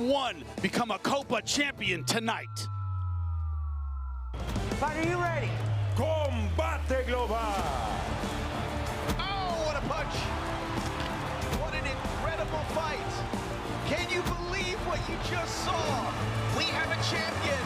one become a Copa champion tonight? Are you ready? Combate global. Oh, what a punch. What an incredible fight. Can you believe what you just saw? We have a champion.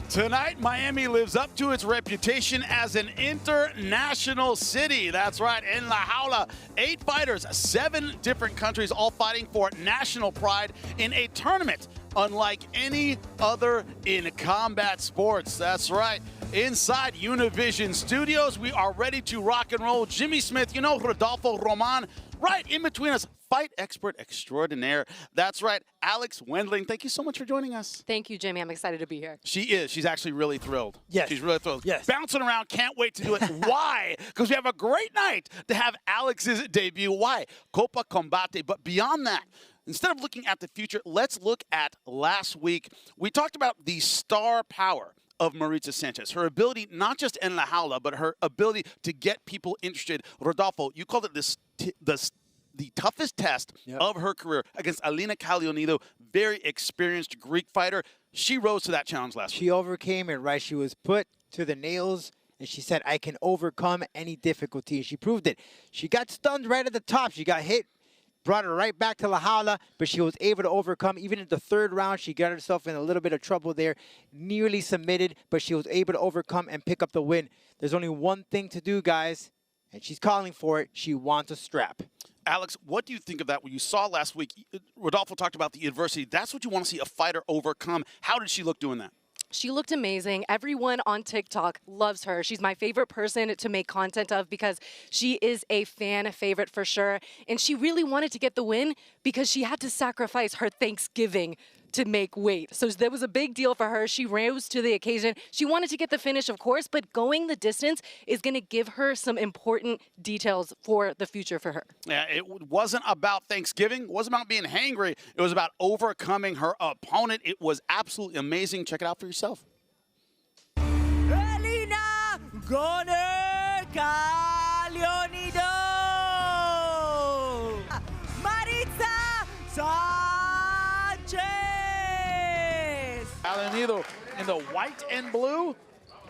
Tonight, Miami lives up to its reputation as an international city. That's right, in La Jaula, 8 fighters, 7 different countries, all fighting for national pride in a tournament unlike any other in combat sports. That's right. Inside Univision Studios, we are ready to rock and roll. Jimmy Smith, you know Rodolfo Roman, right in between us. Fight expert extraordinaire. That's right, Alex Wendling. Thank you so much for joining us. Thank you, Jimmy. I'm excited to be here. She is. She's actually really thrilled. Yes. She's really thrilled. Yes. Bouncing around. Can't wait to do it. Why? Because we have a great night to have Alex's debut. Why? Copa Combate. But beyond that, instead of looking at the future, let's look at last week. We talked about the star power of Mauricio Sanchez, her ability not just in La Jaula, but her ability to get people interested. Rodolfo, you called it the toughest test of her career against Alina Calonido, very experienced Greek fighter. She rose to that challenge last week. She overcame it, right? She was put to the nails, and she said, I can overcome any difficulty, and she proved it. She got stunned right at the top. She got hit, brought her right back to La Jaula, but she was able to overcome. Even in the 3rd round, she got herself in a little bit of trouble there, nearly submitted, but she was able to overcome and pick up the win. There's only one thing to do, guys, and she's calling for it. She wants a strap. Alex, what do you think of that? What you saw last week, Rodolfo talked about the adversity. That's what you want to see a fighter overcome. How did she look doing that? She looked amazing. Everyone on TikTok loves her. She's my favorite person to make content of because she is a fan favorite for sure. And she really wanted to get the win because she had to sacrifice her Thanksgiving to make weight. So that was a big deal for her. She rose to the occasion. She wanted to get the finish, of course, but going the distance is going to give her some important details for the future for her. Yeah, it wasn't about Thanksgiving. It wasn't about being hangry. It was about overcoming her opponent. It was absolutely amazing. Check it out for yourself. Alina Calonido. Calonido in the white and blue.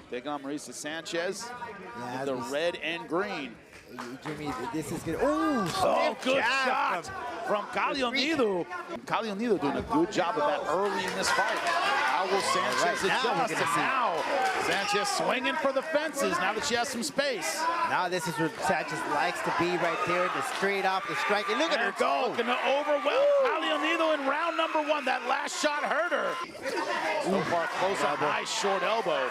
Taking on Mauricio Sanchez in the red and green. Jimmy, this is good. Oh, good shot from Calonido. Calonido doing a good job of that early in this fight. How will Sanchez adjust? And now Sanchez swinging for the fences now that she has some space. Now this is where Sanchez likes to be right there, the straight off the strike. And look at her go. Looking to overwhelm Calonido in round number 1. That last shot hurt her. So far close up, nice short elbow.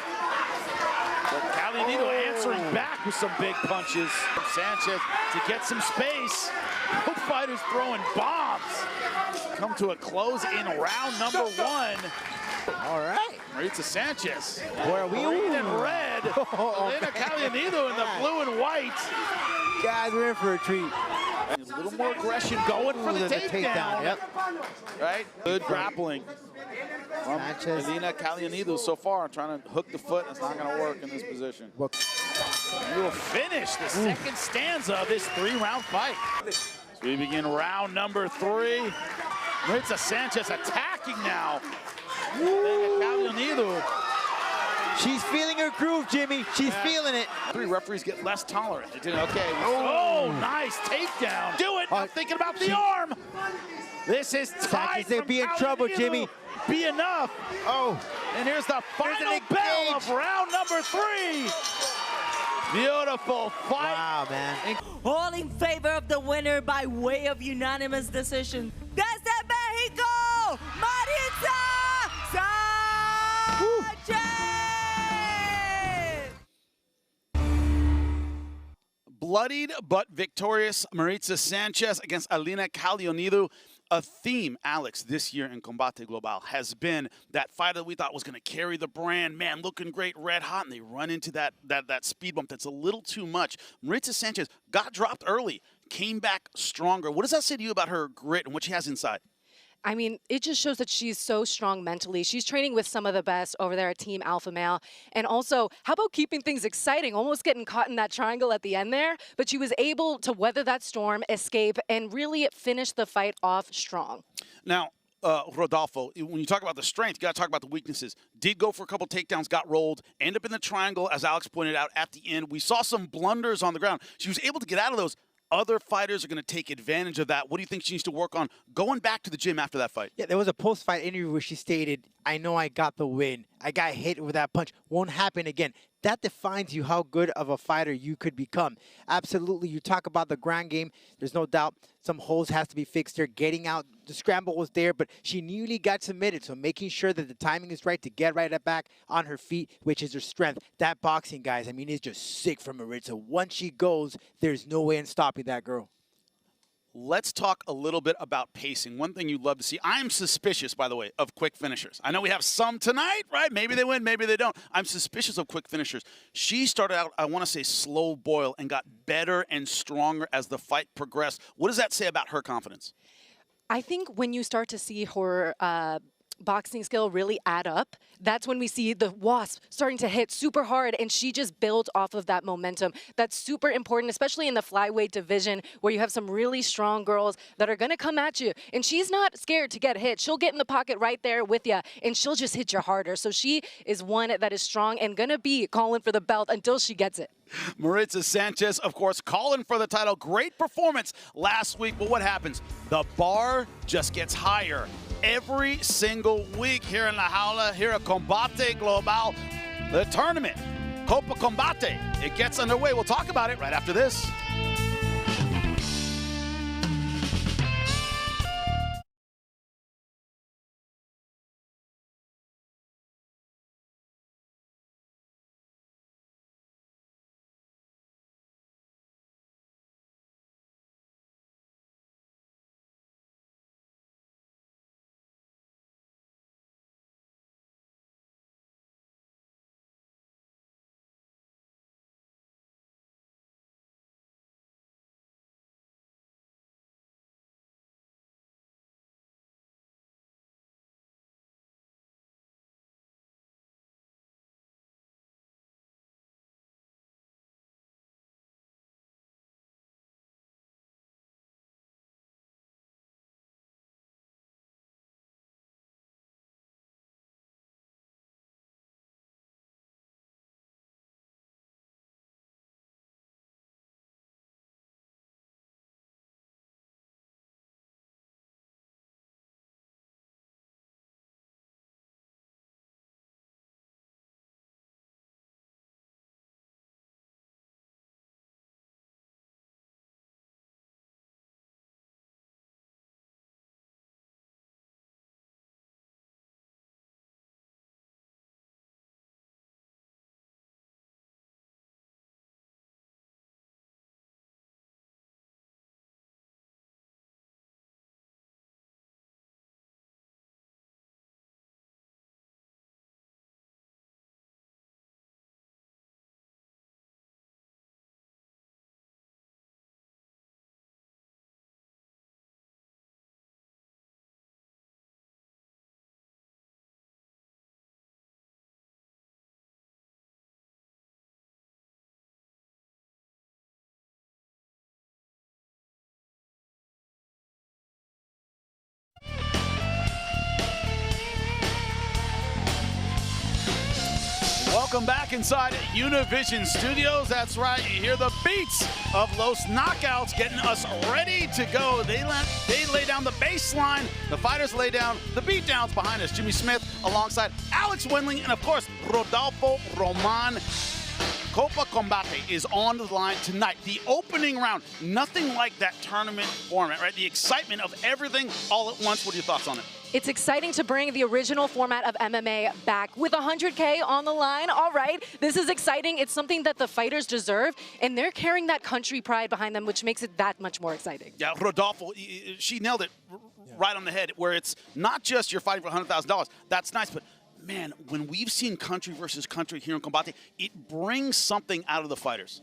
But Calonido answering back with some big punches. Sanchez to get some space. Both fighters throwing bombs. Come to a close in round number 1. All right. Mauricio Sanchez. Where are we? Green and red. Elena Calonido in the blue and white. Guys, we're in for a treat. A little more aggression going for the takedown. Yep. Right? Good grappling. Sanchez. Elena Calonido so far trying to hook the foot. It's not going to work in this position. We will finish the second stanza of this 3-round fight. So we begin round number 3. Mauricio Sanchez attacking now. Elena Calonido. She's feeling her groove, Jimmy. She's feeling it. 3 referees get less tolerant. Okay. Oh, nice takedown. Do it. I'm thinking about the arm. This is tied. They'll be in trouble, Jimmy. Be enough. Oh. And here's the final bell of round number 3. Beautiful fight. Wow, man. All in favor of the winner by way of unanimous decision. Desde Mexico, Mauricio Sanchez! Bloodied but victorious Mauricio Sanchez against Alina Calonido. A theme, Alex, this year in Combate Global has been that fighter that we thought was going to carry the brand. Man, looking great, red hot, and they run into that speed bump that's a little too much. Mauricio Sanchez got dropped early, came back stronger. What does that say to you about her grit and what she has inside? I mean, it just shows that she's so strong mentally. She's training with some of the best over there at Team Alpha Male. And also, how about keeping things exciting? Almost getting caught in that triangle at the end there. But she was able to weather that storm, escape, and really finish the fight off strong. Now, Rodolfo, when you talk about the strength, you got to talk about the weaknesses. Did go for a couple takedowns, got rolled, end up in the triangle, as Alex pointed out at the end. We saw some blunders on the ground. She was able to get out of those. Other fighters are going to take advantage of that. What do you think she needs to work on going back to the gym after that fight? Yeah, there was a post-fight interview where she stated, I know I got the win. I got hit with that punch. Won't happen again. That defines you how good of a fighter you could become. Absolutely. You talk about the ground game. There's no doubt some holes has to be fixed there. Getting out, the scramble was there, but she nearly got submitted. So making sure that the timing is right to get right back on her feet, which is her strength. That boxing, guys, I mean, is just sick from Mauricio. Once she goes, there's no way in stopping that girl. Let's talk a little bit about pacing. One thing you'd love to see. I'm suspicious, by the way, of quick finishers. I know we have some tonight, right? Maybe they win, maybe they don't. I'm suspicious of quick finishers. She started out, I want to say, slow boil and got better and stronger as the fight progressed. What does that say about her confidence? I think when you start to see her boxing skill really add up, that's when we see the Wasp starting to hit super hard, and she just builds off of that momentum. That's super important, especially in the flyweight division where you have some really strong girls that are going to come at you, and she's not scared to get hit. She'll get in the pocket right there with you, and she'll just hit you harder. So she is one that is strong and going to be calling for the belt until she gets it. Mauricio Sanchez, of course, calling for the title. Great performance last week, but what happens? The bar just gets higher every single week here in La Jaula, here at Combate Global, the tournament, Copa Combate. It gets underway. We'll talk about it right after this. Welcome back inside Univision Studios. That's right, you hear the beats of Los Knockouts getting us ready to go. They lay down the baseline. The fighters lay down the beatdowns behind us. Jimmy Smith alongside Alex Wendling and, of course, Rodolfo Roman. Copa Combate is on the line tonight. The opening round, nothing like that tournament format, right? The excitement of everything all at once. What are your thoughts on it? It's exciting to bring the original format of MMA back with 100K on the line. All right, this is exciting. It's something that the fighters deserve, and they're carrying that country pride behind them, which makes it that much more exciting. Yeah, Rodolfo, she nailed it right on the head, where it's not just you're fighting for $100,000. That's nice, but man, when we've seen country versus country here in Combate, it brings something out of the fighters.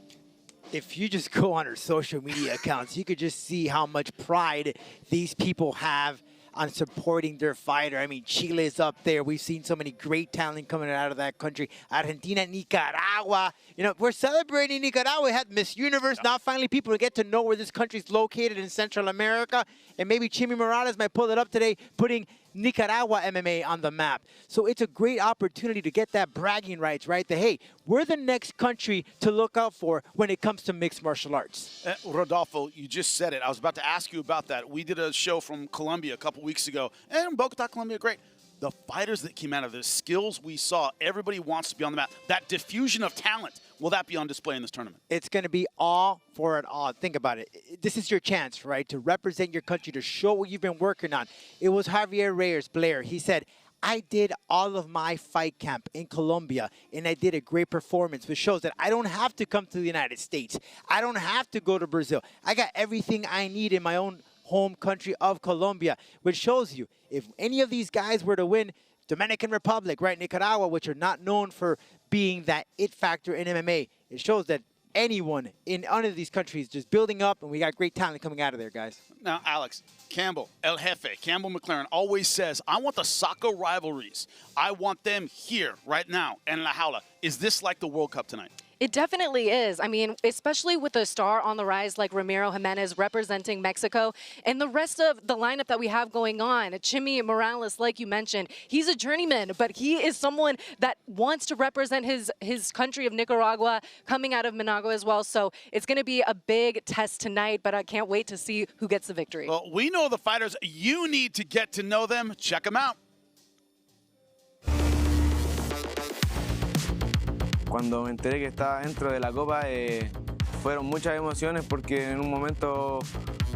If you just go on her social media accounts, you could just see how much pride these people have on supporting their fighter. I mean, Chile is up there. We've seen so many great talent coming out of that country. Argentina, Nicaragua. You know, we're celebrating Nicaragua. We had Miss Universe. Now finally people get to know where this country's located in Central America. And maybe Chimi Morales might pull it up today, putting Nicaragua MMA on the map. So it's a great opportunity to get that bragging rights, right? That, hey, we're the next country to look out for when it comes to mixed martial arts. Rodolfo, you just said it. I was about to ask you about that. We did a show from Colombia a couple weeks ago, and Bogota, Colombia, great. The fighters that came out of the skills we saw, everybody wants to be on the map. That diffusion of talent, will that be on display in this tournament? It's going to be all for it all. Think about it. This is your chance, right, to represent your country, to show what you've been working on. It was Javier Reyes, Blair. He said, I did all of my fight camp in Colombia, and I did a great performance, which shows that I don't have to come to the United States. I don't have to go to Brazil. I got everything I need in my own home country of Colombia, which shows you if any of these guys were to win, Dominican Republic, right, Nicaragua, which are not known for being that it factor in MMA, it shows that anyone in any of these countries just building up, and we got great talent coming out of there, guys. Now, Alex, Campbell, El Jefe, Campbell McLaren always says, I want the soccer rivalries. I want them here, right now, in La Jaula. Is this like the World Cup tonight? It definitely is. I mean, especially with a star on the rise like Ramiro Jimenez representing Mexico and the rest of the lineup that we have going on. Chimi Morales, like you mentioned, he's a journeyman, but he is someone that wants to represent his country of Nicaragua, coming out of Managua as well. So it's going to be a big test tonight, but I can't wait to see who gets the victory. Well, we know the fighters. You need to get to know them. Check them out. Cuando me enteré que estaba dentro de la Copa, fueron muchas emociones porque en un momento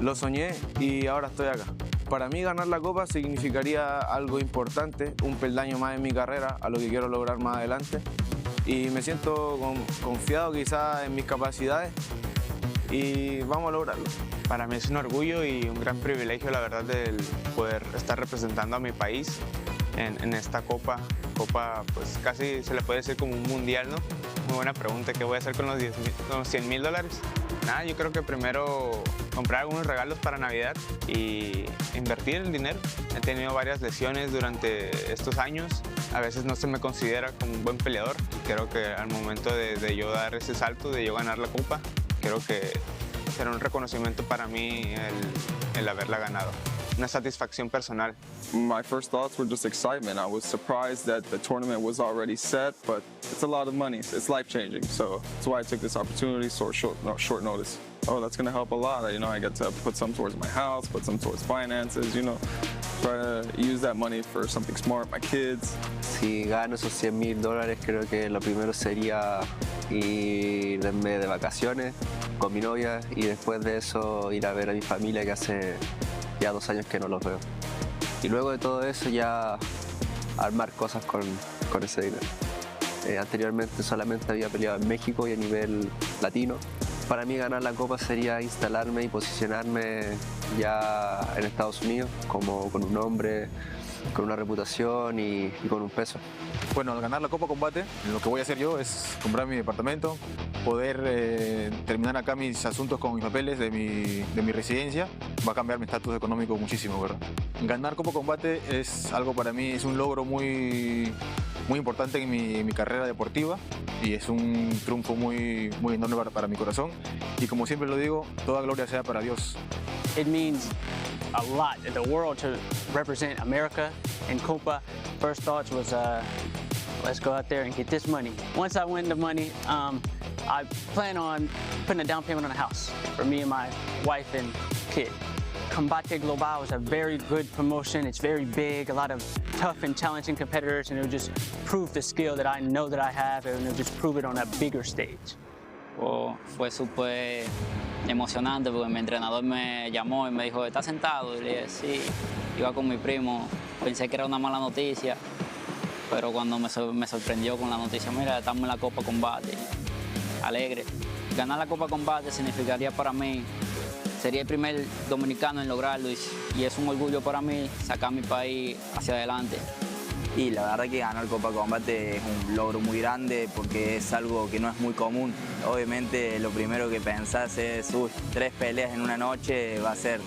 lo soñé y ahora estoy acá. Para mí ganar la Copa significaría algo importante, un peldaño más en mi carrera, a lo que quiero lograr más adelante. Y me siento confiado quizás en mis capacidades y vamos a lograrlo. Para mí es un orgullo y un gran privilegio, la verdad, el poder estar representando a mi país en esta Copa, pues casi se le puede decir como un mundial, ¿no? Muy buena pregunta, ¿qué voy a hacer con los $100,000? Nada, yo creo que primero comprar algunos regalos para Navidad y invertir el dinero. He tenido varias lesiones durante estos años, a veces no se me considera como un buen peleador y creo que al momento de yo dar ese salto, de yo ganar la Copa, creo que será un reconocimiento para mí el haberla ganado. Una satisfacción personal. My first thoughts were just excitement. I was surprised that the tournament was already set, but it's a lot of money. It's life-changing, so that's why I took this opportunity short notice. Oh, that's going to help a lot. You know, I get to put some towards my house, put some towards finances, you know, try to use that money for something smart, my kids. Si gano esos $100,000, creo que lo primero sería irme de vacaciones con mi novia y después de eso ir a ver a mi familia que hace ya 2 años que no los veo. Y luego de todo eso ya armar cosas con ese dinero. Anteriormente solamente había peleado en México y a nivel latino. Para mí ganar la Copa sería instalarme y posicionarme ya en Estados Unidos como con un nombre, con una reputación y con un peso. Bueno, al ganar la Copa Combate, lo que voy a hacer yo es comprar mi departamento, poder terminar acá mis asuntos con mis papeles de mi residencia. Va a cambiar mi estatus económico muchísimo, ¿verdad? Ganar Copa Combate es algo para mí, es un logro muy importante en mi carrera deportiva y es un triunfo muy enorme para mi corazón. Y como siempre lo digo, toda gloria sea para Dios. It means a lot in the world to represent America in Copa. First thoughts was, let's go out there and get this money. Once I win the money, I plan on putting a down payment on a house for me and my wife and kid. Combateglobal is a very good promotion. It's very big, a lot of tough and challenging competitors, and it'll just prove the skill that I know that I have, and it'll just prove it on a bigger stage. Fue súper emocionante porque mi entrenador me llamó y me dijo, ¿estás sentado? Y le dije, sí, iba con mi primo, pensé que era una mala noticia, pero cuando me sorprendió con la noticia, mira, estamos en la Copa Combate, alegre. Ganar la Copa Combate significaría para mí, sería el primer dominicano en lograrlo y es un orgullo para mí sacar mi país hacia adelante. Y la verdad que ganar Copa Combate es un logro muy grande porque es algo que no es muy común. Obviamente lo primero que pensás es, 3 peleas en una noche va a ser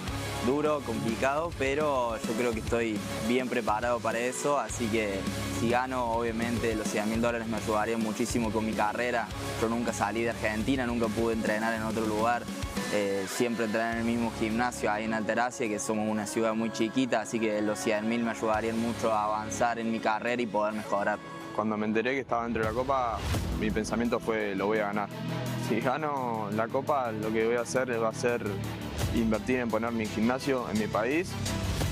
duro, complicado, pero yo creo que estoy bien preparado para eso, así que si gano, obviamente los $100.000 me ayudarían muchísimo con mi carrera. Yo nunca salí de Argentina, nunca pude entrenar en otro lugar, siempre entrené en el mismo gimnasio ahí en Altagracia, que somos una ciudad muy chiquita, así que los 100.000 me ayudarían mucho a avanzar en mi carrera y poder mejorar. Cuando me enteré que estaba dentro de la Copa, mi pensamiento fue, lo voy a ganar. Si gano la Copa, lo que voy a hacer va a ser invertir en poner mi gimnasio en mi país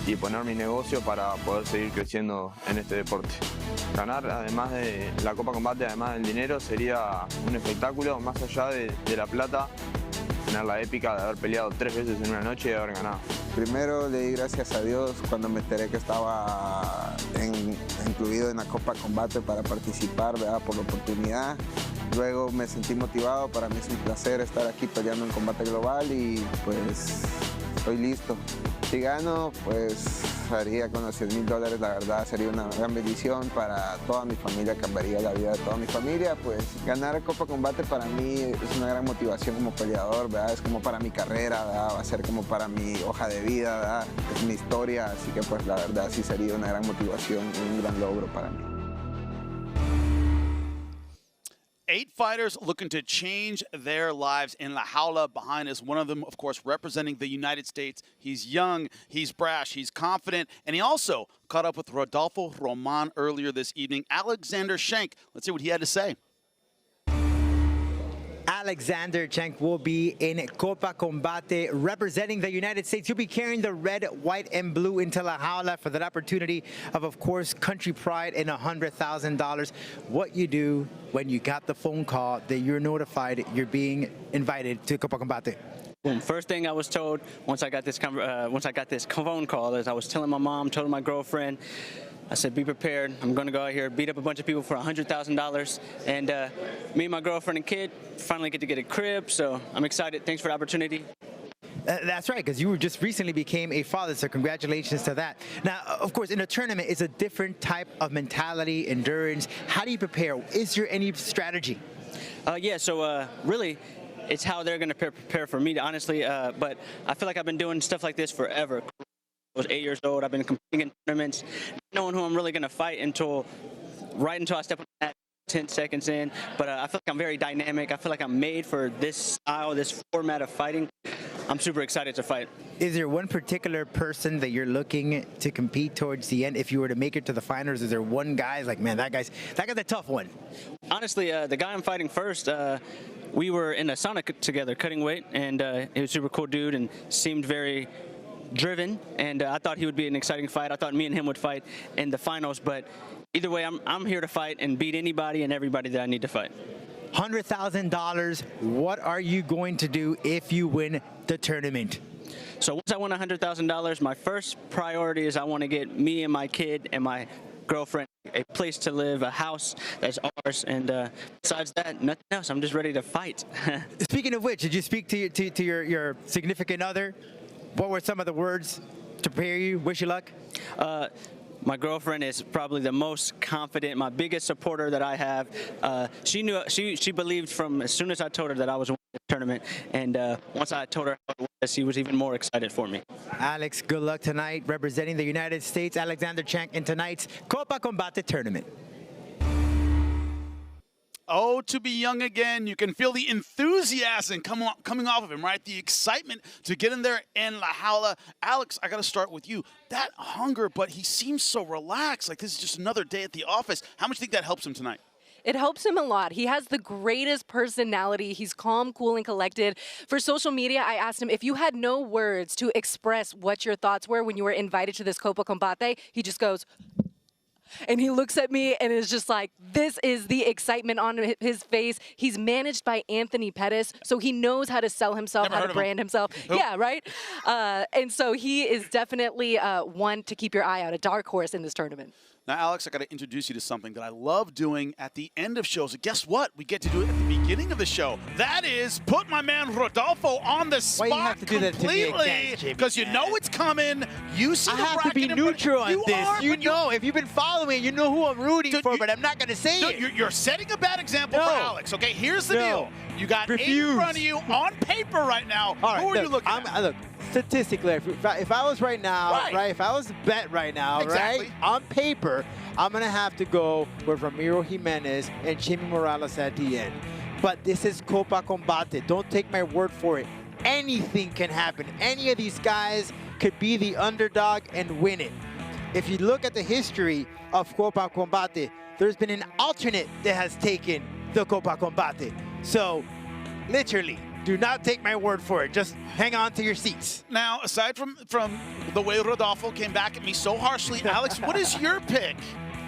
y poner mi negocio para poder seguir creciendo en este deporte. Ganar, además de la Copa Combate, además del dinero, sería un espectáculo, más allá de la plata, tener la épica de haber peleado 3 veces en una noche y de haber ganado. Primero le di gracias a Dios cuando me enteré que estaba incluido en la Copa Combate para participar, ¿verdad? Por la oportunidad. Luego me sentí motivado, para mí es un placer estar aquí peleando en combate global y pues estoy listo. Si gano, pues haría con los $100.000, la verdad sería una gran bendición para toda mi familia, cambiaría la vida de toda mi familia. Pues ganar Copa Combate para mí es una gran motivación como peleador, ¿verdad? Es como para mi carrera, ¿verdad? Va a ser como para mi hoja de vida, ¿verdad? Es mi historia, así que pues la verdad sí sería una gran motivación y un gran logro para mí. 8 fighters looking to change their lives in La Jaula. Behind us, one of them, of course, representing the United States. He's young, he's brash, he's confident, and he also caught up with Rodolfo Roman earlier this evening. Alexander Shank, let's see what he had to say. Alexander Shank will be in Copa Combate representing the United States. He'll be carrying the red, white, and blue into La Jaula for that opportunity of course, country pride and $100,000. What you do when you got the phone call that you're notified you're being invited to Copa Combate? Boom. First thing I was told once I got this phone call is I was telling my mom, told my girlfriend, I said, be prepared. I'm going to go out here, beat up a bunch of people for $100,000. And me and my girlfriend and kid finally get to get a crib, so I'm excited. Thanks for the opportunity. That's right, because you just recently became a father, so congratulations to that. Now, of course, in a tournament, it's a different type of mentality, endurance. How do you prepare? Is there any strategy? Really, it's how they're going to prepare for me, honestly. But I feel like I've been doing stuff like this forever. I was 8 years old. I've been competing in tournaments, not knowing who I'm really going to fight right until I step on that 10 seconds in. But I feel like I'm very dynamic. I feel like I'm made for this style, this format of fighting. I'm super excited to fight. Is there one particular person that you're looking to compete towards the end? If you were to make it to the finals, is there one guy like, man, that guy's a tough one? Honestly, the guy I'm fighting first, we were in a sauna together, cutting weight, and he was a super cool dude and seemed very driven, and I thought he would be an exciting fight. I thought me and him would fight in the finals, but either way, I'm here to fight and beat anybody and everybody that I need to fight. $100,000. What are you going to do if you win the tournament? So once I win $100,000, my first priority is I want to get me and my kid and my girlfriend a place to live, a house that's ours, and besides that, nothing else. I'm just ready to fight. Speaking of which, did you speak to your significant other? What were some of the words to prepare you? Wish you luck? My girlfriend is probably the most confident, my biggest supporter that I have. She knew, she believed from as soon as I told her that I was winning the tournament, and once I told her how it was, she was even more excited for me. Alex, good luck tonight representing the United States. Alexander Shank in tonight's Copa Combate tournament. Oh, to be young again. You can feel the enthusiasm coming off of him, right? The excitement to get in there in La Jaula. Alex, I got to start with you. That hunger, but he seems so relaxed, like this is just another day at the office. How much do you think that helps him tonight? It helps him a lot. He has the greatest personality. He's calm, cool, and collected. For social media, I asked him if you had no words to express what your thoughts were when you were invited to this Copa Combate, he just goes, and he looks at me and is just like, this is the excitement on his face. He's managed by Anthony Pettis, so he knows how to sell himself, how to brand himself. Yeah, right? And so he is definitely one to keep your eye out, a dark horse in this tournament. Now, Alex, I got to introduce you to something that I love doing at the end of shows. And guess what? We get to do it at the beginning of the show. That is put my man Rodolfo on the spot. Why you have to do that to me again, Jimmy? Because you know it's coming. You see the bracket. I have to be neutral on this. You know, if you've been following me, you know who I'm rooting for, but I'm not going to say it. You're setting a bad example for Alex, okay? Here's the deal. You got 8 in front of you on paper right now. All right, who are you looking at? Look, statistically, if I was right now, right, if I was to bet right now, right, on paper, I'm going to have to go with Ramiro Jimenez and Jimmy Morales at the end. But this is Copa Combate. Don't take my word for it. Anything can happen. Any of these guys could be the underdog and win it. If you look at the history of Copa Combate, there's been an alternate that has taken the Copa Combate. So, literally, do not take my word for it. Just hang on to your seats. Now, aside from the way Rodolfo came back at me so harshly, Alex, what is your pick?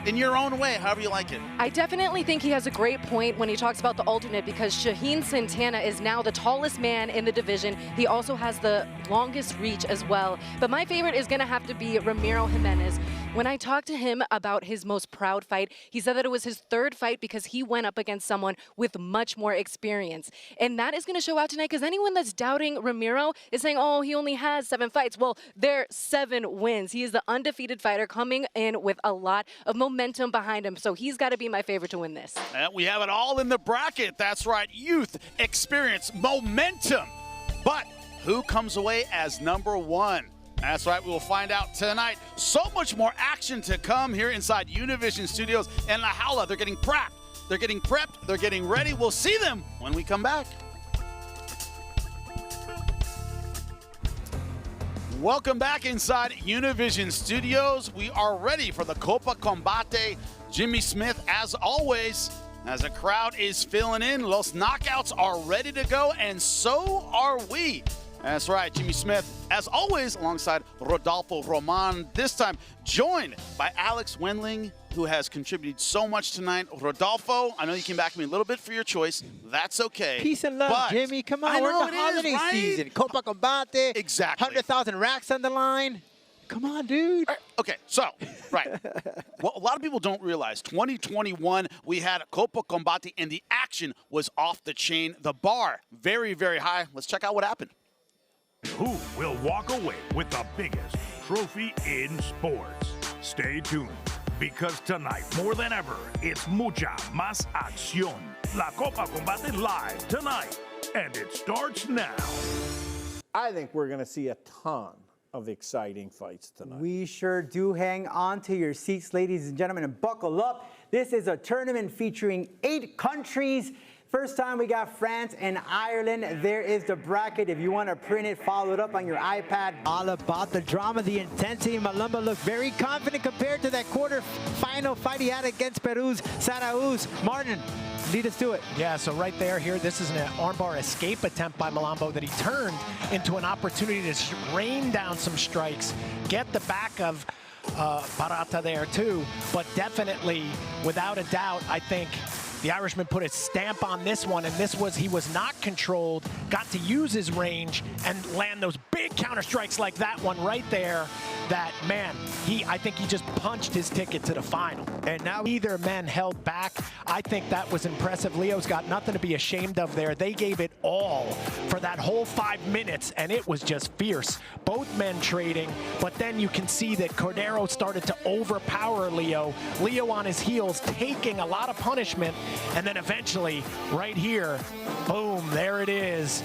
In your own way, however you like it. I definitely think he has a great point when he talks about the alternate, because Shaheen Santana is now the tallest man in the division. He also has the longest reach as well. But my favorite is going to have to be Ramiro Jimenez. When I talked to him about his most proud fight, he said that it was his third fight because he went up against someone with much more experience. And that is going to show out tonight, because anyone that's doubting Ramiro is saying, oh, he only has 7 fights. Well, they're 7 wins. He is the undefeated fighter coming in with a lot of momentum behind him. So he's got to be my favorite to win this. And we have it all in the bracket. That's right. Youth, experience, momentum. But who comes away as number 1? That's right, we will find out tonight. So much more action to come here inside Univision Studios and La Jaula. They're getting prepped. They're getting prepped. They're getting ready. We'll see them when we come back. Welcome back inside Univision Studios. We are ready for the Copa Combate. Jimmy Smith, as always, as the crowd is filling in. Los knockouts are ready to go, and so are we. That's right, Jimmy Smith, as always, alongside Rodolfo Roman, this time joined by Alex Wendling, who has contributed so much tonight. Rodolfo, I know you came back to me a little bit for your choice. That's okay. Peace and love, Jimmy. Come on, we're in the holiday season. Copa Combate. Exactly. 100,000 racks on the line. Come on, dude. Okay, so, right. Well, a lot of people don't realize 2021, we had a Copa Combate, and the action was off the chain. The bar, very, very high. Let's check out what happened. Who will walk away with the biggest trophy in sports? Stay tuned, because tonight, more than ever, it's mucha más acción. La Copa Combate live tonight, and it starts now. I think we're going to see a ton of exciting fights tonight. We sure do. Hang on to your seats, ladies and gentlemen, and buckle up. This is a tournament featuring 8 countries. First time we got France and Ireland. There is the bracket. If you want to print it, follow it up on your iPad. All about the drama, the intensity. Malumba looked very confident compared to that quarter-final fight he had against Peru's Sarauz. Martin, lead us to it. Yeah, so right there, this is an armbar escape attempt by Malambo that he turned into an opportunity to rain down some strikes, get the back of Barata there too, but definitely, without a doubt, I think the Irishman put his stamp on this one, and he was not controlled, got to use his range and land those big counter strikes like that one right there. That, man, I think he just punched his ticket to the final. And now neither men held back. I think that was impressive. Leo's got nothing to be ashamed of there. They gave it all for that whole 5 minutes, and it was just fierce. Both men trading, but then you can see that Cordero started to overpower Leo. Leo on his heels, taking a lot of punishment, and then eventually, right here, boom, there it is,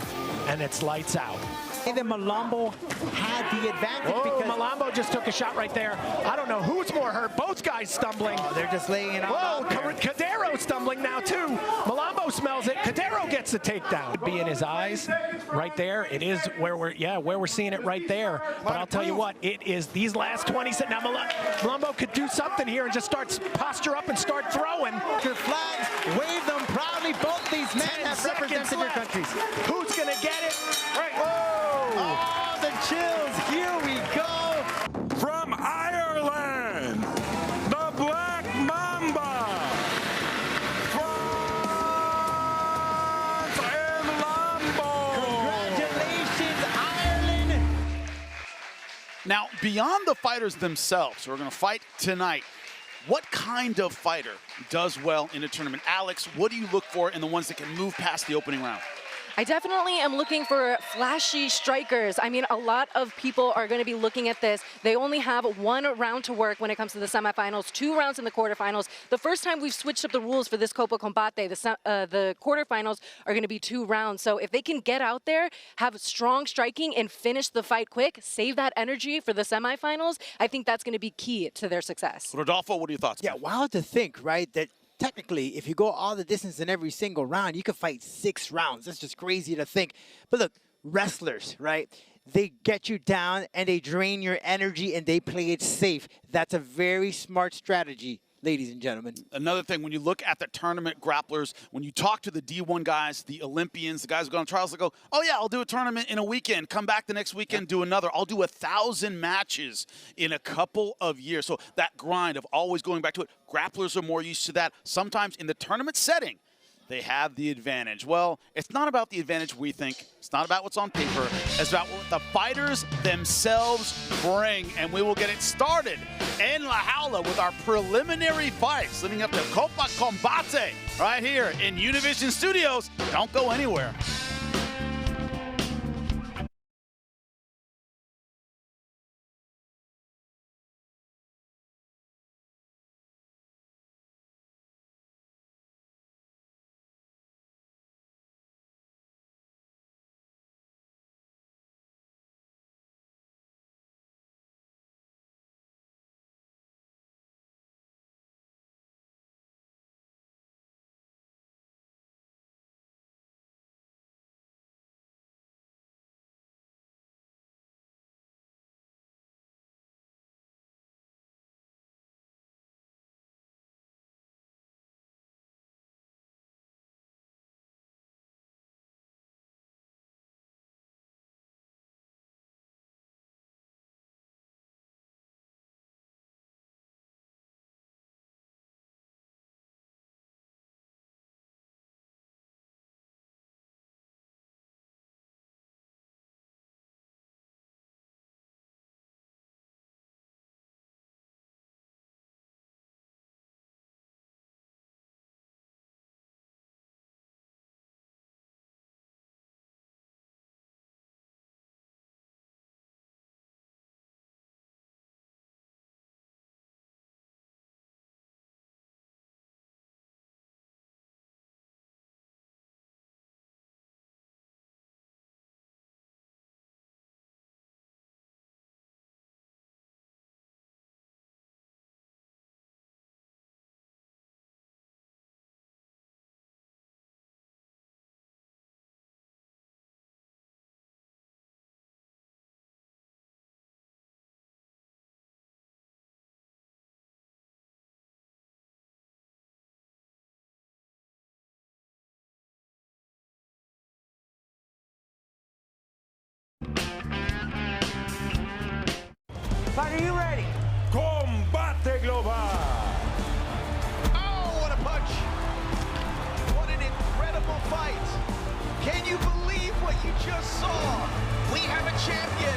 and it's lights out. And then Malambo had the advantage. Whoa, Malambo just took a shot right there. I don't know who's more hurt. Both guys stumbling. Oh, they're just laying it out. Whoa, Cordero stumbling now too. Malambo smells it. Cordero gets the takedown. Be in his eyes right there. It is where we're seeing it right there. But I'll tell you what, it is these last 20 seconds. Now Malambo could do something here and just posture up and start throwing. Your flags, wave them proudly. Both these men have represented their countries. Who's going to get it? Right. Whoa! Oh, the chills. Here we go. From Ireland, the Black Mamba. France and Lambo. Congratulations, Ireland. Now, beyond the fighters themselves who are going to fight tonight, what kind of fighter does well in a tournament? Alex, what do you look for in the ones that can move past the opening round? I definitely am looking for flashy strikers. I mean, a lot of people are going to be looking at this. They only have 1 round to work when it comes to the semifinals, 2 rounds in the quarterfinals. The first time we've switched up the rules for this Copa Combate, the quarterfinals are going to be 2 rounds. So if they can get out there, have strong striking, and finish the fight quick, save that energy for the semifinals, I think that's going to be key to their success. Rodolfo, what are your thoughts? Yeah, wild to think, right, that technically, if you go all the distance in every single round, you could fight 6 rounds. That's just crazy to think. But look, wrestlers, right? They get you down and they drain your energy and they play it safe. That's a very smart strategy, ladies and gentlemen. Another thing, when you look at the tournament grapplers, when you talk to the D1 guys, the Olympians, the guys who go on trials, they go, oh yeah, I'll do a tournament in a weekend, come back the next weekend, do another. I'll do 1,000 matches in a couple of years. So that grind of always going back to it, grapplers are more used to that. Sometimes in the tournament setting, they have the advantage. Well, it's not about the advantage we think. It's not about what's on paper. It's about what the fighters themselves bring. And we will get it started in La Jaula with our preliminary fights leading up to Copa Combate right here in Univision Studios. Don't go anywhere. Are you ready? Combate global. Oh, what a punch. What an incredible fight. Can you believe what you just saw? We have a champion.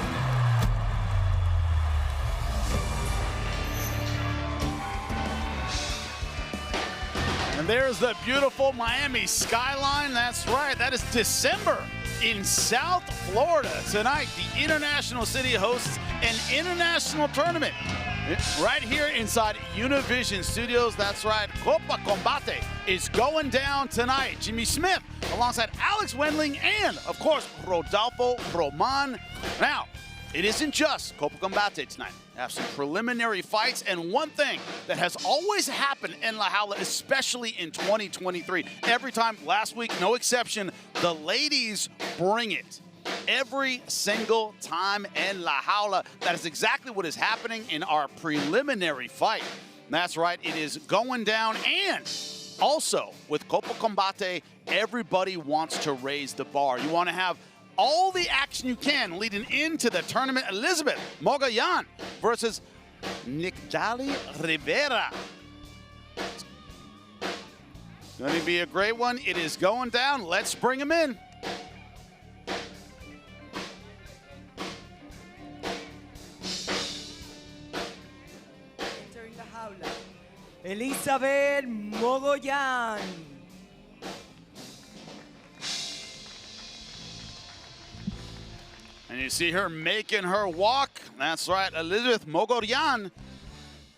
And there's the beautiful Miami skyline. That's right, that is December in South Florida. Tonight, the international city hosts an international tournament right here inside Univision Studios. That's right, Copa Combate is going down tonight. Jimmy Smith alongside Alex Wendling and, of course, Rodolfo Roman. Now, it isn't just Copa Combate tonight. We have some preliminary fights, and one thing that has always happened in La Jaula, especially in 2023, every time, last week, no exception, the ladies bring it. Every single time in La Jaula, that is exactly what is happening in our preliminary fight. That's right, it is going down, and also with Copa Combate, everybody wants to raise the bar. You want to have all the action you can leading into the tournament. Elizabeth Mogollan versus Nicjali Rivera. It's going to be a great one. It is going down. Let's bring him in. Entering the jaula, Elizabeth Mogollan. And you see her making her walk. That's right, Elizabeth Mogollan.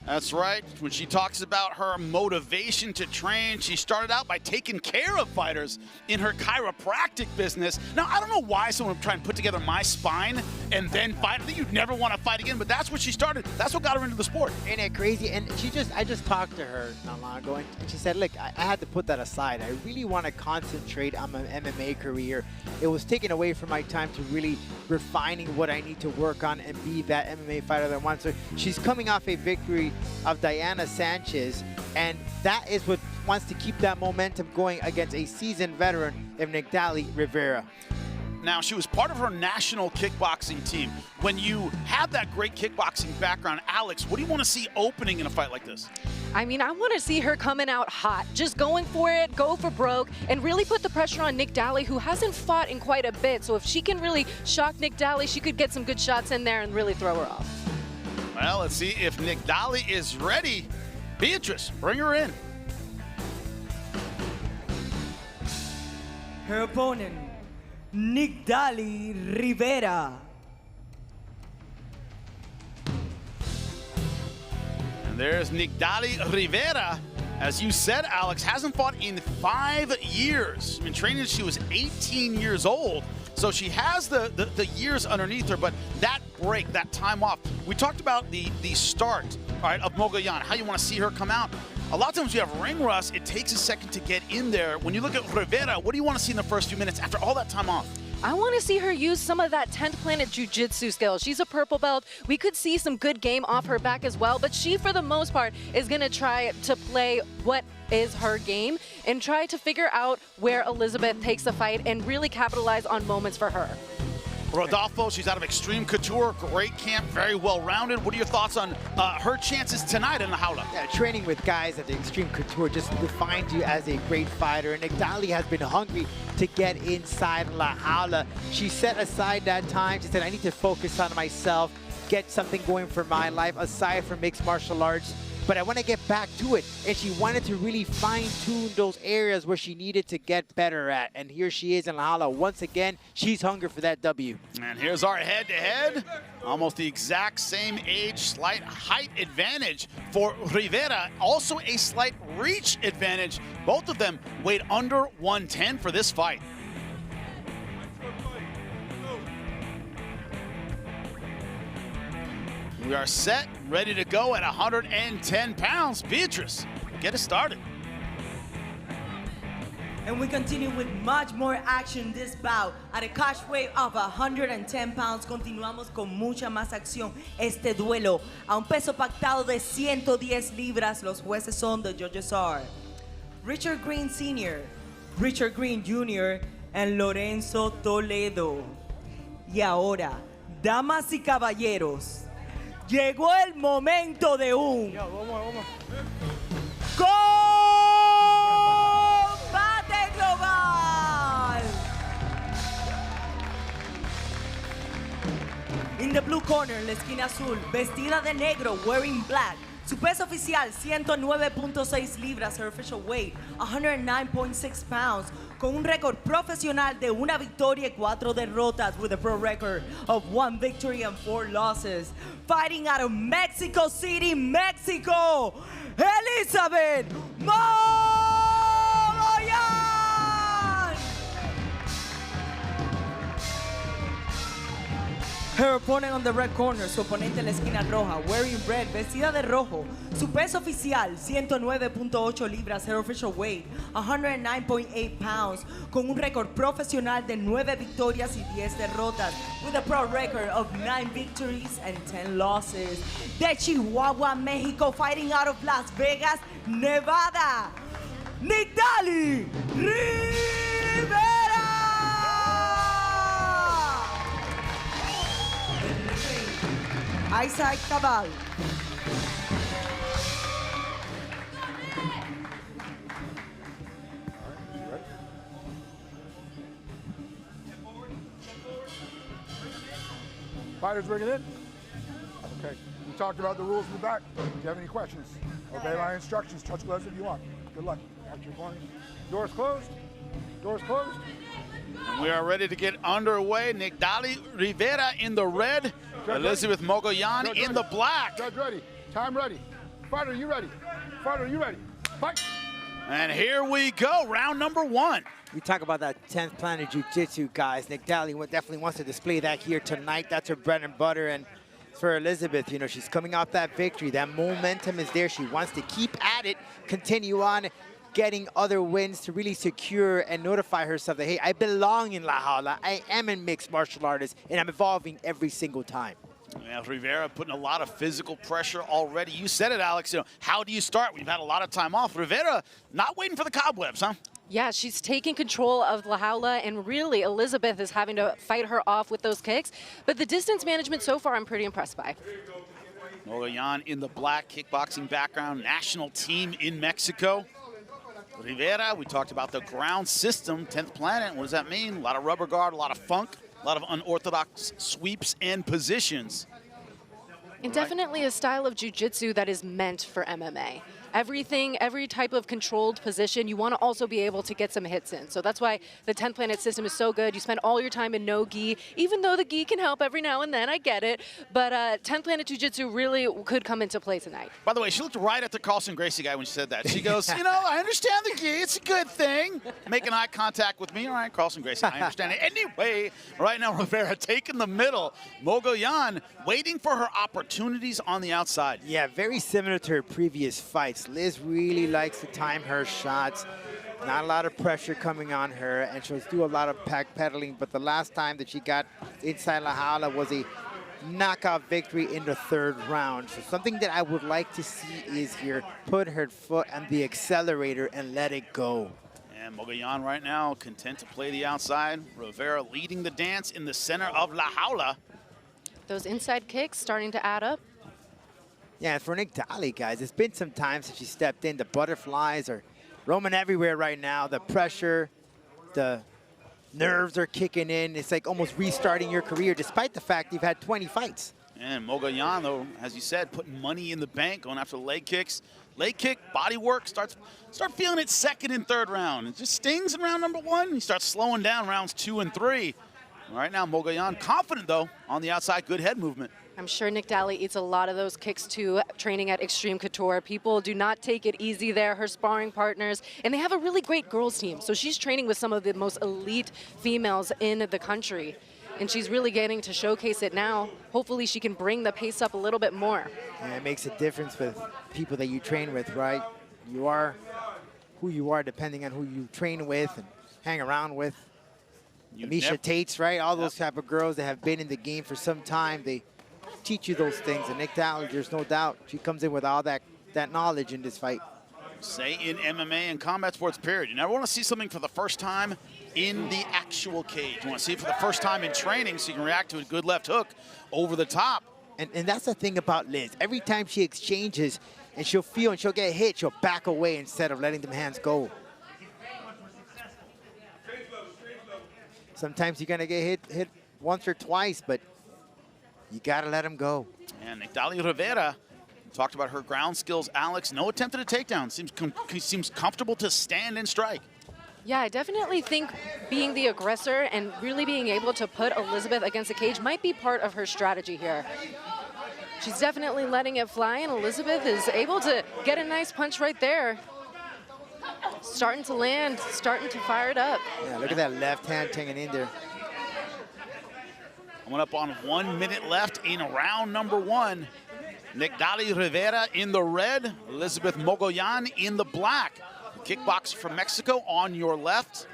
That's right. When she talks about her motivation to train, she started out by taking care of fighters in her chiropractic business. Now, I don't know why someone would try and put together my spine and then fight. I think you'd never want to fight again, but that's what she started. That's what got her into the sport. Ain't it crazy? And I just talked to her not long ago, and she said, look, I had to put that aside. I really want to concentrate on my MMA career. It was taken away from my time to really refining what I need to work on and be that MMA fighter that I want. So she's coming off a victory of Diana Sanchez, and that is what wants to keep that momentum going against a seasoned veteran of Rivera. Now, she was part of her national kickboxing team. When you have that great kickboxing background, Alex, what do you want to see opening in a fight like this? I mean, I want to see her coming out hot, just going for it, go for broke, and really put the pressure on Nick Daly, who hasn't fought in quite a bit. So if she can really shock Nick Daly, she could get some good shots in there and really throw her off. Well, let's see if Nick Daly is ready. Beatrice, bring her in. Her opponent, Nick Daly Rivera. And there's Nick Daly Rivera. As you said, Alex, hasn't fought in 5 years. She's been training since she was 18 years old. So she has the years underneath her, but that break, that time off. We talked about the start, all right, of Mogollan, how you want to see her come out. A lot of times you have ring rust, it takes a second to get in there. When you look at Rivera, what do you want to see in the first few minutes after all that time off? I want to see her use some of that 10th Planet Jiu-Jitsu skills. She's a purple belt. We could see some good game off her back as well, but she, for the most part, is going to try to play what is her game and try to figure out where Elizabeth takes the fight and really capitalize on moments for her. Rodolfo, she's out of Extreme Couture, great camp, very well-rounded. What are your thoughts on her chances tonight in the Jaula? Yeah, training with guys at the Extreme Couture just defines you as a great fighter, and Nick Daly has been hungry to get inside La Jaula. She set aside that time. She said, I need to focus on myself, get something going for my life aside from mixed martial arts. But I want to get back to it. And she wanted to really fine-tune those areas where she needed to get better at. And here she is in La Jaula. Once again, she's hungry for that W. And here's our head-to-head. Almost the exact same age, slight height advantage for Rivera. Also a slight reach advantage. Both of them weighed under 110 for this fight. We are set, ready to go at 110 pounds. Beatrice, get us started. And we continue with much more action this bout. At a cash weight of 110 pounds, continuamos con mucha más acción este duelo. A un peso pactado de 110 libras, los jueces son the judges are Richard Green Sr., Richard Green Jr., and Lorenzo Toledo. Y ahora, damas y caballeros, llegó el momento de un combate global. In the blue corner, la esquina azul, vestida de negro, wearing black. Su peso oficial, 109.6 libras. Her official weight, 109.6 pounds. Con un récord profesional de una victoria y 4 derrotas, with a pro record of 1 victory and 4 losses. Fighting out of Mexico City, Mexico, Elizabeth Mogollan. Her opponent on the red corner, su oponente en la esquina roja, wearing red, vestida de rojo. Su peso oficial, 109.8 libras. Her official weight, 109.8 pounds. Con un récord profesional de 9 victorias y 10 derrotas. With a pro record of 9 victories and 10 losses. De Chihuahua, Mexico, fighting out of Las Vegas, Nevada, Nick Daly Rivera. Isaac Cabal. Fighters bring it in. Okay. We talked about the rules in the back. Do you have any questions? Obey my instructions. Touch gloves if you want. Good luck. After your opponent. Doors closed. Doors closed. And we are ready to get underway. Nigdali Rivera in the red, Elizabeth Mogollan in the black. Judge ready. Time ready. Fighter, you ready? Fighter, you ready? Fight. And here we go, round number 1. We talk about that 10th planet jiu-jitsu, guys. Nigdali definitely wants to display that here tonight. That's her bread and butter. And for Elizabeth, you know, she's coming off that victory. That momentum is there. She wants to keep at it, continue on getting other wins to really secure and notify herself that, hey, I belong in La Jaula. I am a mixed martial artist, and I'm evolving every single time. Yeah, Rivera putting a lot of physical pressure already. You said it, Alex. You know, how do you start? We've had a lot of time off. Rivera not waiting for the cobwebs, huh? Yeah, she's taking control of La Jaula, and really Elizabeth is having to fight her off with those kicks. But the distance management so far, I'm pretty impressed by. Mogollan in the black, kickboxing background, national team in Mexico. Rivera, we talked about the ground system, 10th planet. What does that mean? A lot of rubber guard, a lot of funk, a lot of unorthodox sweeps and positions. And definitely a style of jiu-jitsu that is meant for MMA. Everything, every type of controlled position, you want to also be able to get some hits in. So that's why the 10th planet system is so good. You spend all your time in no gi, even though the gi can help every now and then, I get it. But 10th planet jiu-jitsu really could come into play tonight. By the way, she looked right at the Carlson Gracie guy when she said that. She goes, you know, I understand the gi, it's a good thing. Making eye contact with me, all right, Carlson Gracie, I understand it. Anyway, right now Rivera taking the middle. Mogollan waiting for her opportunities on the outside. Yeah, very similar to her previous fights. Liz really likes to time her shots. Not a lot of pressure coming on her, and she'll do a lot of backpedaling, but the last time that she got inside La Jaula was a knockout victory in the 3rd round. So something that I would like to see is here, put her foot on the accelerator and let it go. And Mogollan right now content to play the outside. Rivera leading the dance in the center of La Jaula. Those inside kicks starting to add up. Yeah, and for Nigdali, guys, it's been some time since she stepped in. The butterflies are roaming everywhere right now. The pressure, the nerves are kicking in. It's like almost restarting your career, despite the fact you've had 20 fights. And Mogollan, though, as you said, putting money in the bank, going after the leg kicks. Leg kick, body work, start feeling it 2nd and 3rd round. It just stings in round number 1. He starts slowing down rounds 2 and 3. Right now, Mogollan confident, though, on the outside, good head movement. I'm sure Nigdali eats a lot of those kicks too, training at Extreme Couture. People do not take it easy there, her sparring partners, and they have a really great girls team. So she's training with some of the most elite females in the country, and she's really getting to showcase it now. Hopefully she can bring the pace up a little bit more. Yeah, it makes a difference with people that you train with, right? You are who you are depending on who you train with and hang around with. Misha Tates, right? All those type of girls that have been in the game for some time, they teach you those things. And Nigdali, there's no doubt, she comes in with all that knowledge in this fight. Say in MMA and combat sports, period. You never want to see something for the first time in the actual cage. You want to see it for the first time in training so you can react to a good left hook over the top. And that's the thing about Liz. Every time she exchanges and she'll feel and she'll get hit, she'll back away instead of letting them hands go. Sometimes you're going to get hit once or twice, but you got to let them go. And Nigdali Rivera talked about her ground skills, Alex. No attempt at a takedown. Seems comfortable to stand and strike. Yeah, I definitely think being the aggressor and really being able to put Elizabeth against the cage might be part of her strategy here. She's definitely letting it fly, and Elizabeth is able to get a nice punch right there. Starting to land, starting to fire it up. Yeah, look at that left hand hanging in there. Coming up on 1 minute left in round number 1. Nigdali Rivera in the red, Elizabeth Mogollan in the black. Kickboxer from Mexico on your left,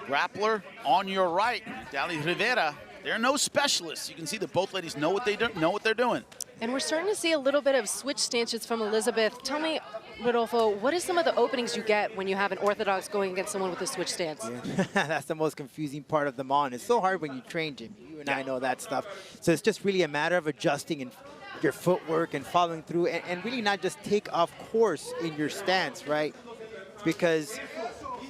grappler on your right. Nigdali Rivera, they're no specialists. You can see that both ladies know what they're doing. And we're starting to see a little bit of switch stances from Elizabeth. Tell me, Rodolfo, what is some of the openings you get when you have an orthodox going against someone with a switch stance? Yeah. That's the most confusing part of them all. And it's so hard when you train, Jim. You and I know that stuff. So it's just really a matter of adjusting and your footwork and following through and really not just take off course in your stance, right? Because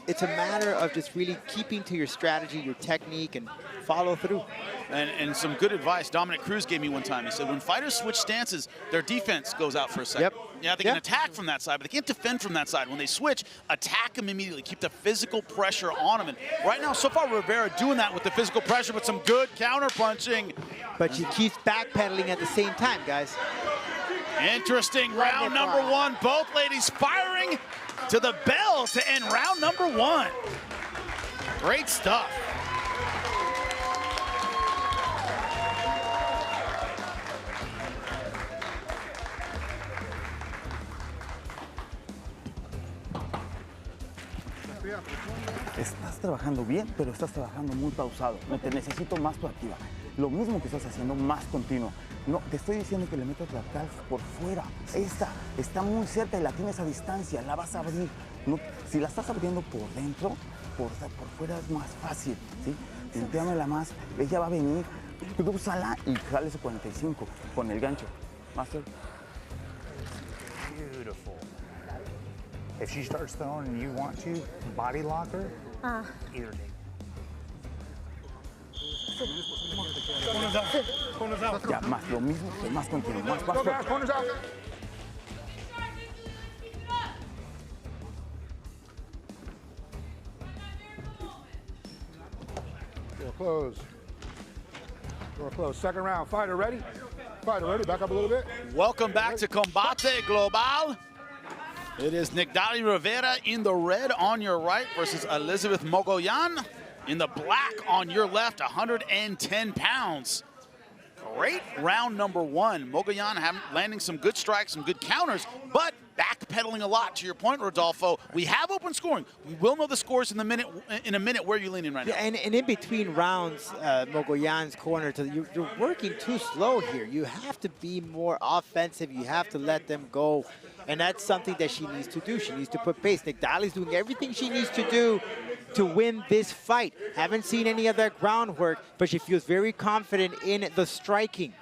it's a matter of just really keeping to your strategy, your technique, and follow through. And some good advice Dominic Cruz gave me one time. He said, when fighters switch stances, their defense goes out for a second. Yep. Yeah, they can attack from that side, but they can't defend from that side. When they switch, attack them immediately. Keep the physical pressure on them. And right now, so far, Rivera doing that with the physical pressure, but some good counter-punching. But she keeps backpedaling at the same time, guys. Interesting round number one. Both ladies firing to the bell to end round number one. Great stuff. Estás trabajando bien, pero estás trabajando muy pausado. No te necesito más proactiva. Lo mismo que estás haciendo, más continuo. No, te estoy diciendo que le metas la calf por fuera. Esta está muy cerca y la tienes a distancia, la vas a abrir. No, si la estás abriendo por dentro, por fuera es más fácil, ¿sí? Limpiámela más, ella va a venir, crúzala y jale ese 45 con el gancho. Master. Beautiful. If she starts throwing and you want to, body lock her, either day. Ya, más lo mismo, más continuo, más fuerte. Door closed. Door closed. Second round. Fighter ready? Fighter ready. Back up a little bit. Welcome back to Combate Global. It is Nigdali Rivera in the red on your right versus Elizabeth Mogollan in the black on your left, 110 pounds. Great round number one. Mogollan landing some good strikes, some good counters, but backpedaling a lot. To your point, Rodolfo, we have open scoring. We will know the scores in a minute. Where are you leaning right now? And in between rounds, Mogollan's corner, you're working too slow here. You have to be more offensive. You have to let them go. And that's something that she needs to do. She needs to put pace. Nigdali's doing everything she needs to do to win this fight. Haven't seen any of that groundwork, but she feels very confident in the striking.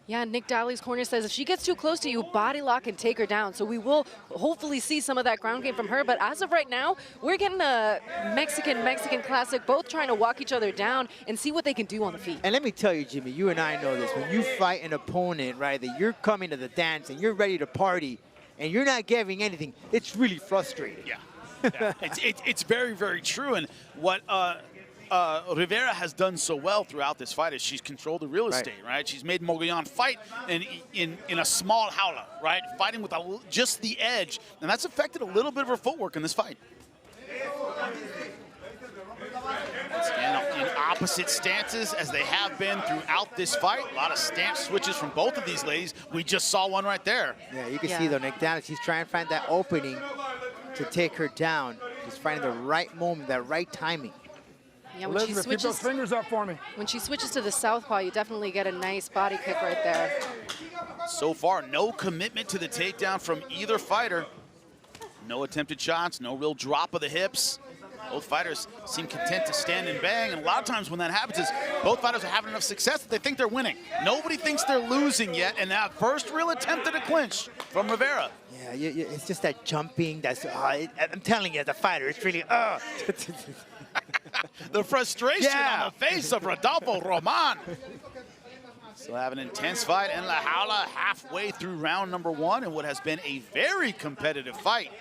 Yeah, Nick Dali's corner says if she gets too close to you, body lock and take her down. So we will hopefully see some of that ground game from her. But as of right now, we're getting a Mexican classic, both trying to walk each other down and see what they can do on the feet. And let me tell you, Jimmy, you and I know this. When you fight an opponent, right, that you're coming to the dance and you're ready to party and you're not giving anything, it's really frustrating. Yeah. It's very, very true. And what Rivera has done so well throughout this fight is she's controlled the real estate, right? She's made Mogollan fight in a small jaula, right? Fighting with just the edge, and that's affected a little bit of her footwork in this fight. In opposite stances as they have been throughout this fight. A lot of stance switches from both of these ladies. We just saw one right there. Yeah, you can see though, Nick Dali, she's trying to find that opening to take her down. She's finding the right moment, that right timing. Yeah, when she switches, keep those fingers up for me. When she switches to the southpaw, you definitely get a nice body kick right there. So far, no commitment to the takedown from either fighter. No attempted shots, no real drop of the hips. Both fighters seem content to stand and bang, and a lot of times when that happens is both fighters are having enough success that they think they're winning. Nobody thinks they're losing yet, and that first real attempt at a clinch from Rivera. Yeah, it's just that jumping. That's I'm telling you, as a fighter, it's really the frustration on the face of Rodolfo Roman. So have an intense fight in La Jaula halfway through round number one in what has been a very competitive fight.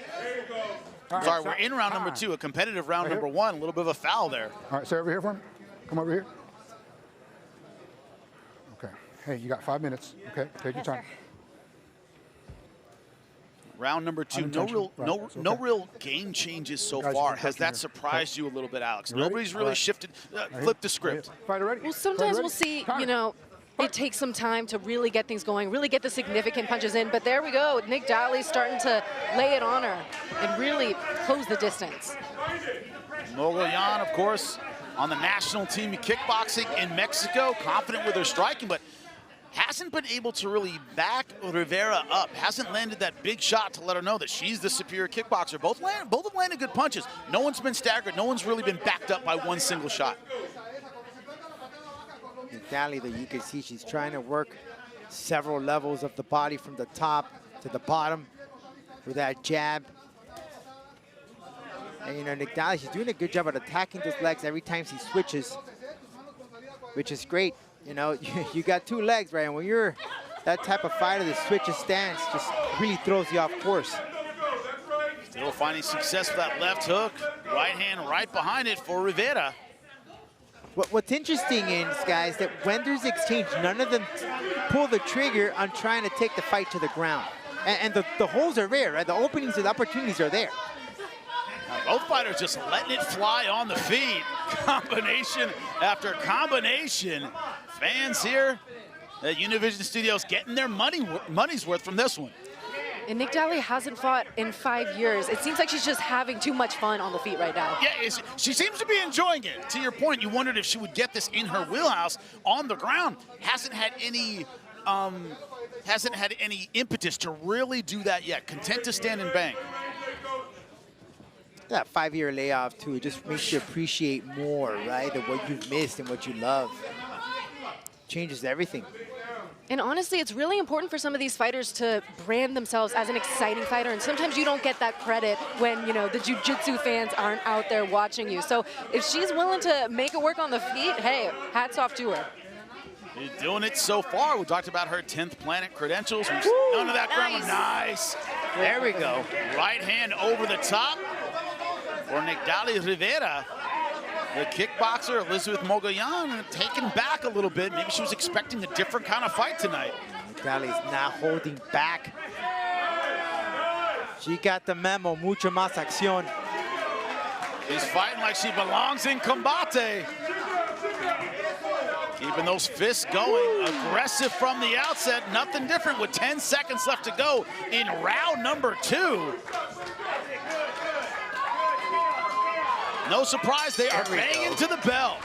Sorry, we're in round number two, a competitive round number one, a little bit of a foul there. All right, stay over here for me. Come over here. Okay. Hey, you got 5 minutes. Okay, take your time. Round number two, no real game changes so far. Has that surprised you a little bit, Alex? Nobody's really shifted, flipped the script. Fighter ready? Well, sometimes we'll see, you know, it takes some time to really get things going, really get the significant punches in. But there we go. Nick Dali's starting to lay it on her and really close the distance. Mogollan, of course, on the national team of kickboxing in Mexico, confident with her striking, but hasn't been able to really back Rivera up. Hasn't landed that big shot to let her know that she's the superior kickboxer. Both have landed good punches. No one's been staggered. No one's really been backed up by one single shot. Dali, that you can see she's trying to work several levels of the body from the top to the bottom with that jab. And, you know, Nigdali, she's doing a good job at attacking those legs every time she switches, which is great. You know, you got 2 legs, right? And when you're that type of fighter that switches stance, just really throws you off course. Still finding success with that left hook. Right hand right behind it for Rivera. What's interesting is, guys, that when there's exchange, none of them pull the trigger on trying to take the fight to the ground. And the holes are there, right? The openings and the opportunities are there. Both fighters just letting it fly on the feet. Combination after combination. Fans here at Univision Studios getting their money's worth from this one. And Nigdali hasn't fought in 5 years. It seems like she's just having too much fun on the feet right now. Yeah, she seems to be enjoying it. To your point, you wondered if she would get this in her wheelhouse on the ground. Hasn't had any impetus to really do that yet. Content to stand and bang. That 5-year layoff, too, it just makes you appreciate more, right, of what you've missed and what you love. Changes everything. And honestly, it's really important for some of these fighters to brand themselves as an exciting fighter, and sometimes you don't get that credit when, you know, the jiu-jitsu fans aren't out there watching you. So if she's willing to make it work on the feet, hey, hats off to her. She's doing it so far. We talked about her 10th planet credentials. None of that ground. Nice. There we go. Right hand over the top for Nigdali Rivera. The kickboxer, Elizabeth Mogollan, taken back a little bit. Maybe she was expecting a different kind of fight tonight. Nigdali's not holding back. She got the memo, mucho más acción. She's fighting like she belongs in combate. Keeping those fists going, aggressive from the outset, nothing different with 10 seconds left to go in round number 2. No surprise, they are banging to the bell.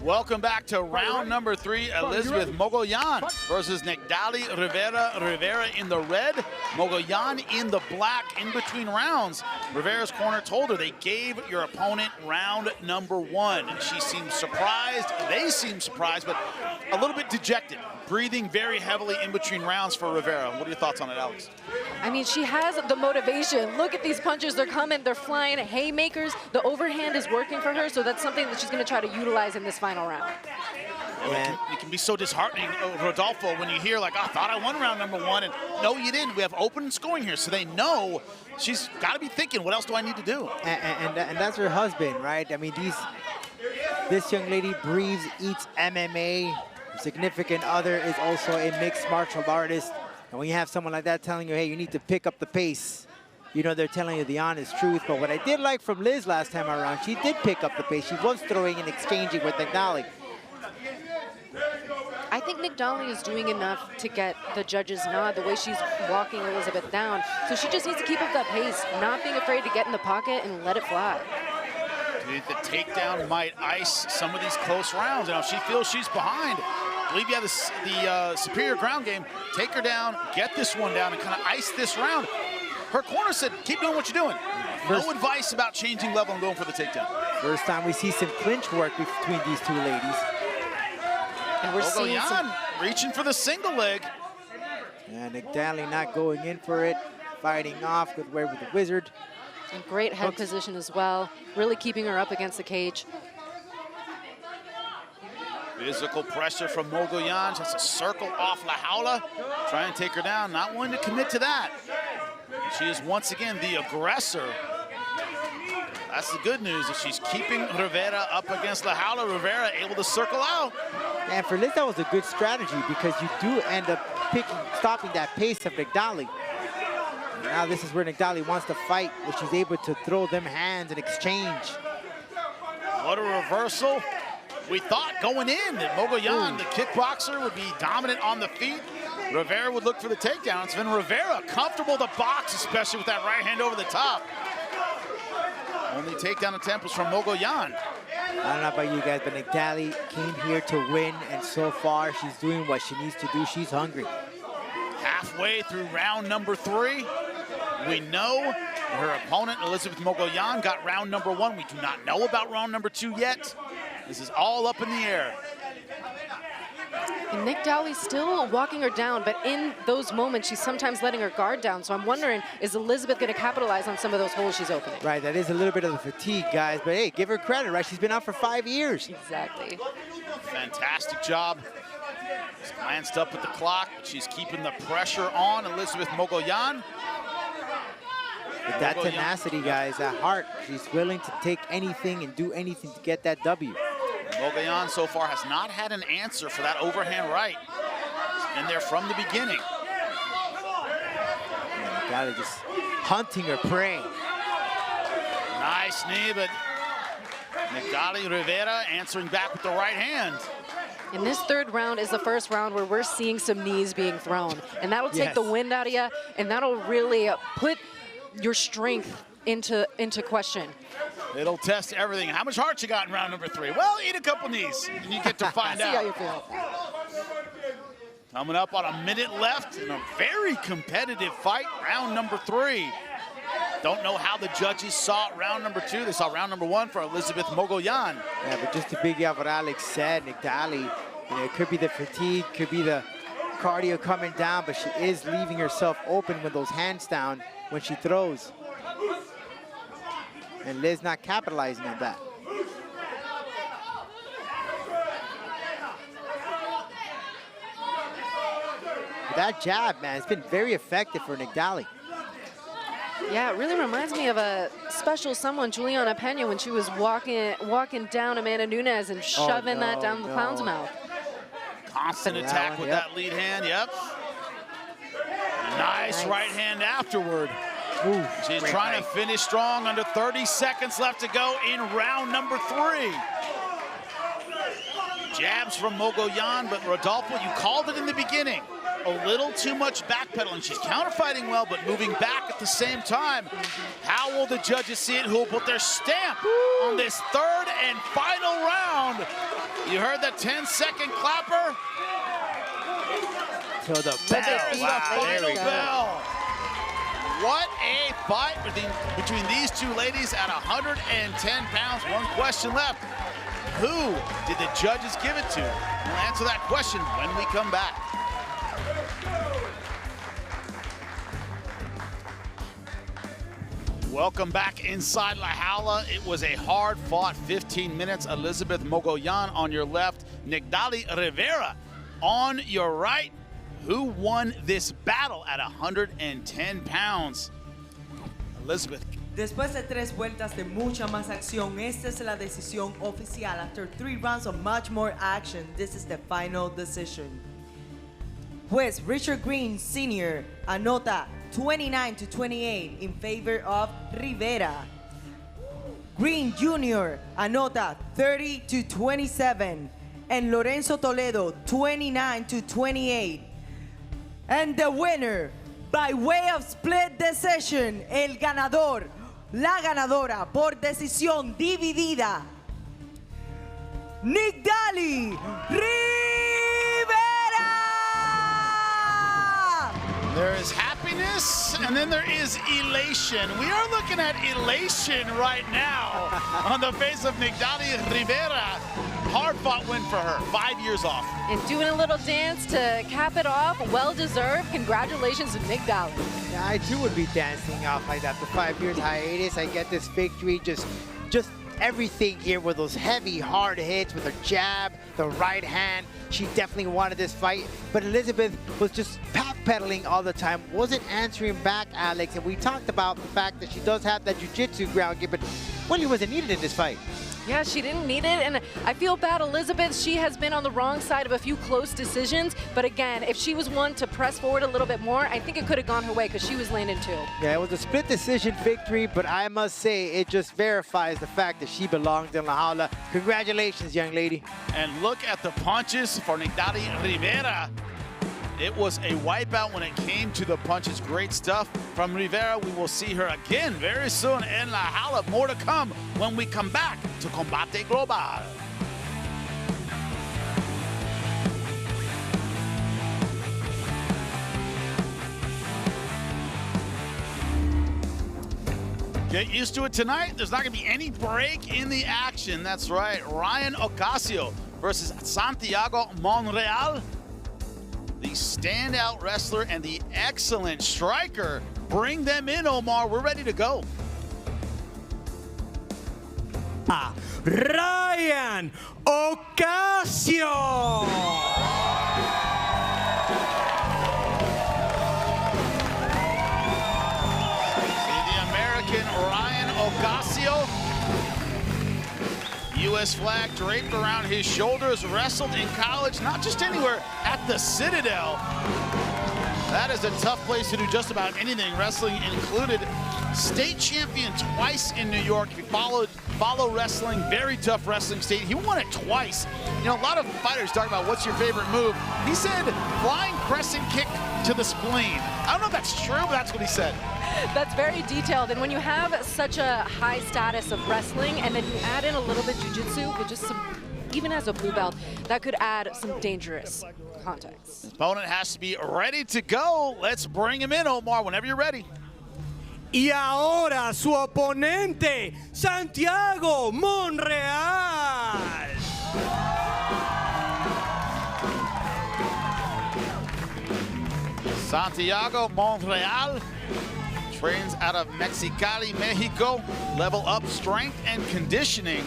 Welcome back to round number 3. Elizabeth Mogollan versus Nigdali Rivera. Rivera in the red, Mogollan in the black. In between rounds, Rivera's corner told her they gave your opponent round number 1. She seemed surprised, they seemed surprised, but a little bit dejected. Breathing very heavily in between rounds for Rivera. What are your thoughts on it, Alex? I mean, she has the motivation. Look at these punches. They're coming. They're flying. Haymakers. The overhand is working for her, so that's something that she's going to try to utilize in this final round. It can be so disheartening, Rodolfo, when you hear, like, I thought I won round number 1, and no, you didn't. We have open scoring here, so they know she's got to be thinking, what else do I need to do? And that's her husband, right? I mean, this young lady breathes, eats MMA. Her significant other is also a mixed martial artist. And when you have someone like that telling you, hey, you need to pick up the pace, you know they're telling you the honest truth. But what I did like from Liz last time around, she did pick up the pace. She was throwing and exchanging with Nigdali. I think Nigdali is doing enough to get the judges' nod the way she's walking Elizabeth down. So she just needs to keep up that pace, not being afraid to get in the pocket and let it fly. The takedown might ice some of these close rounds. You know, if she feels she's behind, I believe you have the superior ground game. Take her down, get this one down, and kind of ice this round. Her corner said, keep doing what you're doing. No advice about changing level and going for the takedown. First time we see some clinch work between these two ladies. And we're seeing some... reaching for the single leg. And Nigdali not going in for it, fighting off, good way with the wizard. And great head position as well, really keeping her up against the cage. Physical pressure from Mogollan, just a circle off La Jaula. Try and take her down, not willing to commit to that. She is once again the aggressor. That's the good news, is she's keeping Rivera up against La Jaula. Rivera able to circle out. And for Liz, that was a good strategy because you do end up stopping that pace of Nigdali. And now this is where Nigdali wants to fight, where she's able to throw them hands and exchange. What a reversal. We thought going in that Mogollan, the kickboxer, would be dominant on the feet. Rivera would look for the takedown. It's been Rivera comfortable to box, especially with that right hand over the top. Only takedown attempt was from Mogollan. I don't know about you guys, but Nigdali came here to win, and so far she's doing what she needs to do. She's hungry. Halfway through round number 3, we know her opponent, Elizabeth Mogollan, got round number 1. We do not know about round number 2 yet. This is all up in the air. And Nigdali's still walking her down, but in those moments, she's sometimes letting her guard down. So I'm wondering, is Elizabeth going to capitalize on some of those holes she's opening? Right, that is a little bit of the fatigue, guys. But hey, give her credit, right? She's been out for 5 years. Exactly. Fantastic job. Just glanced up at the clock, but she's keeping the pressure on Elizabeth Mogollan. With that tenacity, guys, that heart, she's willing to take anything and do anything to get that W. Mogollan so far has not had an answer for that overhand right. It's been there from the beginning. Nigdali just hunting her prey. Nice knee, but Nigdali Rivera answering back with the right hand. And this third round is the first round where we're seeing some knees being thrown. And that'll take the wind out of you, and that'll really put your strength into question. It'll test everything. How much heart you got in round number 3? Well, eat a couple knees, and you get to find out. See how you feel. Coming up on a minute left in a very competitive fight, round number 3. Don't know how the judges saw round number 2. They saw round number 1 for Elizabeth Mogollan. Yeah, but just to piggyback what Alex said, Nigdali, you know, it could be the fatigue, could be the cardio coming down, but she is leaving herself open with those hands down when she throws. And Liz not capitalizing on that. That jab, man, it's been very effective for Nigdali. Yeah, it really reminds me of a special someone, Juliana Pena, when she was walking down Amanda Nunes and shoving that down the clown's mouth. Constant attack with that lead hand, yep. Nice right hand afterward. Ooh, she's trying to finish strong, under 30 seconds left to go in round number 3. Jabs from Mogollan, but Rodolfo, you called it in the beginning. A little too much backpedaling. She's counterfighting well, but moving back at the same time. How will the judges see it? Who will put their stamp on this third and final round? You heard the 10-second clapper? To the bell. Wow, there we go. What a fight between these two ladies at 110 pounds. One question left. Who did the judges give it to? We'll answer that question when we come back. Welcome back inside La Jaula. It was a hard-fought 15 minutes. Elizabeth Mogollan on your left, Nigdali Rivera on your right. Who won this battle at 110 pounds? Elizabeth. Después de 3 vueltas de mucha más acción, esta es la decisión oficial. After 3 rounds of much more action, this is the final decision. Juez Richard Green Sr. anota 29-28 in favor of Rivera. Green Jr. anota 30-27. And Lorenzo Toledo 29-28. And the winner, by way of split decision, el ganador, la ganadora por decisión dividida, Nigdali Rivera! There is happiness, and then there is elation. We are looking at elation right now on the face of Nigdali Rivera. Hard-fought win for her, 5 years off. And doing a little dance to cap it off, well-deserved. Congratulations to Nigdali. Yeah, I too would be dancing off like that. After 5 years hiatus, I get this victory, just everything here with those heavy, hard hits with her jab, the right hand. She definitely wanted this fight, but Elizabeth was just backpedaling all the time, wasn't answering back, Alex. And we talked about the fact that she does have that jiu-jitsu ground game, but really wasn't needed in this fight. Yeah, she didn't need it, and I feel bad, Elizabeth. She has been on the wrong side of a few close decisions, but again, if she was one to press forward a little bit more, I think it could have gone her way because she was landing too. Yeah, it was a split decision victory, but I must say it just verifies the fact that she belongs in La Jaula. Congratulations, young lady. And look at the punches for Nigdali Rivera. It was a wipeout when it came to the punches. Great stuff from Rivera. We will see her again very soon in La Jaula. More to come when we come back to Combate Global. Get used to it tonight. There's not going to be any break in the action. That's right. Ryan Ocasio versus Santiago Monreal. The standout wrestler and the excellent striker. Bring them in, Omar. We're ready to go. Ryan Ocasio! See the American Ryan Ocasio. U.S. flag draped around his shoulders, wrestled in college, not just anywhere, at the Citadel. That is a tough place to do just about anything, wrestling included. State champion twice in New York. He followed wrestling, very tough wrestling state. He won it twice. You know, a lot of fighters talk about what's your favorite move. He said flying crescent kick to the spleen. I don't know if that's true, but that's what he said. That's very detailed, and when you have such a high status of wrestling and then you add in a little bit jiu-jitsu with just some, even as a blue belt, that could add some dangerous context. His opponent has to be ready to go. Let's bring him in, Omar, whenever you're ready. Y ahora su oponente, Santiago Monreal. Santiago Monreal trains out of Mexicali, Mexico. Level up strength and conditioning.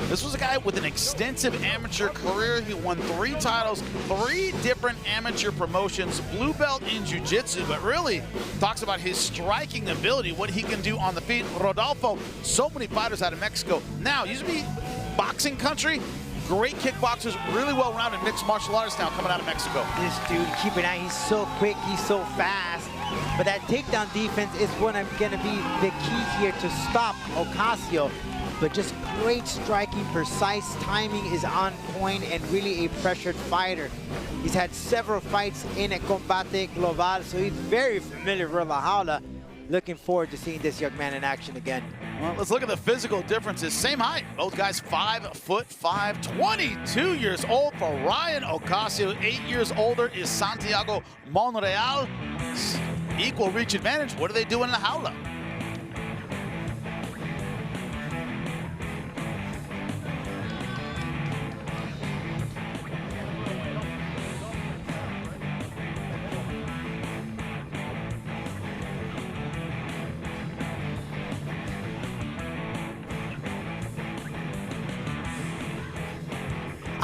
This was a guy with an extensive amateur career. He won 3 titles, 3 different amateur promotions, blue belt in jiu-jitsu, but really talks about his striking ability, what he can do on the feet. Rodolfo, so many fighters out of Mexico. Now, used to be boxing country, great kickboxers, really well-rounded mixed martial artists now coming out of Mexico. This dude, keep an eye, he's so quick, he's so fast. But that takedown defense is what I'm gonna be the key here to stop Ocasio. But just great striking, precise timing is on point, and really a pressured fighter. He's had several fights in a Combate Global, so he's very familiar with La Jaula. Looking forward to seeing this young man in action again. Well, let's look at the physical differences. Same height, both guys 5'5", 22 years old for Ryan Ocasio. 8 years older is Santiago Monreal. Equal reach advantage. What do they do in La Jaula?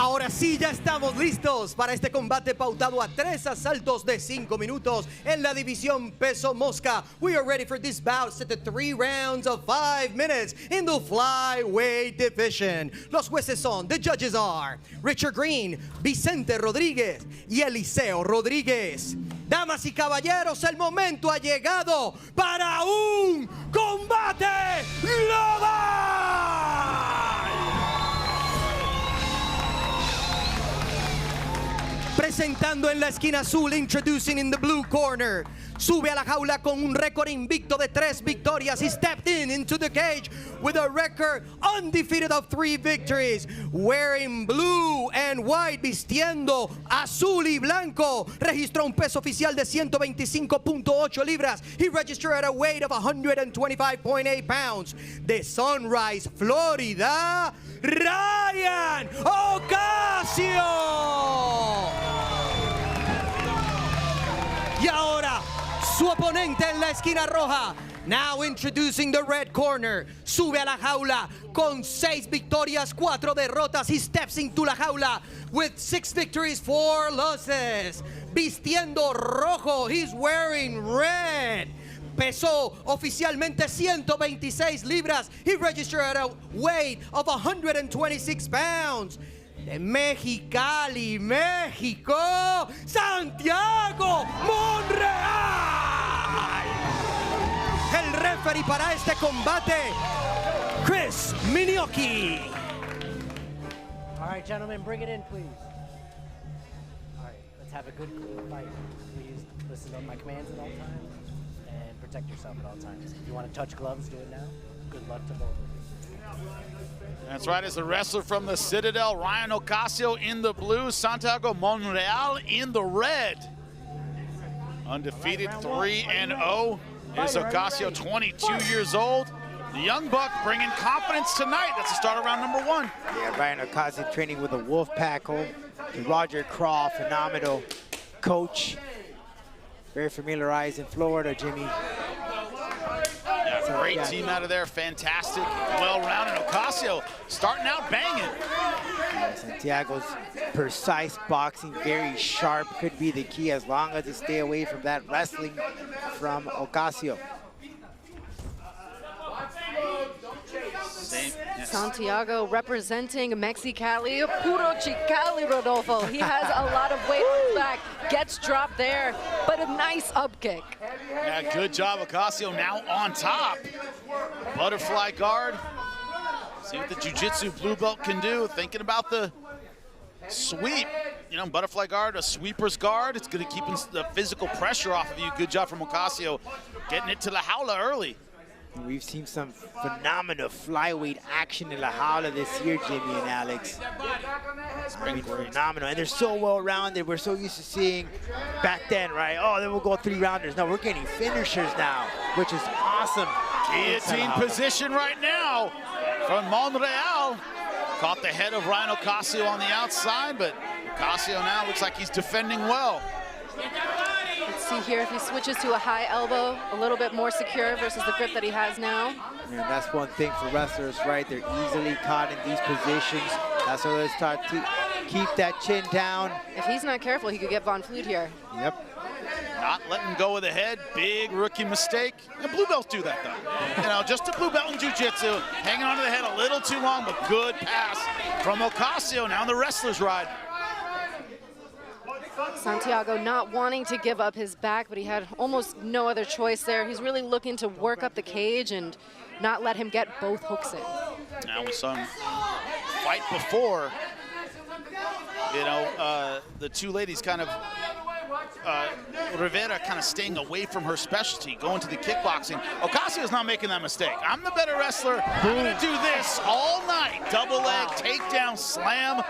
Ahora sí, ya estamos listos para este combate pautado a 3 asaltos de 5 minutos en la división peso mosca. We are ready for this bout set to 3 rounds of 5 minutes in the flyweight division. Los jueces son, the judges are Richard Green, Vicente Rodríguez y Eliseo Rodríguez. Damas y caballeros, el momento ha llegado para un combate global. Presentando en la esquina azul, introducing in the blue corner. Sube a la jaula con un récord invicto de 3 victorias. He stepped into the cage with a record undefeated of 3 victories. Wearing blue and white, vistiendo azul y blanco. Registró un peso oficial de 125.8 libras. He registered at a weight of 125.8 pounds. De Sunrise, Florida, Ryan Ocasio. Y ahora, su oponente en la esquina roja. Now introducing the red corner. Sube a la jaula con 6 victorias, 4 derrotas. He steps into la jaula with 6 victories, 4 losses. Vistiendo rojo, he's wearing red. Pesó oficialmente 126 libras. He registered at a weight of 126 pounds. De Mexicali, México, Santiago, Monreal. El referee para este combate, Chris Minioki. All right, gentlemen, bring it in, please. All right, let's have a good, clean fight. Please listen to my commands at all times and protect yourself at all times. If you want to touch gloves, do it now. Good luck to both of you. That's right, as a wrestler from the Citadel, Ryan Ocasio in the blue, Santiago Monreal in the red. Undefeated 3-0 is Ocasio, 22 years old. The young buck bringing confidence tonight. That's the start of round number 1. Yeah, Ryan Ocasio training with the Wolfpack home. Roger Craw, phenomenal coach. Very familiarized in Florida, Jimmy. Yeah, great team out of there, fantastic, well-rounded. Ocasio starting out banging. Yeah, Santiago's precise boxing, very sharp, could be the key as long as they stay away from that wrestling from Ocasio. Santiago representing Mexicali, puro Chicali, Rodolfo. He has a lot of weight on his back, gets dropped there, but a nice up kick. Yeah, good job, Ocasio now on top. Butterfly guard. See what the jiu-jitsu blue belt can do. Thinking about the sweep. You know, butterfly guard, a sweeper's guard. It's going to keep the physical pressure off of you. Good job from Ocasio, getting it to La Jaula early. We've seen some phenomenal flyweight action in La Jaula this year, Jimmy and Alex. It's been great. Phenomenal, and they're so well-rounded. We're so used to seeing back then, right? Oh, then we'll go 3-rounders. No, we're getting finishers now, which is awesome. Guillotine position right now from Monreal. Caught the head of Ryan Ocasio on the outside, but Ocasio now looks like he's defending well. Let's see here if he switches to a high elbow, a little bit more secure versus the grip that he has now. And that's one thing for wrestlers, right? They're easily caught in these positions. That's why they start to keep that chin down. If he's not careful, he could get Von Flute here. Yep. Not letting go of the head, big rookie mistake. And blue belts do that though. You know, just a blue belt in jiu-jitsu, hanging onto the head a little too long, but good pass from Ocasio. Now the wrestler's ride. Santiago not wanting to give up his back, but he had almost no other choice there. He's really looking to work up the cage and not let him get both hooks in. Now we saw him fight before. You know, the two ladies kind of, Rivera kind of staying away from her specialty, going to the kickboxing. Ocasio's not making that mistake. I'm the better wrestler. I'm gonna do this all night. Double leg, takedown, slam.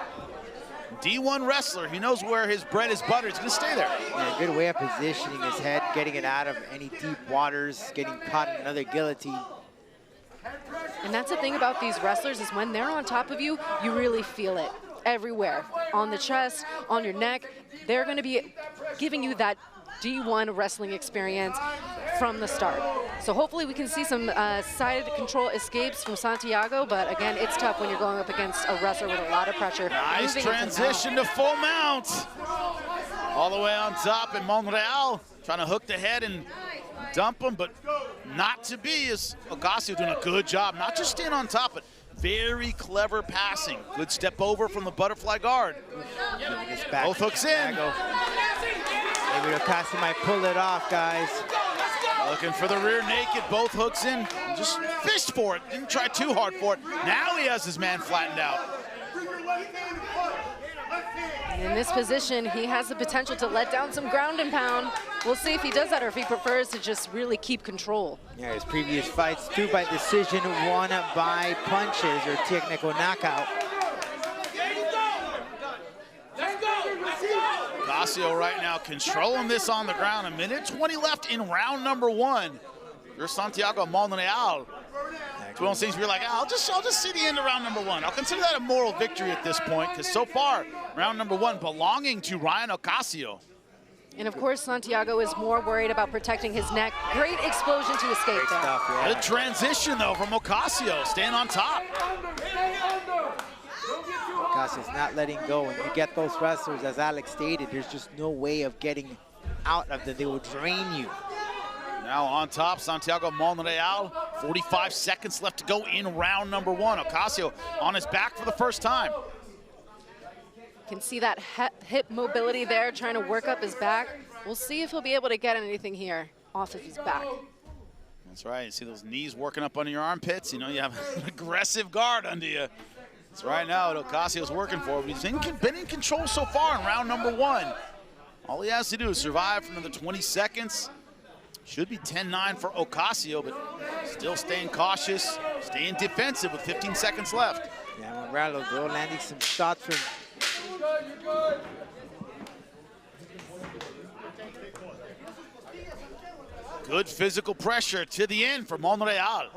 D1 wrestler, he knows where his bread is buttered. He's gonna stay there. Yeah, good way of positioning his head, getting it out of any deep waters, getting caught in another guillotine. And that's the thing about these wrestlers is when they're on top of you, you really feel it everywhere. On the chest, on your neck, they're gonna be giving you that D1 wrestling experience from the start. So hopefully we can see some side control escapes from Santiago, but again, it's tough when you're going up against a wrestler with a lot of pressure. Nice transition to full mount. All the way on top, and Monreal trying to hook the head and dump him, but not to be, is Ocasio doing a good job, not just staying on top, but very clever passing. Good step over from the butterfly guard. Both hooks in. Maybe Ocasio might pull it off, guys. Looking for the rear naked, both hooks in. Just fished for it, didn't try too hard for it. Now he has his man flattened out. In this position, he has the potential to let down some ground and pound. We'll see if he does that or if he prefers to just really keep control. Yeah, his previous fights, 2 by decision, 1 by punches or technical knockout. Ocasio right now controlling this on the ground. 1:20 left in round number 1. There's Santiago Monreal. It's one of those things where you're like, I'll just see the end of round number 1. I'll consider that a moral victory at this point, because so far, round number 1 belonging to Ryan Ocasio. And of course, Santiago is more worried about protecting his neck. Great explosion to escape though. Good transition though from Ocasio, staying on top. Ocasio's not letting go. When you get those wrestlers, as Alex stated, there's just no way of getting out of them. They will drain you. Now on top, Santiago Monreal. 45 seconds left to go in round number 1. Ocasio on his back for the first time. Can see that hip mobility there, trying to work up his back. We'll see if he'll be able to get anything here off of his back. That's right, you see those knees working up under your armpits. You know, you have an aggressive guard under you. That's right now what Ocasio's working for, but he's been in control so far in round number 1. All he has to do is survive for another 20 seconds. Should be 10-9 for Ocasio, but still staying cautious, staying defensive with 15 seconds left. Yeah, Monreal though landing some shots from. Good physical pressure to the end for Monreal.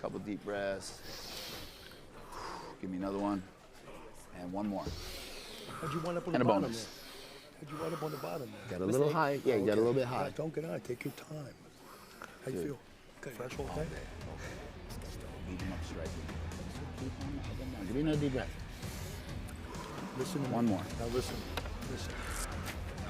Couple deep breaths. Give me another one. And one more. How'd you wind up on and the a bottom bonus. there? How'd you wind up on the bottom there? Got a little high. Yeah, you got a little bit high. Don't get high. Take your time. How you feel? Fresh all day? Beat him up straight. Give me another deep breath. Listen to one me. more. Now listen. Listen.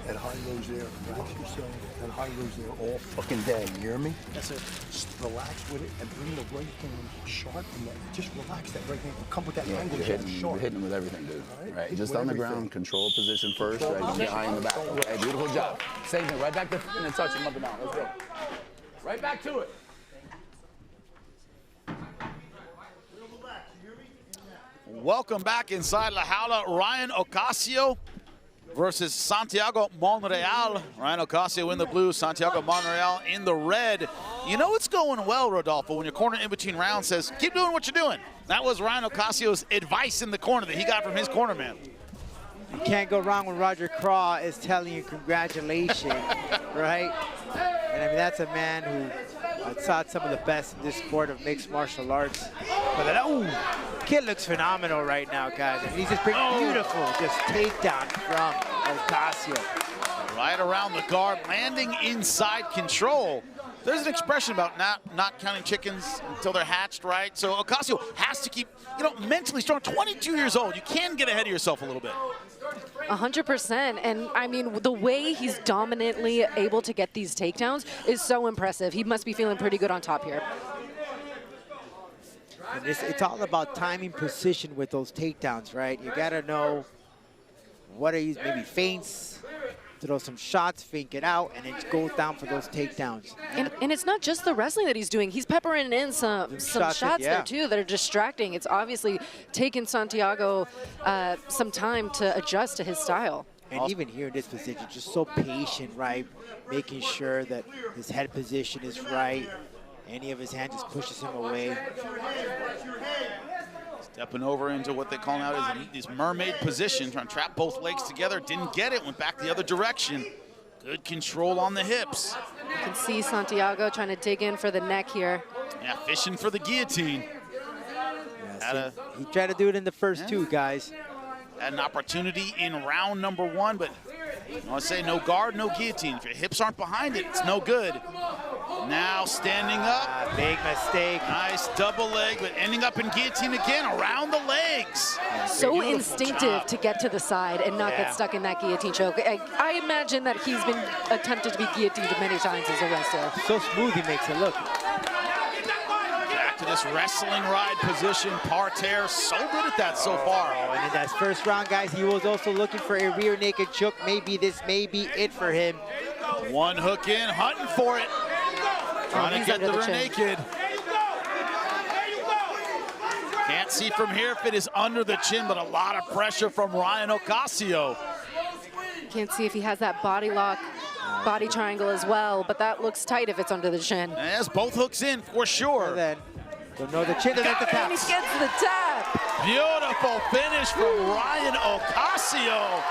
and high lows there. Relax yourself and high lows there all fucking day. You hear me? That's it. Just relax with it and bring the right hand sharp. And just relax that right hand. Come with that angle. You're hitting with everything, dude. Right. Just on the ground, control position first. Right. Don't get high in the back. Okay. Beautiful job. Same thing. Right back to and then touch him up and down. Let's go. Right back to it. Welcome back inside La Jaula. Ryan Ocasio versus Santiago Monreal. Ryan Ocasio in the blue, Santiago Monreal in the red. You know it's going well, Rodolfo, when your corner in between rounds says, keep doing what you're doing. That was Ryan Ocasio's advice in the corner that he got from his corner man. You can't go wrong when Roger Craw is telling you congratulations, right? And I mean, that's a man who taught some of the best in this sport of mixed martial arts. But that, kid looks phenomenal right now, guys. And he's just bringing beautiful just takedown from Ocasio. Right around the guard, landing inside control. There's an expression about not counting chickens until they're hatched, right? So Ocasio has to keep, mentally strong. 22 years old, you can get ahead of yourself a little bit. 100%. And I mean, the way he's dominantly able to get these takedowns is so impressive. He must be feeling pretty good on top here. And it's all about timing precision with those takedowns, right? You got to know what are you, maybe feints, throw some shots, fake it out, and then go down for those takedowns. And it's not just the wrestling that he's doing. He's peppering in some shots there, too, that are distracting. It's obviously taken Santiago some time to adjust to his style. And even here in this position, just so patient, right? Making sure that his head position is right. Any of his hands just pushes him away. Stepping over into what they call now his mermaid position, trying to trap both legs together. Didn't get it, went back the other direction. Good control on the hips. You can see Santiago trying to dig in for the neck here. Yeah, fishing for the guillotine. Yeah, he tried to do it in the first two, guys. Had an opportunity in round number one, but I want to say no guard, no guillotine. If your hips aren't behind it, it's no good. Now standing up. Big mistake. Nice double leg, but ending up in guillotine again around the legs. So Beautiful instinctive job. to get to the side and not get stuck in that guillotine choke. I imagine that he's been attempted to be guillotined many times as a wrestler. So smooth he makes it look. Back to this wrestling ride position, parterre. So good at that so far. And in that first round, guys, he was also looking for a rear naked choke. Maybe this may be it for him. One hook in, hunting for it. Trying to get the rear naked. Can't see from here if it is under the chin, but a lot of pressure from Ryan Ocasio. Can't see if he has that body lock, body triangle as well, but that looks tight if it's under the chin. Yes, both hooks in for sure. And then, no, the chin doesn't get the tap. And he gets the tap. Beautiful finish from Ryan Ocasio.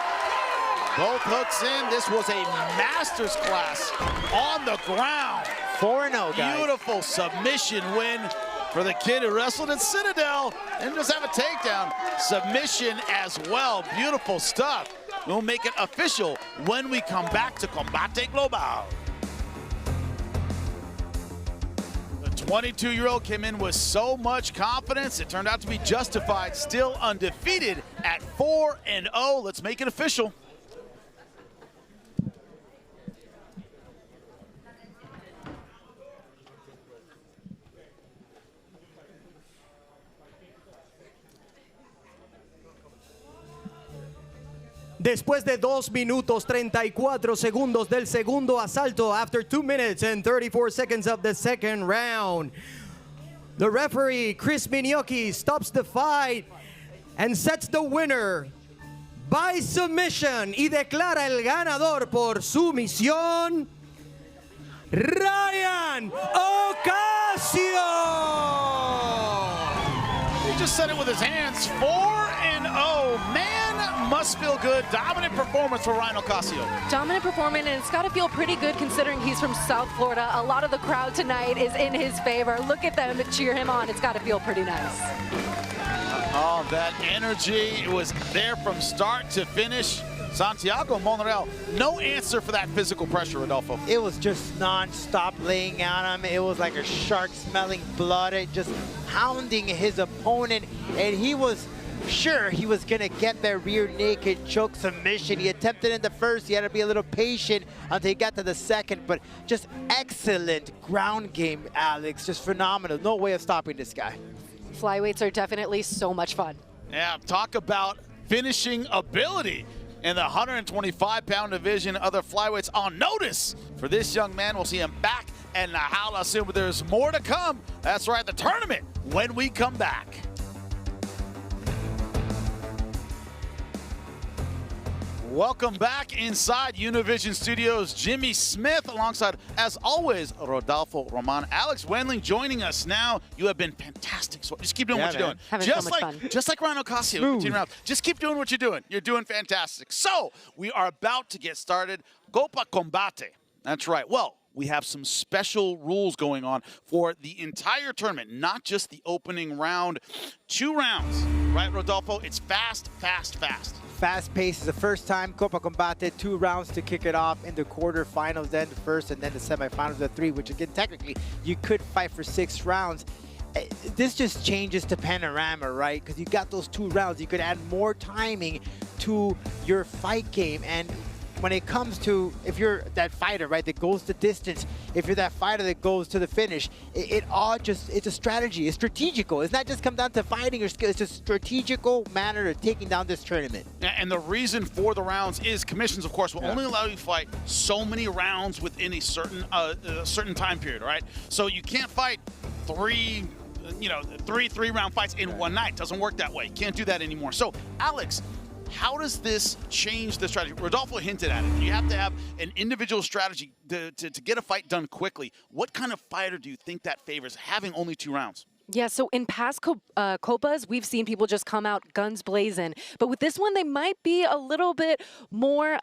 Both hooks in. This was a master's class on the ground. 4-0, guys. Beautiful submission win for the kid who wrestled in Citadel and just have a takedown. Submission as well. Beautiful stuff. We'll make it official when we come back to Combate Global. The 22-year-old came in with so much confidence. It turned out to be justified. Still undefeated at 4-0. Let's make it official. Después de 2 minutos 34 segundos del segundo asalto, after 2 minutes and 34 seconds of the second round, the referee, Chris Mignocchi, stops the fight and sets the winner by submission y declara el ganador por sumisión, Ryan Ocasio. He just said it with his hands. 4-0. Man, must feel good. Dominant performance for Ryan Ocasio. Dominant performance, and it's got to feel pretty good considering he's from South Florida. A lot of the crowd tonight is in his favor. Look at them to cheer him on. It's got to feel pretty nice. Oh, that energy was there from start to finish. Santiago Monreal, no answer for that physical pressure, Rodolfo. It was just non-stop laying on him. It was like a shark smelling blood, just hounding his opponent. And he was Sure, he was going to get that rear naked choke submission. He attempted in the first. He had to be a little patient until he got to the second. But just excellent ground game, Alex. Just phenomenal. No way of stopping this guy. Flyweights are definitely so much fun. Yeah, talk about finishing ability. In the 125-pound division, other flyweights on notice for this young man. We'll see him back in the jaula soon, but there's more to come. That's right, the tournament when we come back. Welcome back inside Univision Studios. Jimmy Smith alongside, as always, Rodolfo Roman. Alex Wendling joining us now. You have been fantastic. So just keep doing what you're doing. Having so much fun. Just like Ryan Ocasio. Just keep doing what you're doing. You're doing fantastic. So we are about to get started. Copa Combate. That's right. Well, we have some special rules going on for the entire tournament, not just the opening round. 2 rounds, right, Rodolfo? It's fast, fast, fast. Fast pace is the first time Copa Combate, 2 rounds to kick it off in the quarterfinals, then the first, and then the semifinals of 3, which again, technically, you could fight for 6 rounds. This just changes to panorama, right? Because you got those 2 rounds. You could add more timing to your fight game. And when it comes to, if you're that fighter, right, that goes the distance, if you're that fighter that goes to the finish, it all just, it's a strategy, it's strategical. It's not just come down to fighting or skill, it's a strategical manner of taking down this tournament. And the reason for the rounds is commissions, of course, will only allow you to fight so many rounds within a certain time period, right? So you can't fight 3 3-round fights in one night. Doesn't work that way. Can't do that anymore. So, Alex, how does this change the strategy? Rodolfo hinted at it. You have to have an individual strategy to get a fight done quickly. What kind of fighter do you think that favors, having only 2 rounds? Yeah, so in past Copas, we've seen people just come out guns blazing. But with this one, they might be a little bit more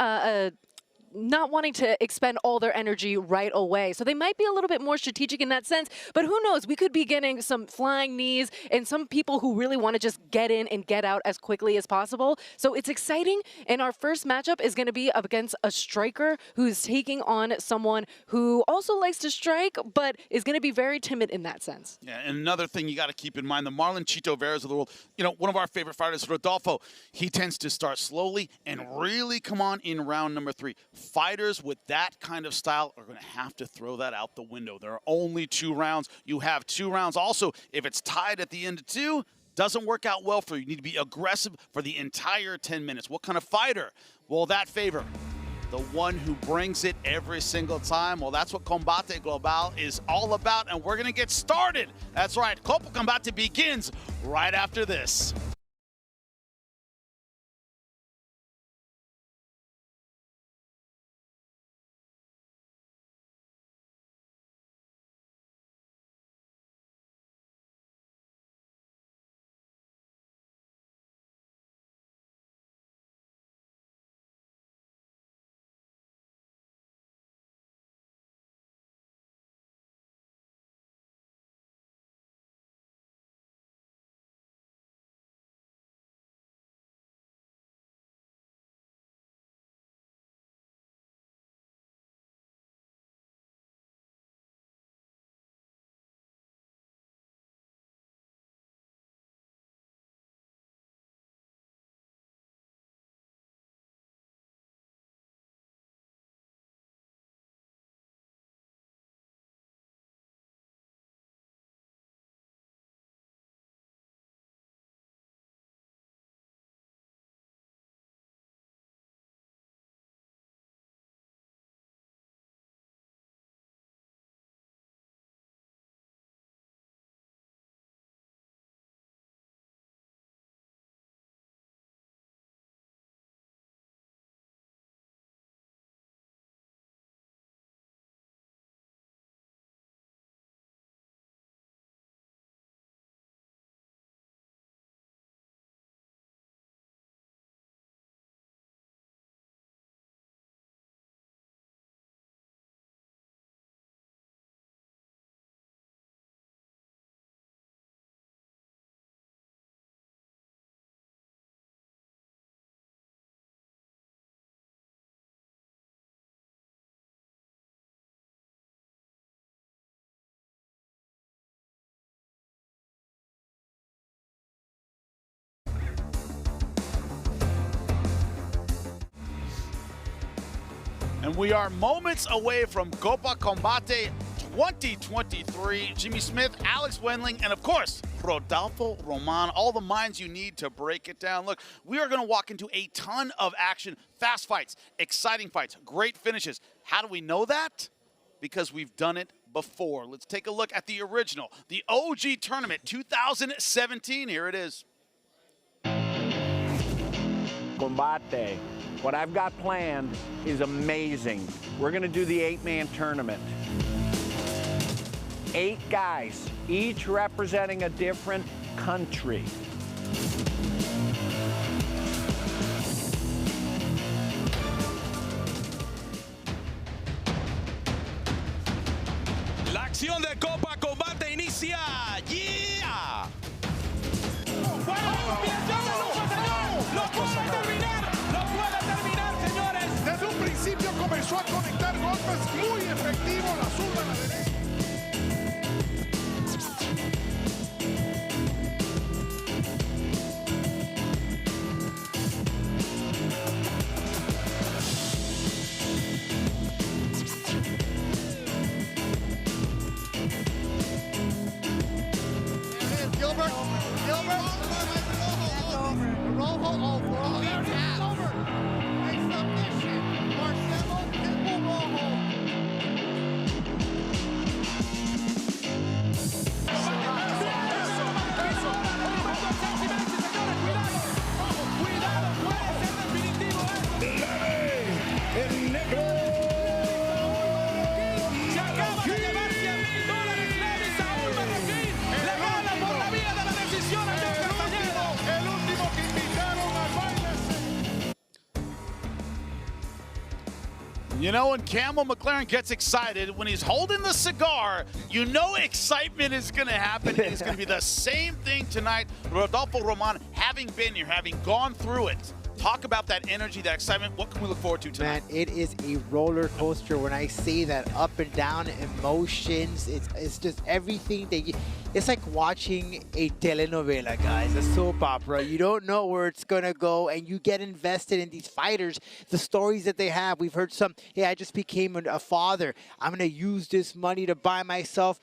not wanting to expend all their energy right away. So they might be a little bit more strategic in that sense. But who knows? We could be getting some flying knees and some people who really want to just get in and get out as quickly as possible. So it's exciting. And our first matchup is going to be up against a striker who's taking on someone who also likes to strike, but is going to be very timid in that sense. Yeah, and another thing you got to keep in mind, the Marlon Chito Veras of the world, you know, one of our favorite fighters, Rodolfo, he tends to start slowly and really come on in round number 3. Fighters with that kind of style are going to have to throw that out the window. There are only 2 rounds. You have 2 rounds. Also, if it's tied at the end of 2, doesn't work out well for you. You need to be aggressive for the entire 10 minutes. What kind of fighter will that favor? The one who brings it every single time. Well, that's what Combate Global is all about, and we're going to get started. That's right. Copa Combate begins right after this. And we are moments away from Copa Combate 2023. Jimmy Smith, Alex Wendling, and of course, Rodolfo Roman, all the minds you need to break it down. Look, we are going to walk into a ton of action, fast fights, exciting fights, great finishes. How do we know that? Because we've done it before. Let's take a look at the original, the OG tournament 2017. Here it is. Combate. What I've got planned is amazing. We're going to do the 8-man tournament. 8 guys, each representing a different country. La acción de Copa Combate inicia. ¡Yeah! Desde un principio comenzó a conectar golpes muy efectivos, la zurda, la derecha. Gilbert, Rojo over. It's over. A submission. Marcelo Pitbull Rojo. El negro. Se acaba de llevarse $1,000 Levis a un marroquín. Le gana por la vía de la decisión a John Castañeda. El último que invitaron al baile. You know, when Campbell McLaren gets excited, when he's holding the cigar, you know excitement is going to happen. It's going to be the same thing tonight. Rodolfo Roman, having been here, having gone through it, talk about that energy, that excitement. What can we look forward to tonight? Man, it is a roller coaster. When I say that up and down emotions, it's just everything that you... It's like watching a telenovela, guys, a soap opera. You don't know where it's going to go, and you get invested in these fighters, the stories that they have. We've heard some, hey, I just became a father. I'm going to use this money to buy myself,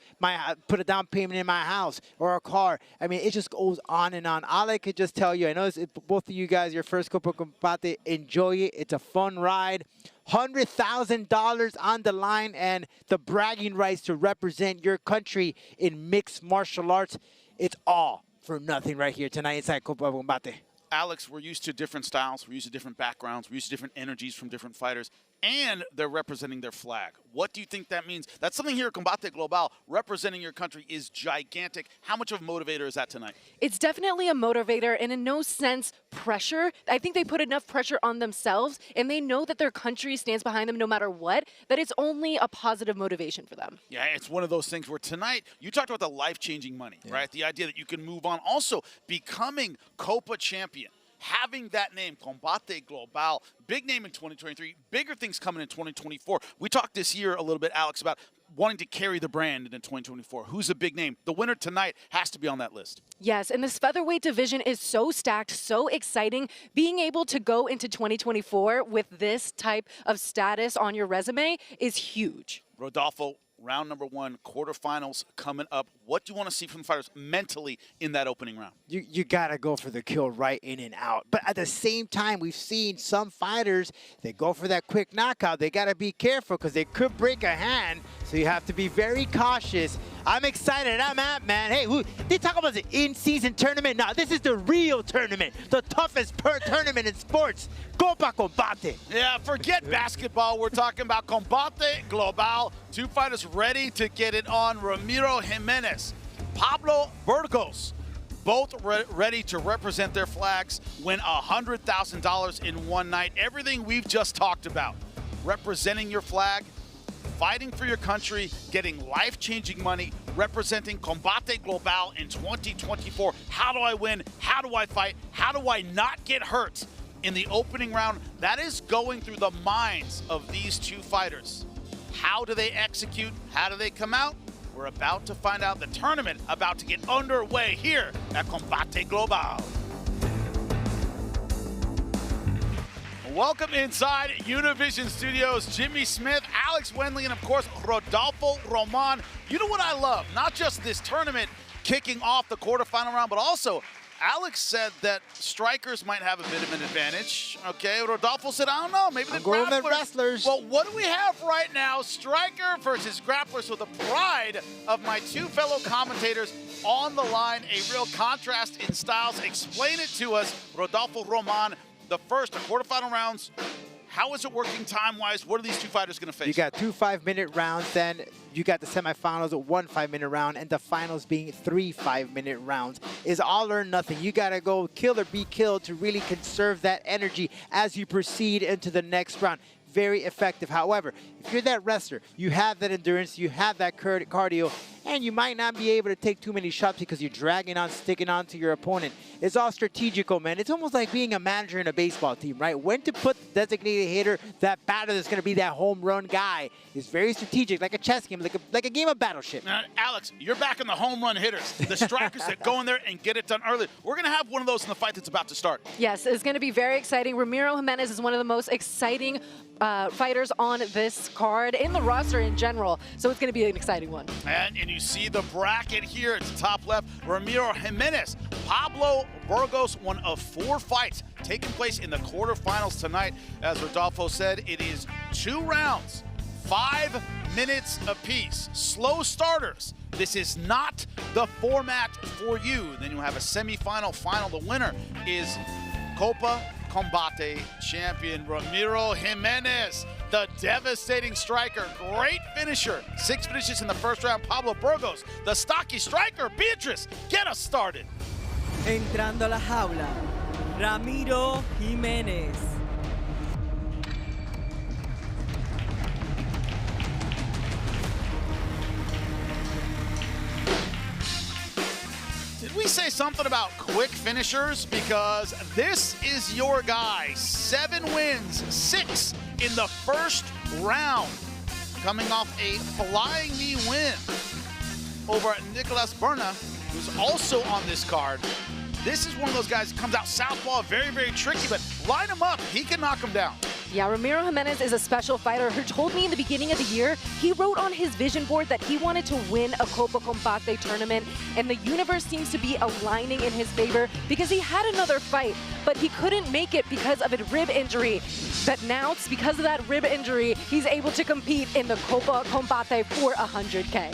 put a down payment in my house or a car. I mean, it just goes on and on. All I could just tell you, I know both of you guys, your first Copa Combate, enjoy it. It's a fun ride. $100,000 on the line and the bragging rights to represent your country in mixed martial arts. It's all for nothing right here tonight inside Copa Combate. Alex, we're used to different styles. We're used to different backgrounds. We're used to different energies from different fighters. And they're representing their flag. What do you think that means? That's something here at Combate Global. Representing your country is gigantic. How much of a motivator is that tonight? It's definitely a motivator and in no sense pressure. I think they put enough pressure on themselves and they know that their country stands behind them no matter what, that it's only a positive motivation for them. Yeah, it's one of those things where tonight, you talked about the life-changing money, right? The idea that you can move on. Also, becoming Copa champion. Having that name, Combate Global, big name in 2023, bigger things coming in 2024. We talked this year a little bit, Alex, about wanting to carry the brand into 2024. Who's a big name? The winner tonight has to be on that list. Yes, and this featherweight division is so stacked, so exciting. Being able to go into 2024 with this type of status on your resume is huge. Rodolfo, round number 1, quarterfinals coming up. What do you want to see from the fighters mentally in that opening round? You got to go for the kill right in and out. But at the same time, we've seen some fighters, they go for that quick knockout. They got to be careful because they could break a hand. So you have to be very cautious. I'm excited. I'm at, man. Hey, they talk about the in-season tournament. Now, this is the real tournament, the toughest tournament in sports. Copa Combate. Yeah, forget basketball. We're talking about Combate Global. 2 fighters ready to get it on. Ramiro, Jimenez, Pablo, Burgos. Both ready to represent their flags, win $100,000 in one night. Everything we've just talked about. Representing your flag, fighting for your country, getting life-changing money, representing Combate Global in 2024. How do I win? How do I fight? How do I not get hurt in the opening round? That is going through the minds of these 2 fighters. How do they execute? How do they come out? We're about to find out. The tournament about to get underway here at Combate Global. Welcome inside Univision Studios. Jimmy Smith, Alex Wendley, and of course, Rodolfo Roman. You know what I love? Not just this tournament kicking off the quarterfinal round, but also Alex said that strikers might have a bit of an advantage. Okay, Rodolfo said, I don't know, maybe the wrestlers. Well, what do we have right now? Striker versus grappler. So the pride of my two fellow commentators on the line. A real contrast in styles. Explain it to us, Rodolfo Roman. The first, the quarterfinal rounds. How is it working time-wise? What are these two fighters going to face? You got 2 5-minute rounds, then you got the semifinals at 1 5-minute round, and the finals being 3 5-minute rounds. Is all or nothing. You got to go kill or be killed to really conserve that energy as you proceed into the next round. Very effective. However, if you're that wrestler, you have that endurance, you have that cardio, and you might not be able to take too many shots because you're dragging on, sticking on to your opponent. It's all strategical, man. It's almost like being a manager in a baseball team, right? When to put the designated hitter, that batter that's going to be that home run guy, is very strategic, like a chess game, like a game of Battleship. Alex, you're back in the home run hitters, the strikers that go in there and get it done early. We're going to have one of those in the fight that's about to start. Yes, it's going to be very exciting. Ramiro Jimenez is one of the most exciting fighters on this card, in the roster in general, so it's going to be an exciting one. And you see the bracket here at the top left. Ramiro Jimenez, Pablo Burgos, one of 4 fights taking place in the quarterfinals tonight. As Rodolfo said, it is 2 rounds, 5 minutes apiece. Slow starters. This is not the format for you. Then you'll have a semifinal, final. The winner is Copa Combate champion Ramiro Jimenez, the devastating striker, great finisher. 6 finishes in the first round. Pablo Burgos, the stocky striker. Beatrice, get us started. Entrando a la jaula, Ramiro Jimenez. Did we say something about quick finishers? Because this is your guy. 7 wins, 6 in the first round. Coming off a flying knee win over Nicolas Barna, who's also on this card. This is one of those guys that comes out southpaw, very, very tricky, but line him up, he can knock him down. Yeah, Ramiro Jimenez is a special fighter who told me in the beginning of the year, he wrote on his vision board that he wanted to win a Copa Combate tournament, and the universe seems to be aligning in his favor because he had another fight, but he couldn't make it because of a rib injury. But now, it's because of that rib injury, he's able to compete in the Copa Combate for 100K.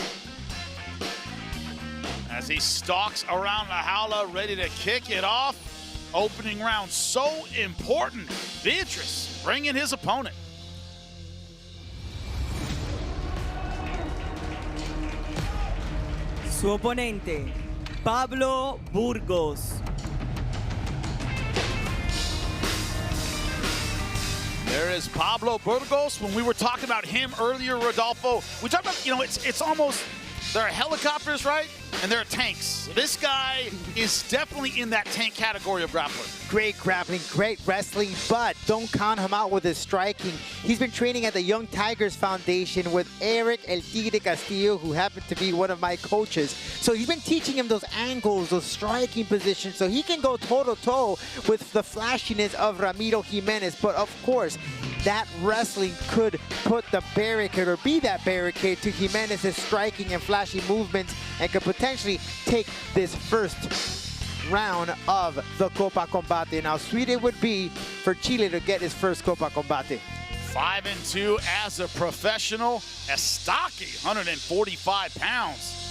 As he stalks around the jaula, ready to kick it off. Opening round so important. Beatrice bringing his opponent. Su oponente, Pablo Burgos. There is Pablo Burgos. When we were talking about him earlier, Rodolfo, we talked about, it's almost, there are helicopters, right? And there are tanks. This guy is definitely in that tank category of grappler. Great grappling, great wrestling, but don't count him out with his striking. He's been training at the Young Tigers Foundation with Eric El Tigre Castillo, who happened to be one of my coaches. So he's been teaching him those angles, those striking positions, so he can go toe-to-toe with the flashiness of Ramiro Jimenez. But of course, that wrestling could put the barricade or be that barricade to Jimenez's striking and flashy movements and could potentially take this first round of the Copa Combate. Now, sweet it would be for Chile to get his first Copa Combate. 5-2 as a professional. Estaki, 145 pounds.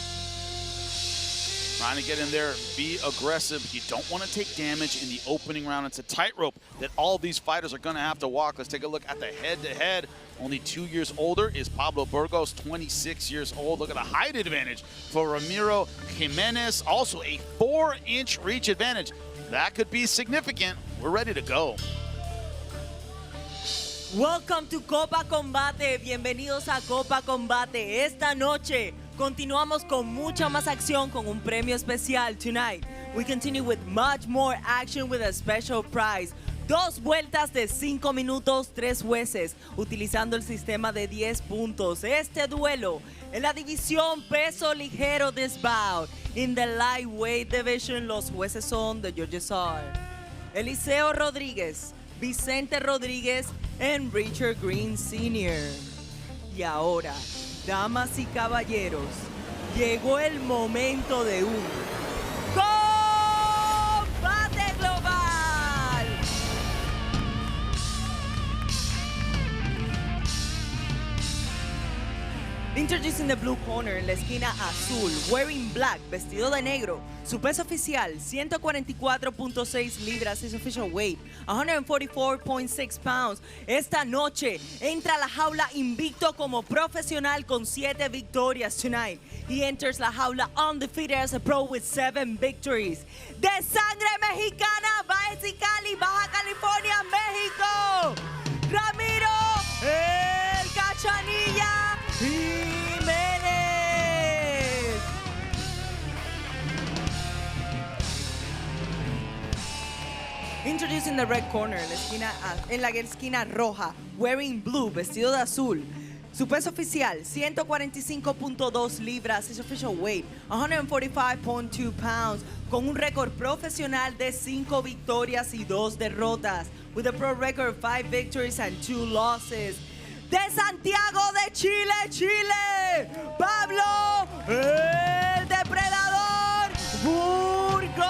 Trying to get in there, be aggressive. You don't want to take damage in the opening round. It's a tightrope that all these fighters are going to have to walk. Let's take a look at the head-to-head. Only 2 years older is Pablo Burgos, 26 years old. Look at the height advantage for Ramiro Jimenez. Also a 4-inch reach advantage. That could be significant. We're ready to go. Welcome to Copa Combate. Bienvenidos a Copa Combate. Esta noche continuamos con mucha más acción con un premio especial. Tonight, we continue with much more action with a special prize. 2 vueltas de 5 minutos, 3 jueces, utilizando el sistema de 10 puntos. Este duelo en la división peso ligero this bout. In the lightweight division, los jueces son de Georgia Sar, Eliseo Rodríguez, Vicente Rodríguez, and Richard Green Sr. Y ahora, damas y caballeros, llegó el momento de un combate global. Introducing the blue corner, en la esquina azul, wearing black, vestido de negro. Su peso oficial, 144.6 libras, his official weight, 144.6 pounds. Esta noche entra a la jaula invicto como profesional con 7 victorias tonight. He enters la jaula undefeated as a pro with 7 victories. De sangre mexicana, Baja Cali, Baja California, México. Ramiro, el Cachanilla Jimenez. Introducing the red corner, en la esquina roja, wearing blue, vestido de azul. Su peso oficial, 145.2 libras, his official weight, 145.2 pounds, con un récord profesional de 5 victorias y 2 derrotas, with a pro record of 5 victories and 2 losses. De Santiago de Chile, Chile, Pablo, el depredador Burgos.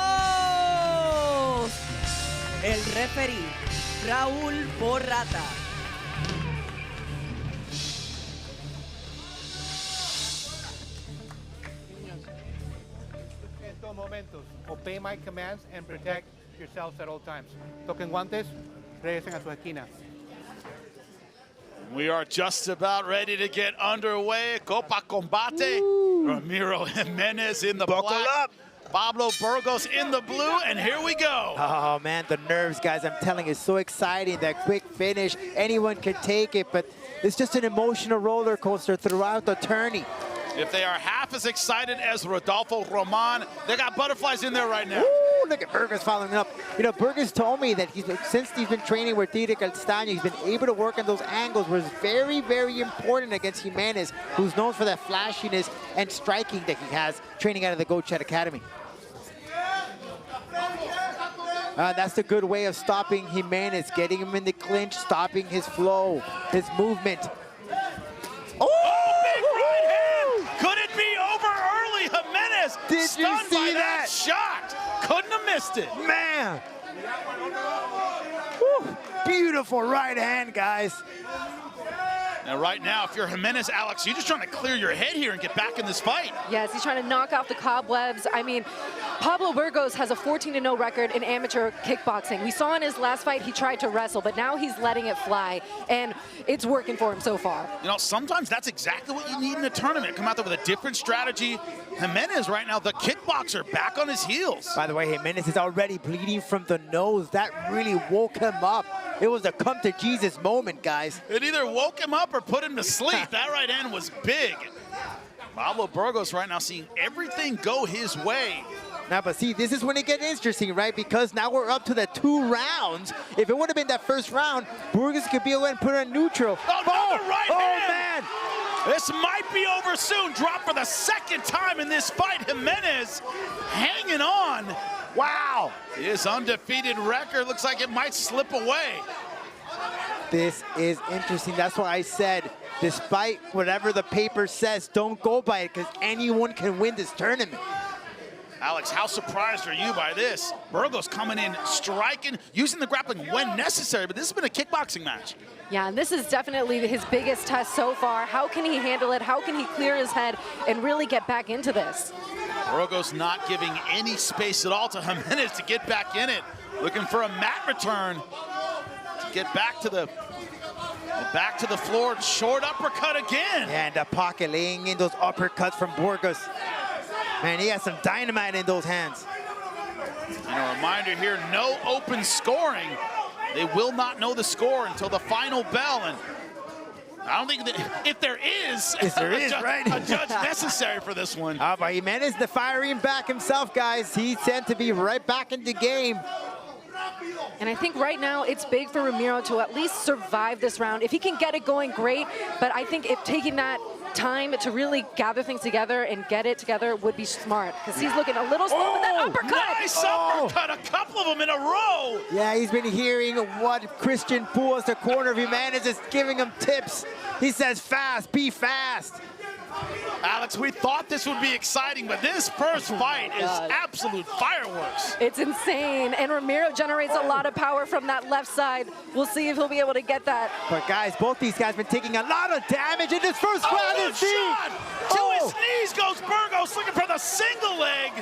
El referee, Raúl Porrata. En todos momentos, obey my commands and protect yourselves at all times. Toquen guantes, regresen a su esquina. We are just about ready to get underway. Copa Combate. Ramiro Jimenez in the Buckle black. up. Pablo Burgos in the blue, and here we go. Oh, man, the nerves, guys. I'm telling you, it's so exciting. That quick finish, anyone can take it, but it's just an emotional roller coaster throughout the tourney. If they are half as excited as Rodolfo Roman, they got butterflies in there right now. Ooh, look at Burgos following up. You know, Burgos told me that since he's been training with Tita Castaño, he's been able to work on those angles, which is very, very important against Jimenez, who's known for that flashiness and striking that he has training out of the Go Chat Academy. That's a good way of stopping Jimenez, getting him in the clinch, stopping his flow, his movement. Oh, big right hand! Could it be over early? Jimenez stunned by that shot. Couldn't have missed it. Man. Woo. Beautiful right hand, guys. Now, right now, if you're Jimenez, Alex, you're just trying to clear your head here and get back in this fight. Yes, he's trying to knock off the cobwebs. I mean, Pablo Burgos has a 14-0 record in amateur kickboxing. We saw in his last fight he tried to wrestle, but now he's letting it fly, and it's working for him so far. You know, sometimes that's exactly what you need in a tournament. Come out there with a different strategy. Jimenez right now, the kickboxer, back on his heels. By the way, Jimenez is already bleeding from the nose. That really woke him up. It was a come-to-Jesus moment, guys. It either woke him up or put him to sleep. That right hand was big. Pablo Burgos right now seeing everything go his way. Now, but see, this is when it gets interesting, right? Because now we're up to the 2 rounds. If it would have been that first round, Burgos could be able to put on neutral. Oh, right hand. Man. This might be over soon. Drop for the second time in this fight. Jimenez hanging on. Wow. His undefeated record looks like it might slip away. This is interesting. That's why I said, despite whatever the paper says, don't go by it, because anyone can win this tournament. Alex, how surprised are you by this? Burgos coming in, striking, using the grappling when necessary, but this has been a kickboxing match. Yeah, and this is definitely his biggest test so far. How can he handle it? How can he clear his head and really get back into this? Burgos not giving any space at all to Jimenez to get back in it. Looking for a mat return to get back to the floor. Short uppercut again. And the pocket laying in those uppercuts from Burgos. Man, he has some dynamite in those hands. And a reminder here, no open scoring. They will not know the score until the final bell. And I don't think that if there is, a judge necessary for this one. But Jimenez, the firing back himself, guys. He tend to be right back in the game. And I think right now it's big for Ramiro to at least survive this round. If he can get it going, great. But I think if taking that time to really gather things together and get it together would be smart, because he's looking a little slow with that uppercut. Nice uppercut, a couple of them in a row. Yeah, he's been hearing what Christian Puas, the corner of Jimenez, is giving him tips. He says fast, be fast. Alex, we thought this would be exciting, but this first fight is absolute fireworks. It's insane, and Ramiro generates a lot of power from that left side. We'll see if he'll be able to get that. But guys, both these guys been taking a lot of damage in this first round. Good shot! To his knees goes Burgos, looking for the single leg.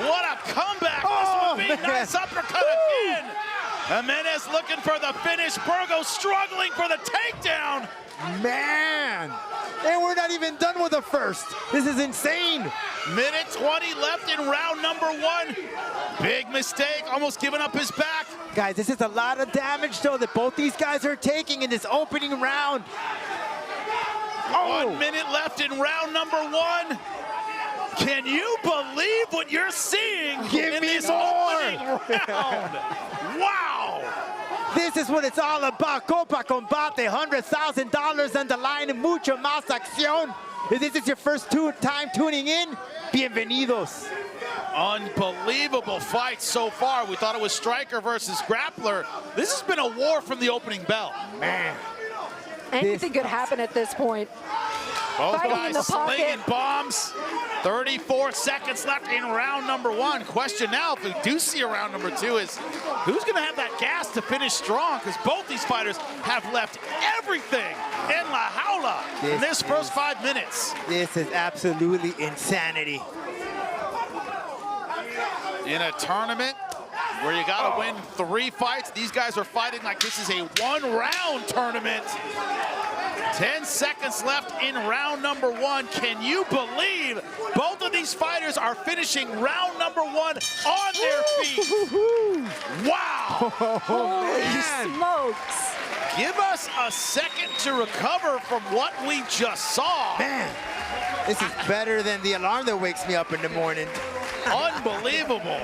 What a comeback. This would be a nice uppercut again. Jimenez looking for the finish. Burgos struggling for the takedown. Man, and we're not even done with the first. This is insane. Minute 20 left in round number 1. Big mistake, almost giving up his back. Guys, this is a lot of damage though that both these guys are taking in this opening round. 1 minute left in round number 1. Can you believe what you're seeing in this opening round? Wow! This is what it's all about. Copa Combate, $100,000 on the line, and mucho más acción. If this is your first time tuning in, bienvenidos. Unbelievable fight so far. We thought it was striker versus grappler. This has been a war from the opening bell. Man. Anything could happen at this point. Both Fighting guys in the pocket. slinging bombs. 34 seconds left in round number 1. Question now, if we do see a round number 2, is who's going to have that gas to finish strong? Because both these fighters have left everything in La Jaula in this first 5 minutes. This is absolutely insanity. In a tournament where you got to win 3 fights, these guys are fighting like this is a 1-round tournament. 10 seconds left in round number 1. Can you believe both of these fighters are finishing round number 1 on their feet? Wow! Holy smokes! Give us a second to recover from what we just saw. Man, this is better than the alarm that wakes me up in the morning. Unbelievable.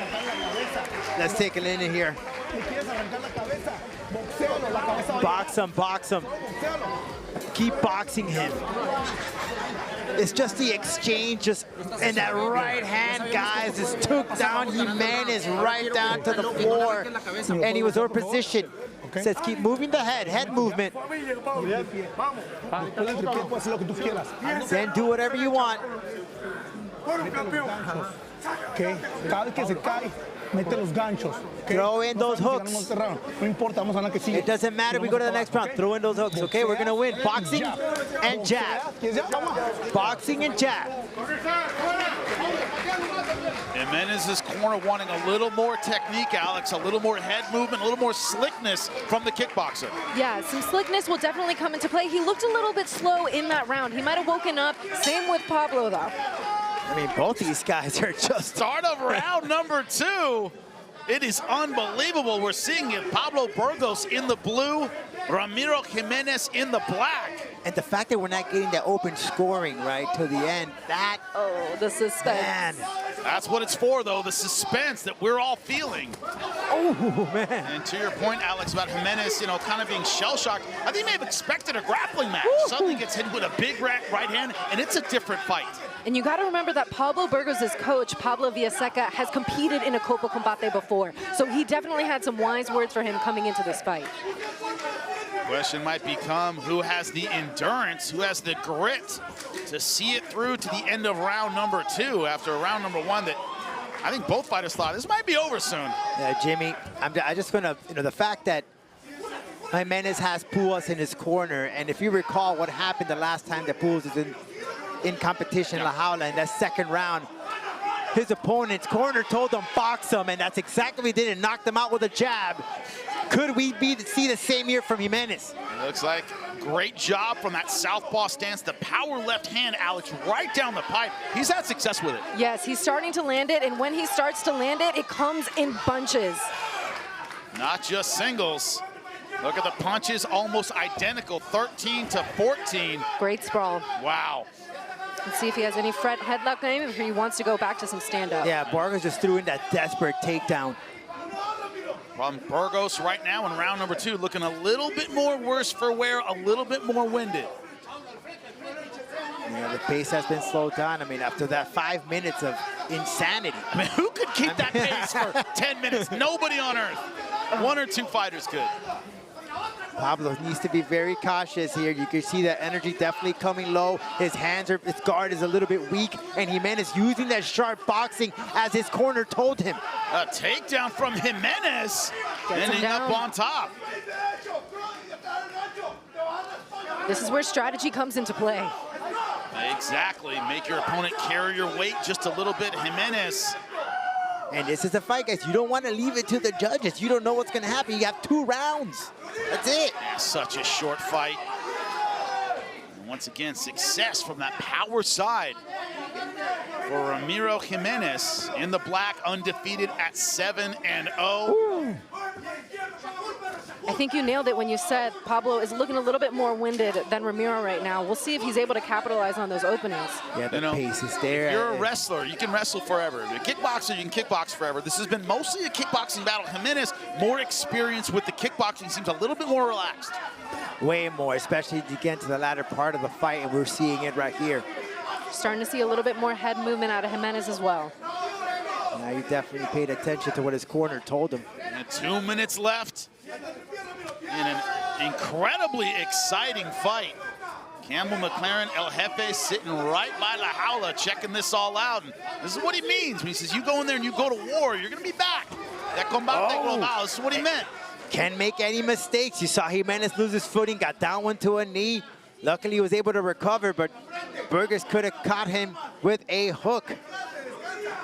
Let's take it in here. Box him, box him. Keep boxing him. It's just the exchange, and that right hand, guys, just took down Jimenez right down to the floor, and he was over position. Says keep moving the head movement. Then do whatever you want. Okay, cada vez que se cae, mete los ganchos. Throw in those hooks. No importa, vamos a la que sigue. It doesn't matter, we go to the next round. Throw in those hooks, okay? We're gonna win. Boxing and jab. Boxing and jab. Jimenez's corner wanting a little more technique, Alex, a little more head movement, a little more slickness from the kickboxer. Yeah, some slickness will definitely come into play. He looked a little bit slow in that round. He might have woken up. Same with Pablo, though. I mean, both these guys are just... Start of round number 2. It is unbelievable. We're seeing it. Pablo Burgos in the blue, Ramiro Jimenez in the black. And the fact that we're not getting that open scoring, right, to the end, that... Oh, the suspense. Man. That's what it's for, though, the suspense that we're all feeling. Oh, man. And to your point, Alex, about Jimenez, you know, kind of being shell-shocked, I think he may have expected a grappling match. Suddenly gets hit with a big right hand, and it's a different fight. And you got to remember that Pablo Burgos' coach, Pablo Villaseca, has competed in a Copa Combate before. So he definitely had some wise words for him coming into this fight. Question might become who has the endurance, who has the grit to see it through to the end of round number 2 after round number 1 that I think both fighters thought this might be over soon. Yeah, Jimmy, I just gonna, you know, the fact that Jimenez has Puas in his corner, and if you recall what happened the last time that Puas was in competition in La Jaula in that second round, his opponent's corner told him box him, and that's exactly what he did, and knocked him out with a jab. Could we see the same here from Jimenez? It looks like great job from that southpaw stance. The power left hand, Alex, right down the pipe. He's had success with it. Yes, he's starting to land it, and when he starts to land it, it comes in bunches. Not just singles. Look at the punches, almost identical, 13 to 14. Great sprawl. Wow. Let's see if he has any headlock game, if he wants to go back to some stand-up. Yeah, Burgos just threw in that desperate takedown. From Burgos right now in round number 2, looking a little bit more worse for wear, a little bit more winded. Yeah, the pace has been slowed down. I mean, after that 5 minutes of insanity. I mean, who could keep that pace for 10 minutes? Nobody on earth. 1 or 2 fighters could. Pablo needs to be very cautious here. You can see that energy definitely coming low. His guard is a little bit weak, and Jimenez using that sharp boxing as his corner told him. A takedown from Jimenez, ending up on top. This is where strategy comes into play. Exactly. Make your opponent carry your weight just a little bit. Jimenez. And this is a fight, guys. You don't want to leave it to the judges. You don't know what's going to happen. You have 2 rounds. That's it. Such a short fight. And once again, success from that power side for Ramiro Jimenez in the black, undefeated at 7-0. I think you nailed it when you said Pablo is looking a little bit more winded than Ramiro right now. We'll see if he's able to capitalize on those openings. Yeah, the pace is there. If you're a wrestler, you can wrestle forever. If you're a kickboxer, you can kickbox forever. This has been mostly a kickboxing battle. Jimenez, more experience with the kickboxing, seems a little bit more relaxed. Way more, especially to get to the latter part of the fight, and we're seeing it right here. Starting to see a little bit more head movement out of Jimenez as well. Now he definitely paid attention to what his corner told him. And 2 minutes left in an incredibly exciting fight. Campbell McLaren, El Jefe, sitting right by La Jaula, checking this all out. And this is what he means when he says, you go in there and you go to war, you're going to be back. That combateglobal, this is what he meant. Can't make any mistakes. You saw Jimenez lose his footing, got down one to a knee. Luckily, he was able to recover, but Burgos could have caught him with a hook.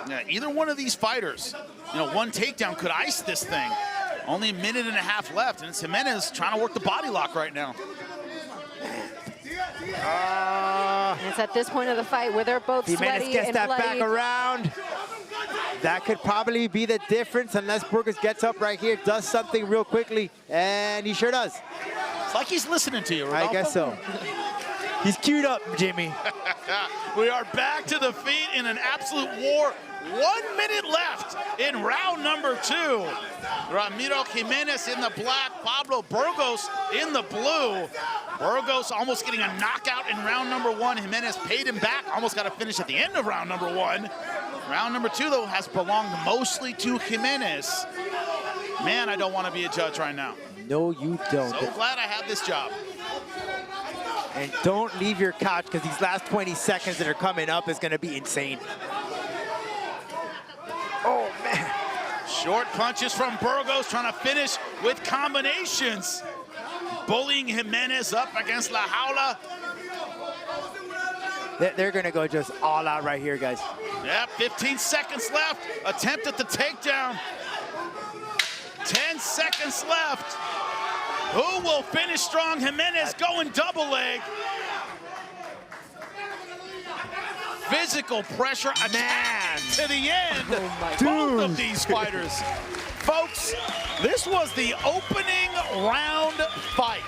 Yeah, either one of these fighters, one takedown could ice this thing. Only a minute and a half left, and it's Jimenez trying to work the body lock right now. And it's at this point of the fight where they're both Jimenez sweaty gets and that bloody. back around. That could probably be the difference unless Burgos gets up right here, does something real quickly, and he sure does. It's like he's listening to you, Rodolfo. I guess so. He's queued up, Jimmy. We are back to the feet in an absolute war. 1 minute left in round number 2. Ramiro Jimenez in the black, Pablo Burgos in the blue. Burgos almost getting a knockout in round number 1. Jimenez paid him back, almost got a finish at the end of round number 1. Round number 2, though, has belonged mostly to Jimenez. Man, I don't want to be a judge right now. No, you don't. So glad I have this job. And don't leave your couch, because these last 20 seconds that are coming up is going to be insane. Oh, man. Short punches from Burgos, trying to finish with combinations. Bullying Jimenez up against La Jaula. They're going to go just all out right here, guys. Yep, 15 seconds left. Attempt at the takedown. 10 seconds left. Who will finish strong? Jimenez going double leg. Physical pressure, attack to the end. Both of these fighters. Folks, this was the opening round fight.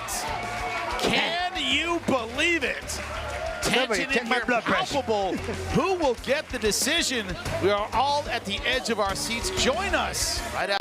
Can you believe it? Tension in here, palpable. Who will get the decision? We are all at the edge of our seats. Join us right after.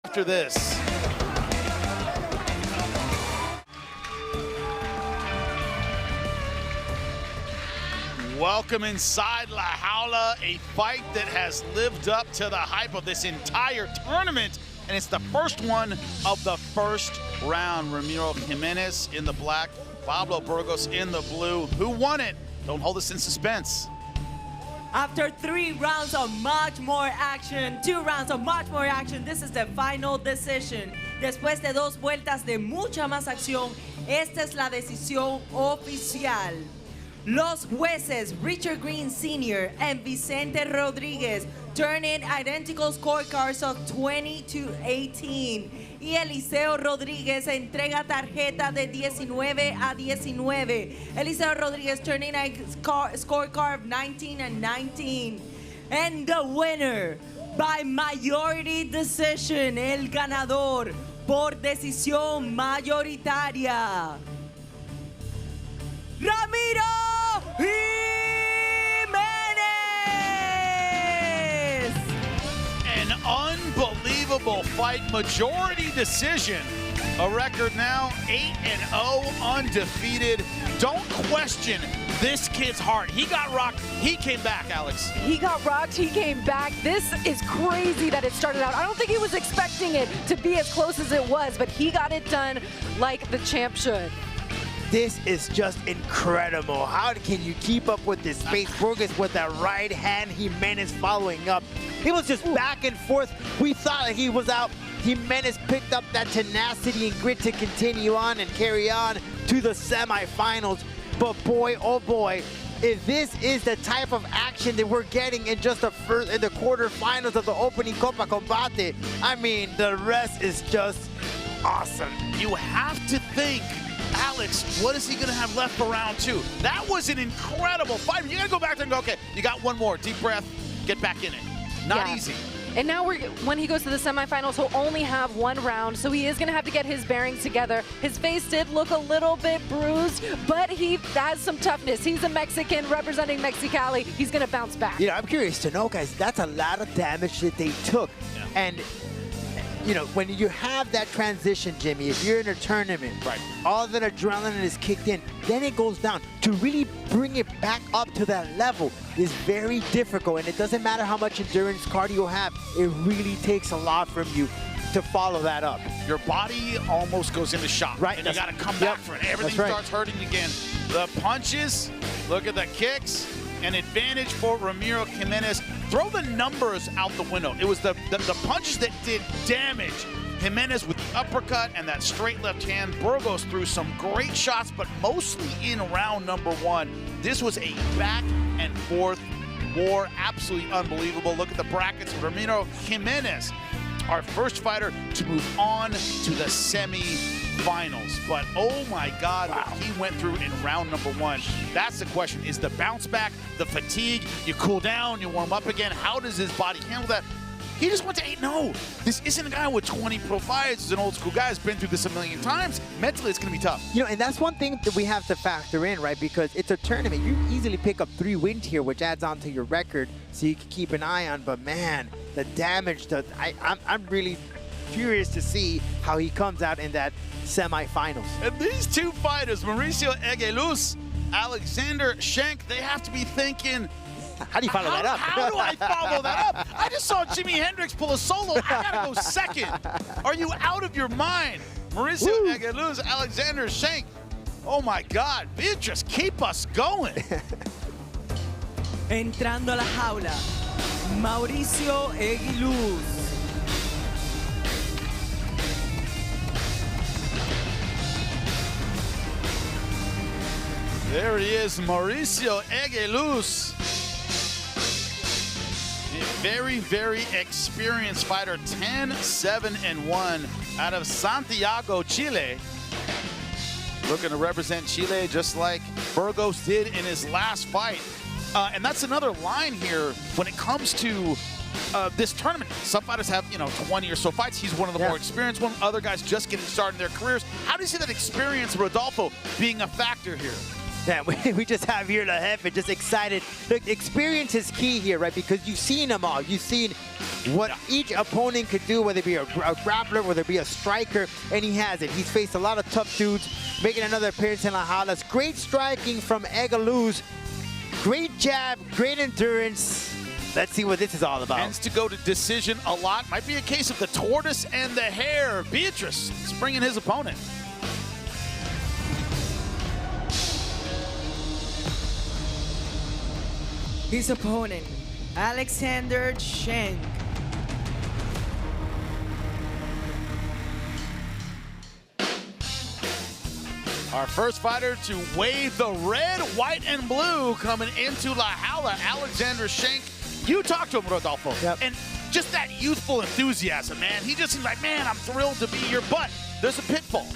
after this. Welcome inside La Jaula, a fight that has lived up to the hype of this entire tournament, and it's the first one of the first round. Ramiro Jimenez in the black, Pablo Burgos in the blue. Who won it? Don't hold us in suspense. After 3 rounds of much more action, 2 rounds of much more action, this is the final decision. Después de 2 vueltas de mucha más acción, esta es la decisión oficial. Los jueces Richard Green Sr. and Vicente Rodríguez turn in identical scorecards of 20-18. Y Eliseo Rodríguez entrega tarjeta de 19-19. Eliseo Rodríguez turn in a scorecard of 19-19. And the winner by majority decision, el ganador por decisión mayoritaria, Ramiro Jimenez! An unbelievable fight, majority decision. A record now 8-0, undefeated. Don't question this kid's heart. He got rocked, he came back, Alex. He got rocked, he came back. This is crazy that it started out. I don't think he was expecting it to be as close as it was, but he got it done like the champ should. This is just incredible. How can you keep up with this pace? Burgos with that right hand, Jimenez following up. He was just back and forth. We thought that he was out. Jimenez picked up that tenacity and grit to continue on and carry on to the semifinals. But boy, oh boy, if this is the type of action that we're getting in just the quarterfinals of the opening Copa Combate, I mean, the rest is just awesome. You have to think, Alex, what is he going to have left for round 2? That was an incredible fight. You got to go back there and go, okay, you got one more. Deep breath, get back in it. Not easy. And now when he goes to the semifinals, he'll only have 1 round, so he is going to have to get his bearings together. His face did look a little bit bruised, but he has some toughness. He's a Mexican representing Mexicali. He's going to bounce back. You know, I'm curious to know, guys, that's a lot of damage that they took. Yeah. And you know, when you have that transition, Jimmy, if you're in a tournament, right, all that adrenaline is kicked in, then it goes down. To really bring it back up to that level is very difficult, and it doesn't matter how much endurance cardio you have, it really takes a lot from you to follow that up. Your body almost goes into shock, right? And you got to come back from it. Everything starts hurting again. The punches, look at the kicks, an advantage for Ramiro Jimenez. Throw the numbers out the window. It was the punches that did damage. Jimenez with the uppercut and that straight left hand. Burgos threw some great shots, but mostly in round number 1. This was a back and forth war. Absolutely unbelievable. Look at the brackets. Ramiro Jimenez, our first fighter to move on to the semi-finals. But oh my God, what he went through in round number 1. That's the question. Is the bounce back, the fatigue, you cool down, you warm up again? How does his body handle that? He just went to 8-0. This isn't a guy with 20 pro fights. He's an old school guy. He's been through this a million times. Mentally, it's going to be tough. You know, and that's one thing that we have to factor in, right? Because it's a tournament. You easily pick up 3 wins here, which adds on to your record, so you can keep an eye on. But man, the damage, I'm really curious to see how he comes out in that semifinals. And these 2 fighters, Mauricio Eguiluz, Alexander Schenk, they have to be thinking, how do you follow that up? How do I follow that up? I just saw Jimi Hendrix pull a solo. I gotta go second. Are you out of your mind? Mauricio Eguiluz, Alexander Schenk. Oh my God, just keep us going. Entrando a la jaula, Mauricio Eguiluz. There he is, Mauricio Eguiluz. A very, very experienced fighter, 10-7-1 out of Santiago, Chile. Looking to represent Chile just like Burgos did in his last fight. And that's another line here when it comes to this tournament. Some fighters have, 20 or so fights. He's one of the more experienced ones. Other guys just getting started in their careers. How do you see that experience, Rodolfo, being a factor here? Yeah, we just have here the Jefe just excited. Look, experience is key here, right? Because you've seen them all. You've seen what each opponent could do, whether it be a grappler, whether it be a striker, and he has it. He's faced a lot of tough dudes, making another appearance in La Jaulas. Great striking from Eguiluz. Great jab, great endurance. Let's see what this is all about. Tends to go to decision a lot. Might be a case of the tortoise and the hare. Beatrice springing his opponent. His opponent, Alexander Shank. Our first fighter to wave the red, white, and blue coming into La Jaula, Alexander Shank. You talked to him, Rodolfo, and just that youthful enthusiasm, man. He just seems like, man, I'm thrilled to be here, but there's a pitfall.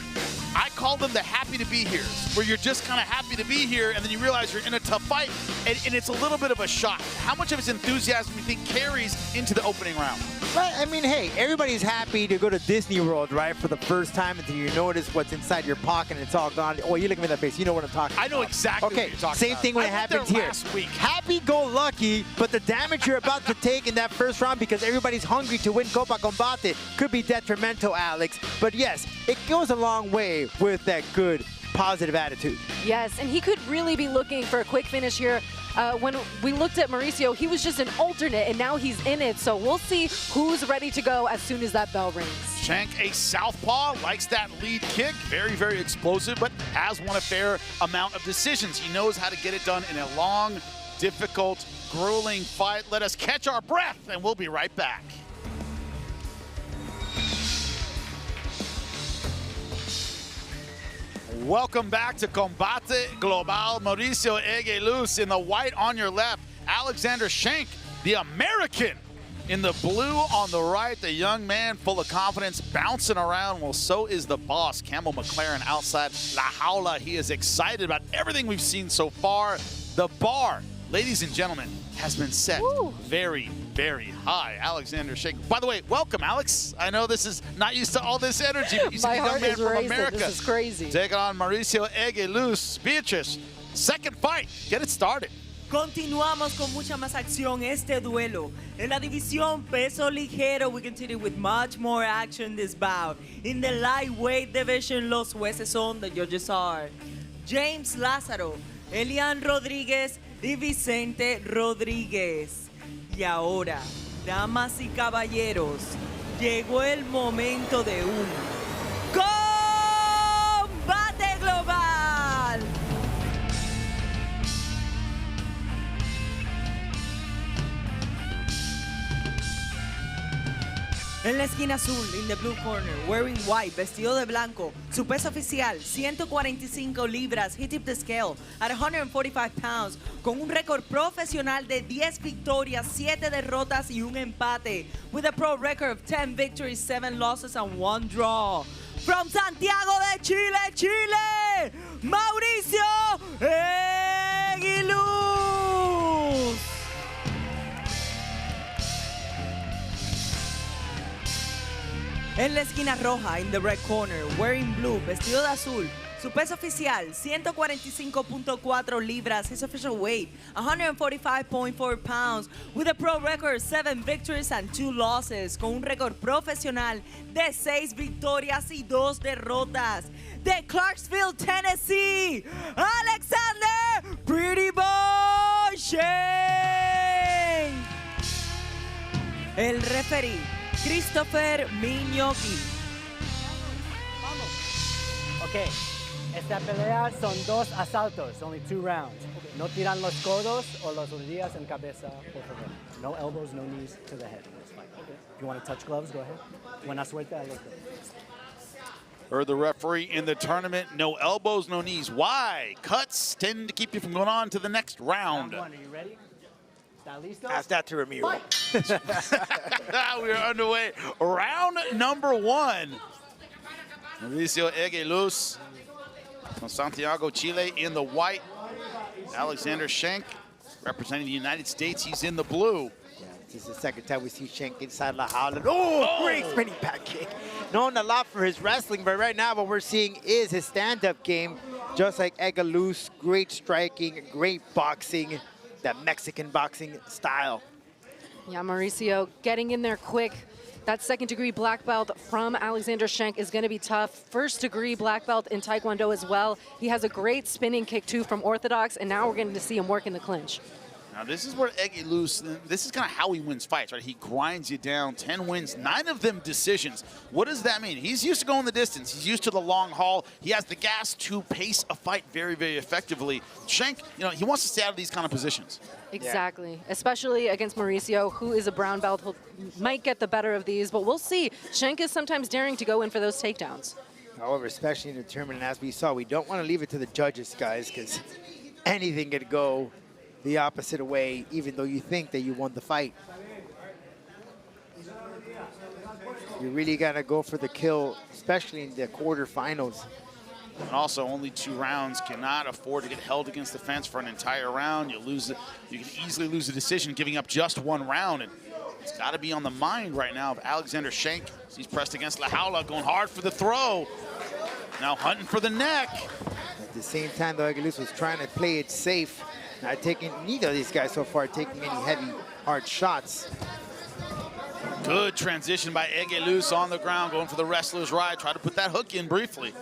I call them the happy to be here, where you're just kind of happy to be here, and then you realize you're in a tough fight, and it's a little bit of a shock. How much of his enthusiasm do you think carries into the opening round? Right, I mean, hey, everybody's happy to go to Disney World, right, for the first time until you notice what's inside your pocket and it's all gone. Oh, you look at me in that face, you know what I'm talking about. I know exactly what you're talking about. Same thing when it happens here. Last week. Happy-go-lucky, but the damage you're about to take in that first round because everybody's hungry to win Copa Combate could be detrimental, Alex. But yes, it goes a long way with that good, positive attitude. Yes, and he could really be looking for a quick finish here. When we looked at Mauricio, he was just an alternate, and now he's in it. So we'll see who's ready to go as soon as that bell rings. Shank, a southpaw, likes that lead kick. Very, very explosive, but has won a fair amount of decisions. He knows how to get it done in a long, difficult, grueling fight. Let us catch our breath, and we'll be right back. Welcome back to Combate Global. Mauricio Eguiluz in the white on your left. Alexander Shank, the American, in the blue on the right. The young man full of confidence, bouncing around. Well, so is the boss, Campbell McLaren, outside La Jaula. He is excited about everything we've seen so far. The bar, ladies and gentlemen, has been set very, very high. Alexander Shank. By the way, welcome, Alex. I know this is not used to all this energy, but you see the young man from America. This is crazy. Taking on Mauricio Eguiluz. Beatrice, second fight. Get it started. Continuamos con mucha más acción este duelo. En la división peso ligero, we continue with much more action this bout. In the lightweight division, los jueces son, the judges are James Lázaro, Elian Rodríguez y Vicente Rodríguez. Y ahora, damas y caballeros, llegó el momento de un combate global. En la esquina azul, in the blue corner, wearing white, vestido de blanco, su peso oficial, 145 libras, he tipped the scale at 145 pounds, con un récord profesional de 10 victorias, 7 derrotas y un empate, with a pro record of 10 victories, 7 losses and 1 draw. From Santiago de Chile, Chile, Mauricio Eguiluz. En la esquina roja, in the red corner, wearing blue, vestido de azul, su peso oficial, 145.4 libras, his official weight, 145.4 pounds, with a pro record, 7 victories and 2 losses, con un récord profesional de 6 victorias y 2 derrotas. De Clarksville, Tennessee, Alexander Pretty Boy Shank. El referee, Christopher Miñoki. Okay, esta pelea son 2 asaltos, only 2 rounds. No tiran los codos o las rodillas en cabeza, por favor. No elbows, no knees to the head. If you want to touch gloves, go ahead. Buena suerte a los dos. Heard the referee in the tournament, no elbows, no knees. Why? Cuts tend to keep you from going on to the next round. Round 1, are you ready? Ask that to Ramiro. We are underway. Round number 1. Mauricio Eguiluz from Santiago, Chile in the white. Alexander Shank representing the United States. He's in the blue. Yeah, this is the second time we see Shank inside La Jaula. Oh, great spinning back kick. Known a lot for his wrestling, but right now what we're seeing is his stand-up game. just like Eguiluz, great striking, great boxing, that Mexican boxing style. Yeah, Mauricio getting in there quick. That second-degree black belt from Alexander Schenk is going to be tough. First-degree black belt in Taekwondo as well. He has a great spinning kick, too, from orthodox, and now we're going to see him work in the clinch. Now, this is where Eguiluz, this is kind of how he wins fights, right? He grinds you down, 10 wins, 9 of them decisions. What does that mean? He's used to going the distance. He's used to the long haul. He has the gas to pace a fight very, very effectively. Shank, you know, he wants to stay out of these kind of positions. Exactly, especially against Mauricio, who is a brown belt. He might get the better of these, but we'll see. Schenk is sometimes daring to go in for those takedowns. However, especially in the tournament, as we saw, we don't want to leave it to the judges, guys, because anything could go the opposite way, even though you think that you won the fight. You really got to go for the kill, especially in the quarterfinals. And also, only 2 rounds, cannot afford to get held against the fence for an entire round. You can easily lose a decision giving up just 1 round. And it's got to be on the mind right now of Alexander Schenk. He's pressed against La Jaula, going hard for the throw. Now hunting for the neck. At the same time, though, Eguiluz was trying to play it safe. Not taking, neither of these guys so far taking any heavy, hard shots. Good transition by Eguiluz on the ground, going for the wrestler's ride. Try to put that hook in briefly.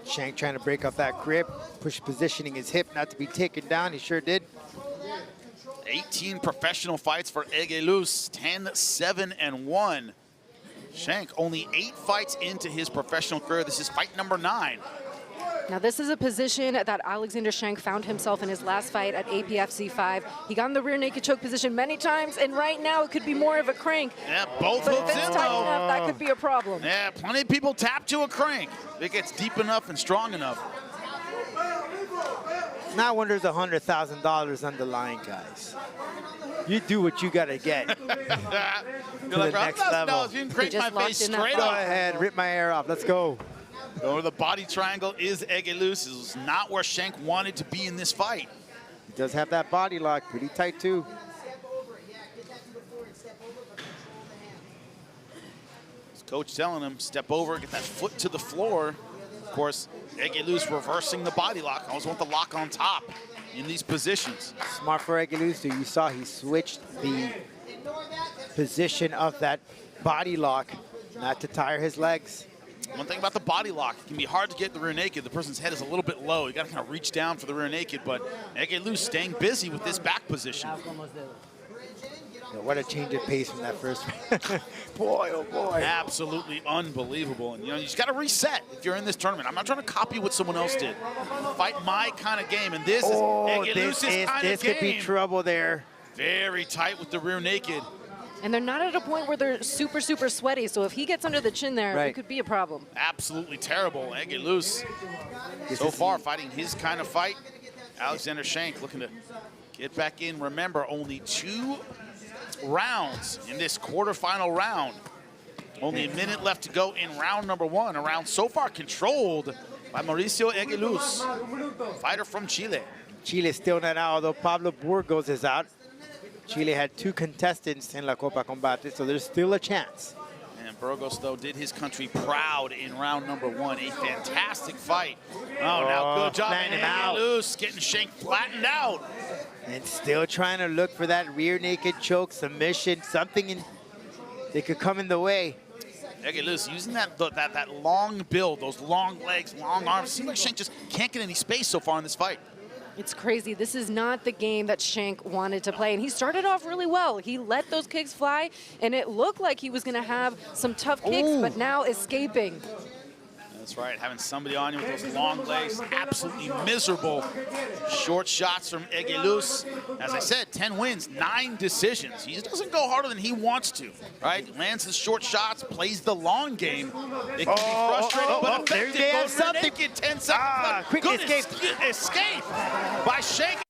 Shank trying to break up that grip, push positioning his hip not to be taken down. He sure did. 18 professional fights for Eguiluz, 10-7-1. Shank only 8 fights into his professional career. This is fight number 9. Now this is a position that Alexander Schenk found himself in his last fight at APFC 5. He got in the rear naked choke position many times, and right now it could be more of a crank. Yeah, both but hooks if it's in tight though. enough, that could be a problem. Yeah, plenty of people tap to a crank. If it gets deep enough and strong enough. Now when there's $100,000 on the line, guys. You do what you gotta get. to the next level. You can crank my face straight Go off. ahead, rip my hair off. Let's go. Over the body triangle is Eguiluz. This is not where Schenk wanted to be in this fight. He does have that body lock, pretty tight too. His coach telling him, step over, get that foot to the floor. Of course, Eguiluz reversing the body lock. I always want the lock on top in these positions. Smart for Eguiluz too. You saw he switched the position of that body lock, not to tire his legs. One thing about the body lock, it can be hard to get the rear naked. The person's head is a little bit low. You got to kind of reach down for the rear naked, but Eguiluz staying busy with this back position. Yeah, what a change of pace from that first boy, oh boy. Absolutely unbelievable. And you know, you just got to reset if you're in this tournament. I'm not trying to copy what someone else did. Fight my kind of game, and this is Eguiluz's kind of game. This could be trouble there. Very tight with the rear naked. And they're not at a point where they're super, super sweaty. So if he gets under the chin there, it could be a problem. Absolutely terrible. Eguiluz so far fighting his kind of fight. Alexander Schenk looking to get back in. Remember, only 2 rounds in this quarterfinal round. Only a minute left to go in round number 1. A round so far controlled by Mauricio Eguiluz, fighter from Chile. Chile still not out, although Pablo Burgos is out. Chile had 2 contestants in La Copa Combate, so there's still a chance. And Burgos, though, did his country proud in round number 1. A fantastic fight. Oh, now good job. Eguiluz getting Schenk flattened out. And still trying to look for that rear naked choke, submission, something that could come in the way. Eguiluz using that long build, those long legs, long arms. Seems like Schenk just can't get any space so far in this fight. It's crazy. This is not the game that Schenk wanted to play. And he started off really well. He let those kicks fly, and it looked like he was going to have some tough kicks, but now escaping. That's right, having somebody on you with those long legs, absolutely miserable. Short shots from Eguiluz. As I said, 10 wins, 9 decisions. He just doesn't go harder than he wants to, right? Lands his short shots, plays the long game. It can be frustrating, but effective. Goes for naked, 10 seconds left. Quick Good escape. Escape by Schenk.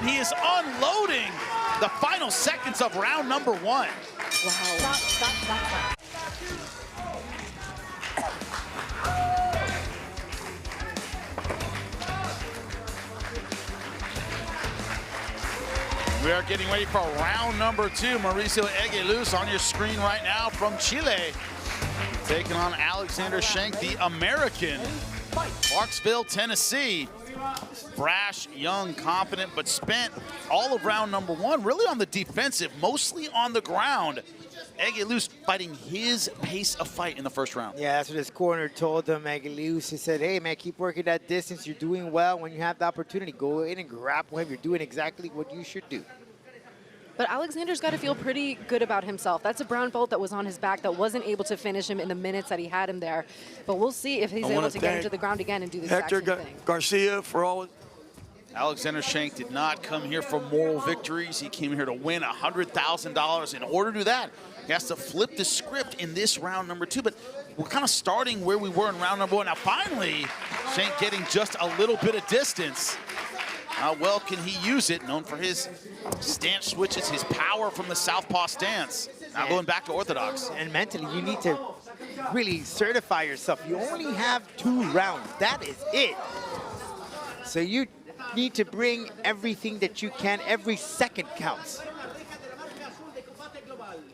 and he is unloading the final seconds of round number 1. Wow. We are getting ready for round number 2. Mauricio Eguiluz on your screen right now from Chile, taking on Alexander Schenk, the American. Clarksville, Tennessee. Brash, young, confident, but spent all of round number 1 really on the defensive, mostly on the ground. Eguiluz fighting his pace of fight in the first round. Yeah, that's what his corner told him. Eguiluz, he said, hey, man, keep working that distance. You're doing well. When you have the opportunity, go in and grapple him. You're doing exactly what you should do. But Alexander's got to feel pretty good about himself. That's a brown belt that was on his back that wasn't able to finish him in the minutes that he had him there. But we'll see if he's able to get into the ground again and do the exact same thing. Garcia for all. Alexander Schenk did not come here for moral victories. He came here to win $100,000. In order to do that, he has to flip the script in this round number 2. But we're kind of starting where we were in round number 1. Now, finally, Schenk getting just a little bit of distance. How well can he use it? Known for his stance switches, his power from the southpaw stance. Now going back to orthodox. And mentally, you need to really certify yourself. You only have 2 rounds. That is it. So you need to bring everything that you can. Every second counts.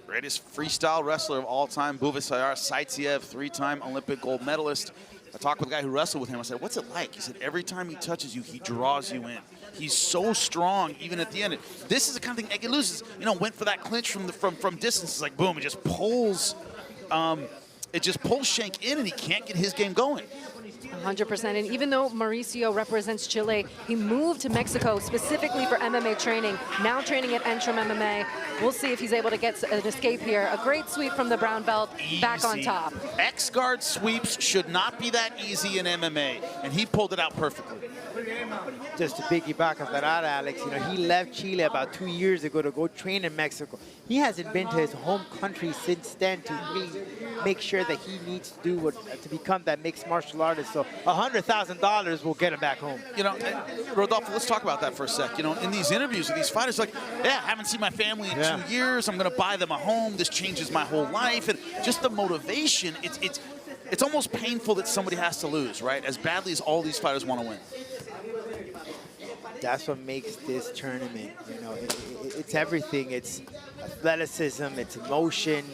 Greatest freestyle wrestler of all time, Buvasayar Saitsev, 3-time Olympic gold medalist. I talked with a guy who wrestled with him. I said, what's it like? He said, every time he touches you, he draws you in. He's so strong, even at the end. This is the kind of thing Eguiluz is, went for that clinch from distance. It's like, boom, it just pulls Schenk in, and he can't get his game going. 100%. And even though Mauricio represents Chile, he moved to Mexico specifically for MMA training, now training at Entrum MMA. We'll see if he's able to get an escape here. A great sweep from the brown belt, back on top. X-guard sweeps should not be that easy in MMA, and he pulled it out perfectly. Just to piggyback off that, Alex, he left Chile about 2 years ago to go train in Mexico. He hasn't been to his home country since then to really make sure that he needs to do to become that mixed martial artist. So $100,000 will get him back home. Rodolfo, let's talk about that for a sec. In these interviews with these fighters, like, yeah, I haven't seen my family in 2 years. I'm going to buy them a home. This changes my whole life. And just the motivation, it's almost painful that somebody has to lose, right? As badly as all these fighters want to win. That's what makes this tournament, it's everything. It's athleticism, it's emotion.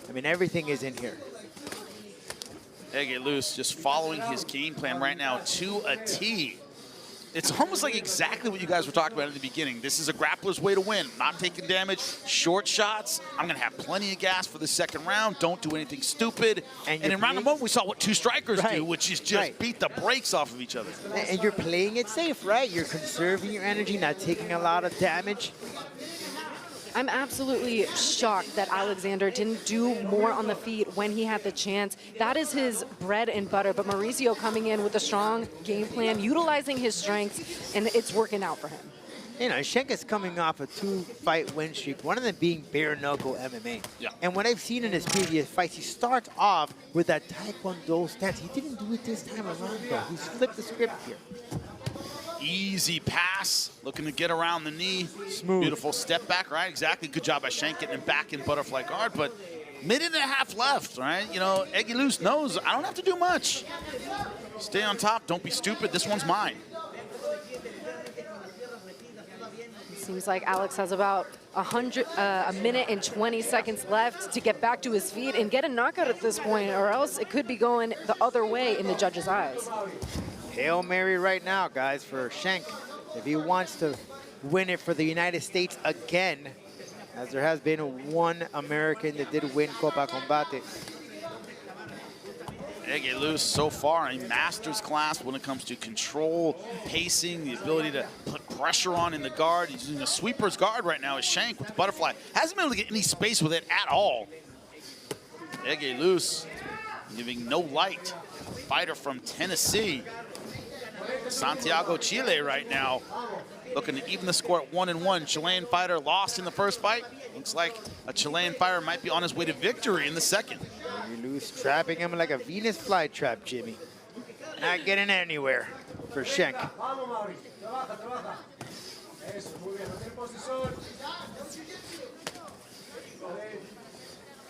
I mean, everything is in here. Eguiluz just following his game plan right now to a T. It's almost like exactly what you guys were talking about at the beginning. This is a grappler's way to win. Not taking damage, short shots. I'm going to have plenty of gas for the second round. Don't do anything stupid. And in round number 1, we saw what 2 strikers do, which is just beat the brakes off of each other. And you're playing it safe, right? You're conserving your energy, not taking a lot of damage. I'm absolutely shocked that Alexander didn't do more on the feet when he had the chance. That is his bread and butter. But Mauricio coming in with a strong game plan, utilizing his strengths, and it's working out for him. Shank is coming off a 2-fight win streak, one of them being bare-knuckle MMA. Yeah. And what I've seen in his previous fights, he starts off with that Taekwondo stance. He didn't do it this time around, though. He's flipped the script here. Easy pass, looking to get around the knee. Smooth. Beautiful step back, right? Exactly. Good job by Shank getting him back in butterfly guard, but minute and a half left, right? Eguiluz knows I don't have to do much. Stay on top, don't be stupid. This one's mine. Seems like Alex has about a minute and 20 seconds left to get back to his feet and get a knockout at this point, or else it could be going the other way in the judges' eyes. Hail Mary right now, guys, for Schenk. If he wants to win it for the United States again, as there has been one American that did win Copa Combate. Eguiluz so far a master's class when it comes to control, pacing, the ability to put pressure on in the guard. He's using a sweeper's guard right now as Shank with the butterfly. Hasn't been able to get any space with it at all. Eguiluz giving no light. Fighter from Tennessee. Santiago, Chile right now. Looking to even the score at 1-1. Chilean fighter lost in the first fight. Looks like a Chilean fighter might be on his way to victory in the second. Eguiluz trapping him like a Venus flytrap, Jimmy. Not getting anywhere for Schenk.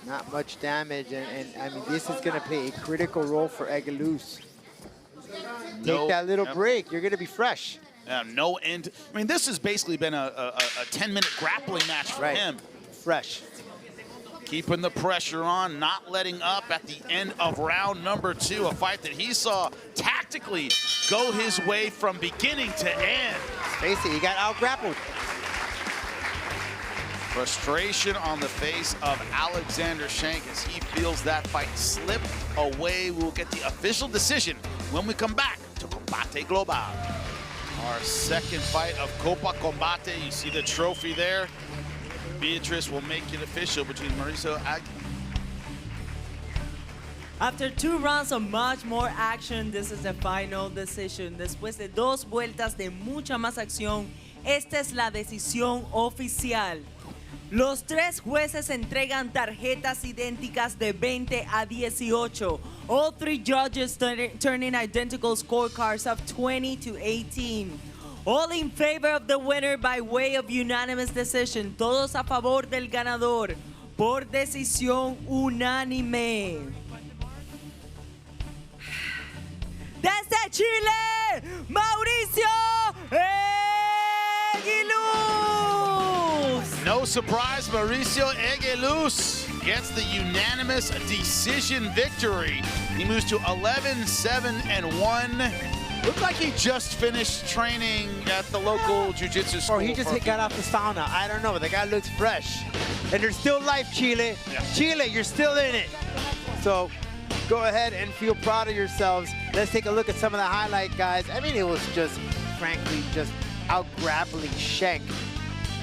Not much damage, and I mean, this is going to play a critical role for Eguiluz. Take that little break. You're going to be fresh. No end. I mean, this has basically been a 10-minute grappling match for him. Fresh. Keeping the pressure on, not letting up at the end of round number 2, a fight that he saw tactically go his way from beginning to end. Face it, he got out-grappled. Frustration on the face of Alexander Shank as he feels that fight slip away. We'll get the official decision when we come back to Combate Global. Our second fight of Copa Combate. You see the trophy there. Beatrice will make it official between Mauricio and After 2 rounds of much more action, this is the final decision. Después de 2 vueltas de mucha más acción, esta es la decisión oficial. Los 3 jueces entregan tarjetas idénticas de 20 a 18. All 3 judges turning identical scorecards of 20 to 18. All in favor of the winner by way of unanimous decision. Todos a favor del ganador por decisión unánime. Desde Chile, Mauricio Eguiluz. No surprise, Mauricio Eguiluz gets the unanimous decision victory. He moves to 11-7-1. Looked like he just finished training at the local jiu-jitsu school. Or he just got off the sauna. I don't know. The guy looks fresh. And there's still life, Chile. Yeah. Chile, you're still in it. So go ahead and feel proud of yourselves. Let's take a look at some of the highlight guys. I mean, it was just, frankly, just out-grappling Schenk.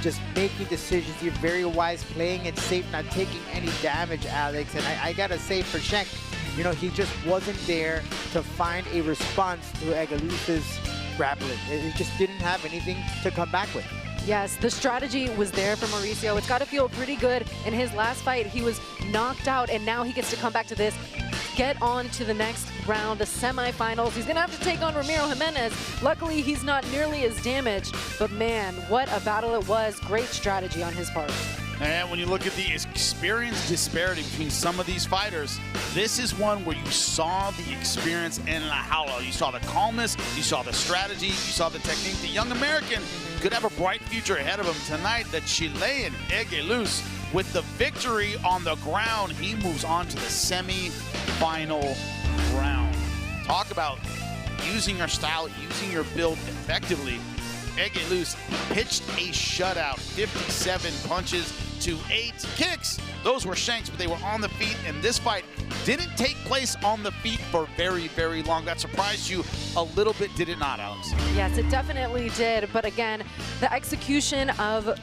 Just making decisions. You're very wise, playing it safe, not taking any damage, Alex. And I gotta say for Schenk, you know, he just wasn't there to find a response to Eguiluz's grappling. It just didn't have anything to come back with. Yes, the strategy was there for Mauricio. It's got to feel pretty good. In his last fight, he was knocked out, and now he gets to come back to this, get on to the next round, the semifinals. He's going to have to take on Ramiro Jimenez. Luckily, he's not nearly as damaged, but man, what a battle it was. Great strategy on his part. And when you look at the experience disparity between some of these fighters, this is one where you saw the experience in La Jaula. You saw the calmness, you saw the strategy, you saw the technique. The young American could have a bright future ahead of him tonight. The Chilean Eguiluz with the victory on the ground. He moves on to the semi-final round. Talk about using your style, using your build effectively. Eguiluz pitched a shutout, 57 punches to 8 kicks. Those were Shanks, but they were on the feet, and this fight didn't take place on the feet for very, very long. That surprised you a little bit, did it not, Alex? Yes, it definitely did. But again, the execution of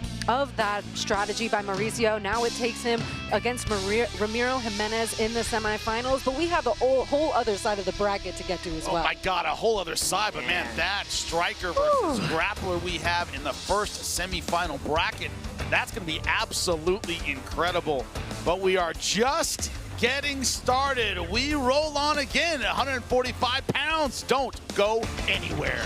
that strategy by Mauricio, now it takes him against Ramiro Jimenez in the semifinals. But we have a whole other side of the bracket to get to as well. Oh my God, a whole other side. But man, that striker versus grappler we have in the first semifinal bracket, that's going to be absolutely incredible. But we are just getting started. We roll on again at 145 pounds. Don't go anywhere.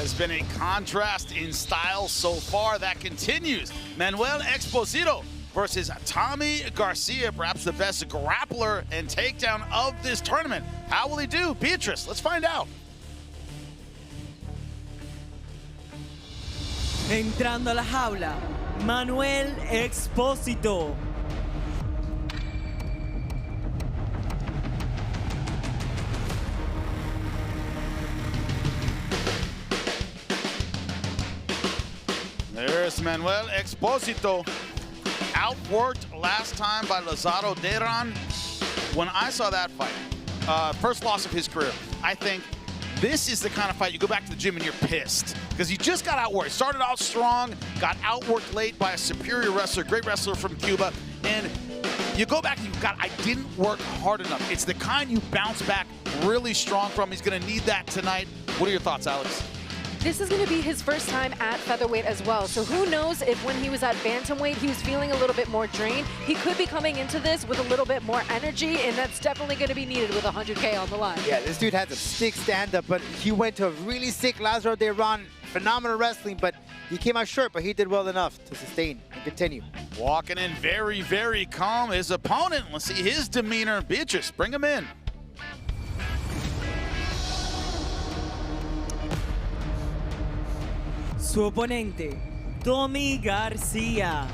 There's been a contrast in style so far that continues. Manuel Exposito versus Tommy Garcia, perhaps the best grappler and takedown of this tournament. How will he do? Beatrice, let's find out. Entrando a la jaula, Manuel Exposito. There's Manuel Exposito. Outworked last time by Lazaro Deran. When I saw that fight, first loss of his career, I think this is the kind of fight you go back to the gym and you're pissed because he just got outworked. Started out strong, got outworked late by a superior wrestler, great wrestler from Cuba, and you go back and you I didn't work hard enough. It's the kind you bounce back really strong from. He's going to need that tonight. What are your thoughts, Alex? This is going to be his first time at featherweight as well. So who knows if when he was at bantamweight, he was feeling a little bit more drained. He could be coming into this with a little bit more energy, and that's definitely going to be needed with 100K on the line. Yeah, this dude has a sick stand-up, but he went to a really sick Lazaro Deran. Phenomenal wrestling, but he came out short, but he did well enough to sustain and continue. Walking in very, very calm. His opponent, let's see his demeanor. Beatrice, bring him in. Su oponente, Tommy Garcia.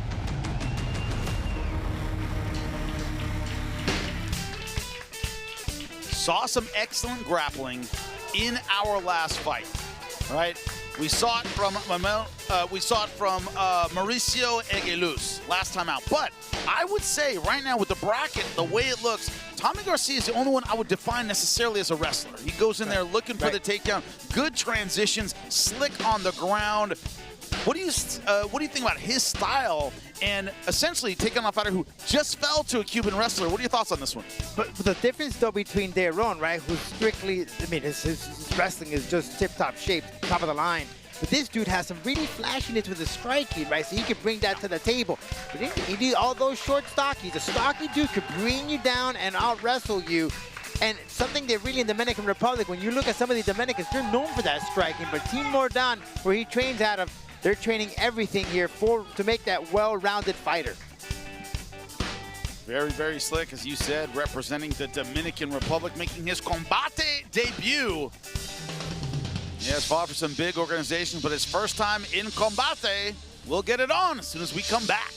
Saw some excellent grappling in our last fight, right? We saw it from Mauricio Eguiluz last time out. But I would say right now with the bracket, the way it looks, Tommy Garcia is the only one I would define necessarily as a wrestler. He goes in there looking for the takedown, good transitions, slick on the ground. What do you think about his style and essentially taking on a fighter who just fell to a Cuban wrestler? What are your thoughts on this one? But the difference though between Deran, right, who's strictly, I mean, his wrestling is just tip-top shape, top of the line. But this dude has some really flashiness with his striking, right? So he could bring that to the table. But he did all those short stockies. A stocky dude could bring you down and out-wrestle you. And something that really in the Dominican Republic, when you look at some of the Dominicans, they're known for that striking. But Team Mordan, where he trains out of, they're training everything here to make that well-rounded fighter. Very, very slick, as you said, representing the Dominican Republic, making his Combate debut. He has fought for some big organizations, but his first time in Combate. We'll get it on as soon as we come back.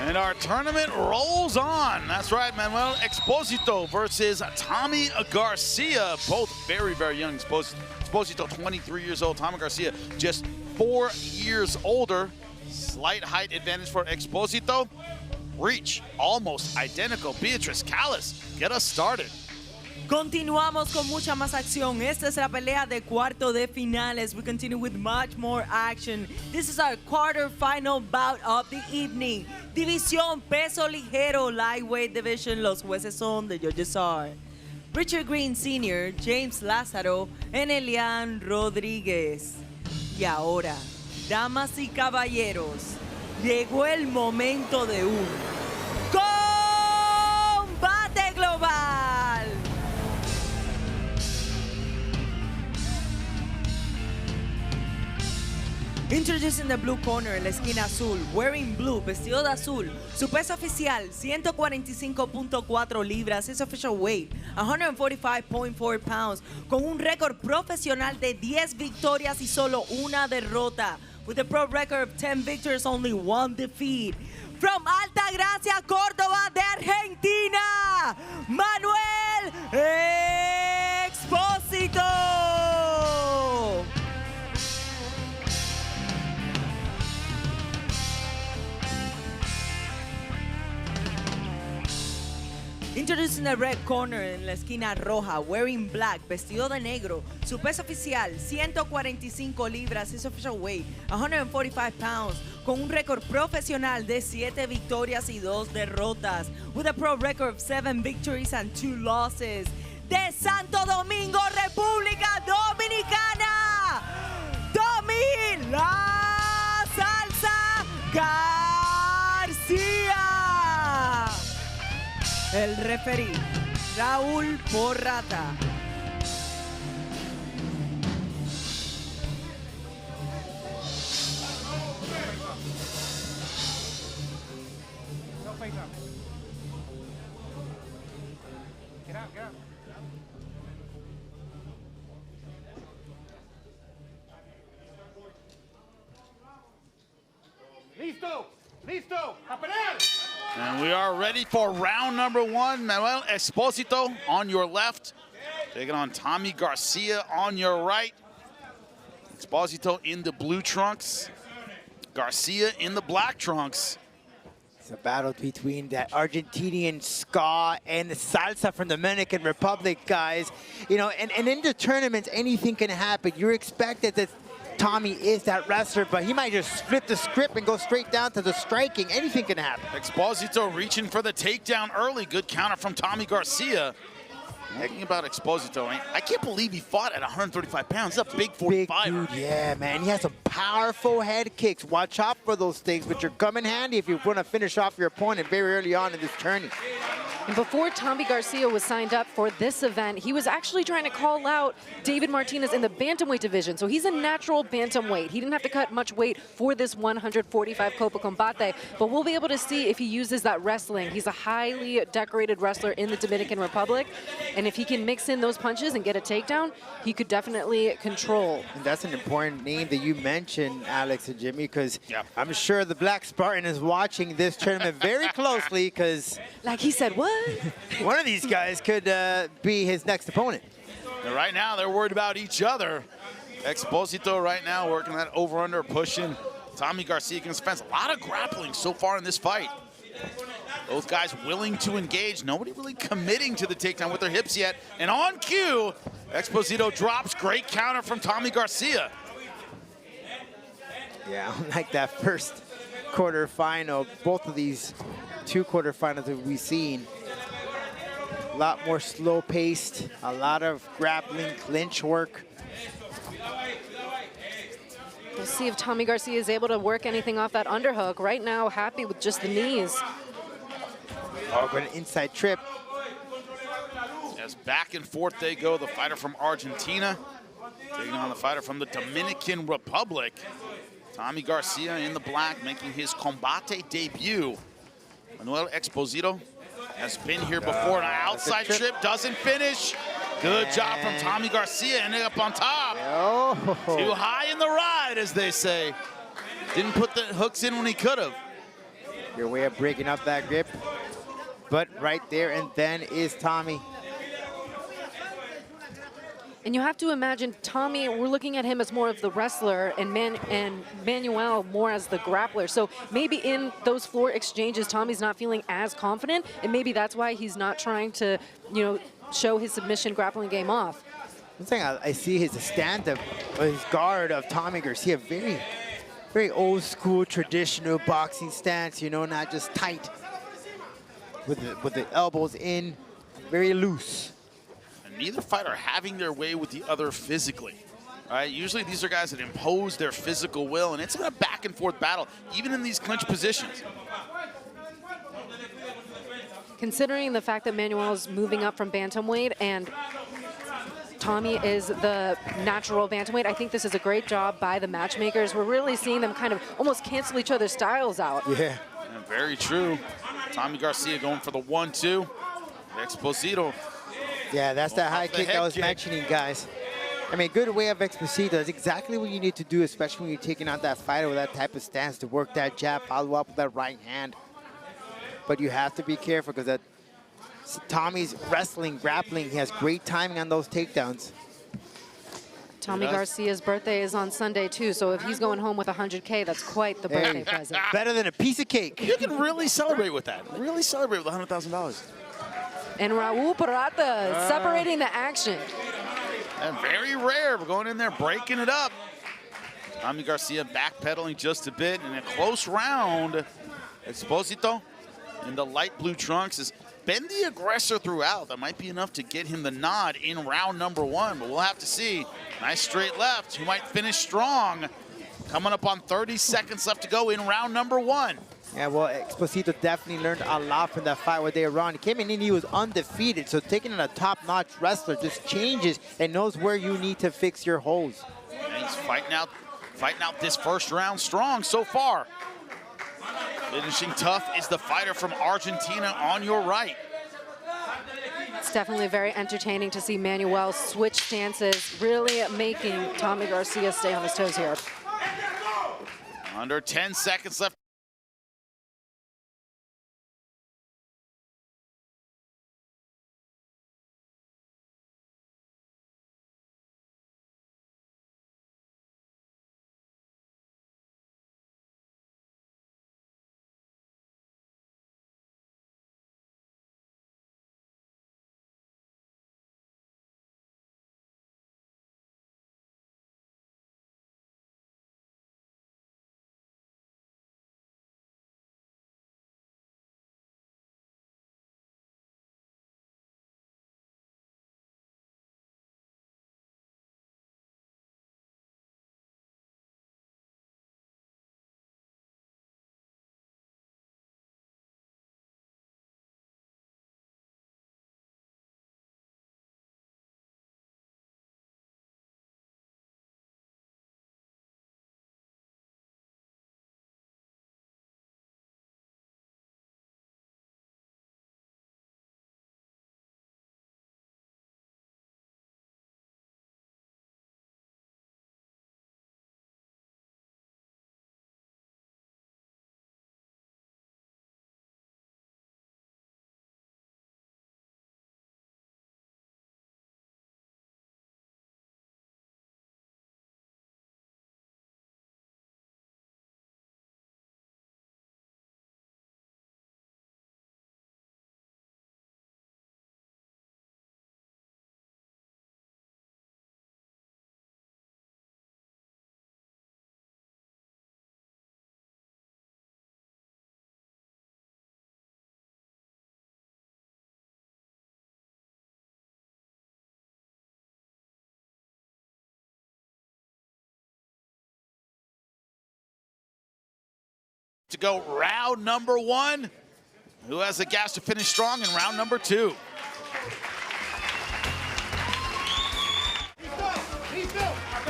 And our tournament rolls on. That's right, Manuel Exposito versus Tommy Garcia. Both very, very young. Exposito, 23 years old. Tommy Garcia, just 4 years older. Slight height advantage for Exposito. Reach, almost identical. Beatrice, Callis, get us started. Continuamos con mucha más acción. Esta es la pelea de cuarto de finales. We continue with much more action. This is our quarterfinal bout of the evening. División peso ligero, lightweight division. Los jueces son the judges are Richard Green Sr., James Lázaro, and Elian Rodríguez. Y ahora, damas y caballeros, llegó el momento de un combate global. Introducing the blue corner en la esquina azul, wearing blue, vestido de azul. Su peso oficial, 145.4 libras. His official weight, 145.4 pounds. Con un récord profesional de 10 victorias y solo una derrota. With a pro record of 10 victories, only 1 defeat. From Altagracia, Córdoba de Argentina, Manuel Exposito. Introducing the red corner en la esquina roja, wearing black, vestido de negro. Su peso oficial, 145 libras. His official weight, 145 pounds. Con un récord profesional de 7 victorias y 2 derrotas. With a pro record of 7 victories and 2 losses. De Santo Domingo, República Dominicana, Tommy La Salsa Garcia. El referí, Raúl Porrata. And we are ready for round number one. Manuel Exposito on your left, taking on Tommy Garcia on your right. Exposito in the blue trunks, Garcia in the black trunks. It's a battle between that Argentinian ska and the salsa from the Dominican Republic, guys. You know, and in the tournaments, anything can happen. You're expected that Tommy is that wrestler, but he might just flip the script and go straight down to the striking. Anything can happen. Exposito reaching for the takedown early. Good counter from Tommy Garcia. Thinking about Exposito, I can't believe he fought at 135 pounds. He's a big 45er. Dude, yeah, man. He has some powerful head kicks. Watch out for those things, but you're come in handy if you want to finish off your opponent very early on in this tourney. And before Tommy Garcia was signed up for this event, he was actually trying to call out David Martinez in the bantamweight division. So he's a natural bantamweight. He didn't have to cut much weight for this 145 Copa Combate, but we'll be able to see if he uses that wrestling. He's a highly decorated wrestler in the Dominican Republic, and if he can mix in those punches and get a takedown, he could definitely control. And that's an important name that you mentioned, Alex and Jimmy, because I'm sure the Black Spartan is watching this tournament very closely, because like he said, what? One of these guys could be his next opponent. And right now, they're worried about each other. Exposito right now working that over-under, pushing Tommy Garcia against the fence. A lot of grappling so far in this fight. Both guys willing to engage. Nobody really committing to the takedown with their hips yet. And on cue, Exposito drops. Great counter from Tommy Garcia. Yeah, like that first quarterfinal, both of these two quarterfinals that we've seen, a lot more slow-paced, a lot of grappling, clinch work. We'll see if Tommy Garcia is able to work anything off that underhook. Right now, happy with just the knees. Oh, but an inside trip. As back and forth they go, the fighter from Argentina taking on the fighter from the Dominican Republic. Tommy Garcia in the black, making his combate debut. Manuel Exposito has been here before. An outside trip doesn't finish. Good job from Tommy Garcia, ending up on top. Too high in the ride, as they say. Didn't put the hooks in when he could have. Your way of breaking up that grip. But right there and then is Tommy. And you have to imagine Tommy, we're looking at him as more of the wrestler and Manuel more as the grappler. So maybe in those floor exchanges, Tommy's not feeling as confident, and maybe that's why he's not trying to, you know, show his submission grappling game off. One thing I see is the stand-up, his guard of Tommy Garcia, very old school, traditional boxing stance, you know, not just tight with the elbows in, very loose. Neither fighter having their way with the other physically. All right, usually these are guys that impose their physical will, and it's a back and forth battle, even in these clinch positions. Considering the fact that Manuel is moving up from bantamweight and Tommy is the natural bantamweight, I think this is a great job by the matchmakers. We're really seeing them kind of almost cancel each other's styles out. Yeah. Very true. Tommy Garcia going for the 1-2. Exposito. Yeah, that's that high kick I was mentioning, guys. I mean, good way of Exposito. That's exactly what you need to do, especially when you're taking on that fighter with that type of stance, to work that jab, follow up with that right hand. But you have to be careful because Tommy's wrestling, grappling, he has great timing on those takedowns. Tommy Garcia's birthday is on Sunday, too, so if he's going home with 100K, that's quite the birthday present. Better than a piece of cake. You can really celebrate with that. Really celebrate with $100,000. And Raul Parata separating the action. And very rare. We're going in there, breaking it up. Tommy Garcia backpedaling just a bit in a close round. Exposito in the light blue trunks has been the aggressor throughout. That might be enough to get him the nod in round number one, but we'll have to see. Nice straight left. Who might finish strong? Coming up on 30 seconds left to go in round number one. Yeah, well, Exposito definitely learned a lot from that fight with Ron. He came in and he was undefeated, so taking on a top-notch wrestler just changes and knows where you need to fix your holes. And he's fighting out this first round strong so far. Finishing tough is the fighter from Argentina on your right. It's definitely very entertaining to see Manuel switch stances, really making Tommy Garcia stay on his toes here. Under 10 seconds left. to go round number 1. Who has the gas to finish strong in round number 2?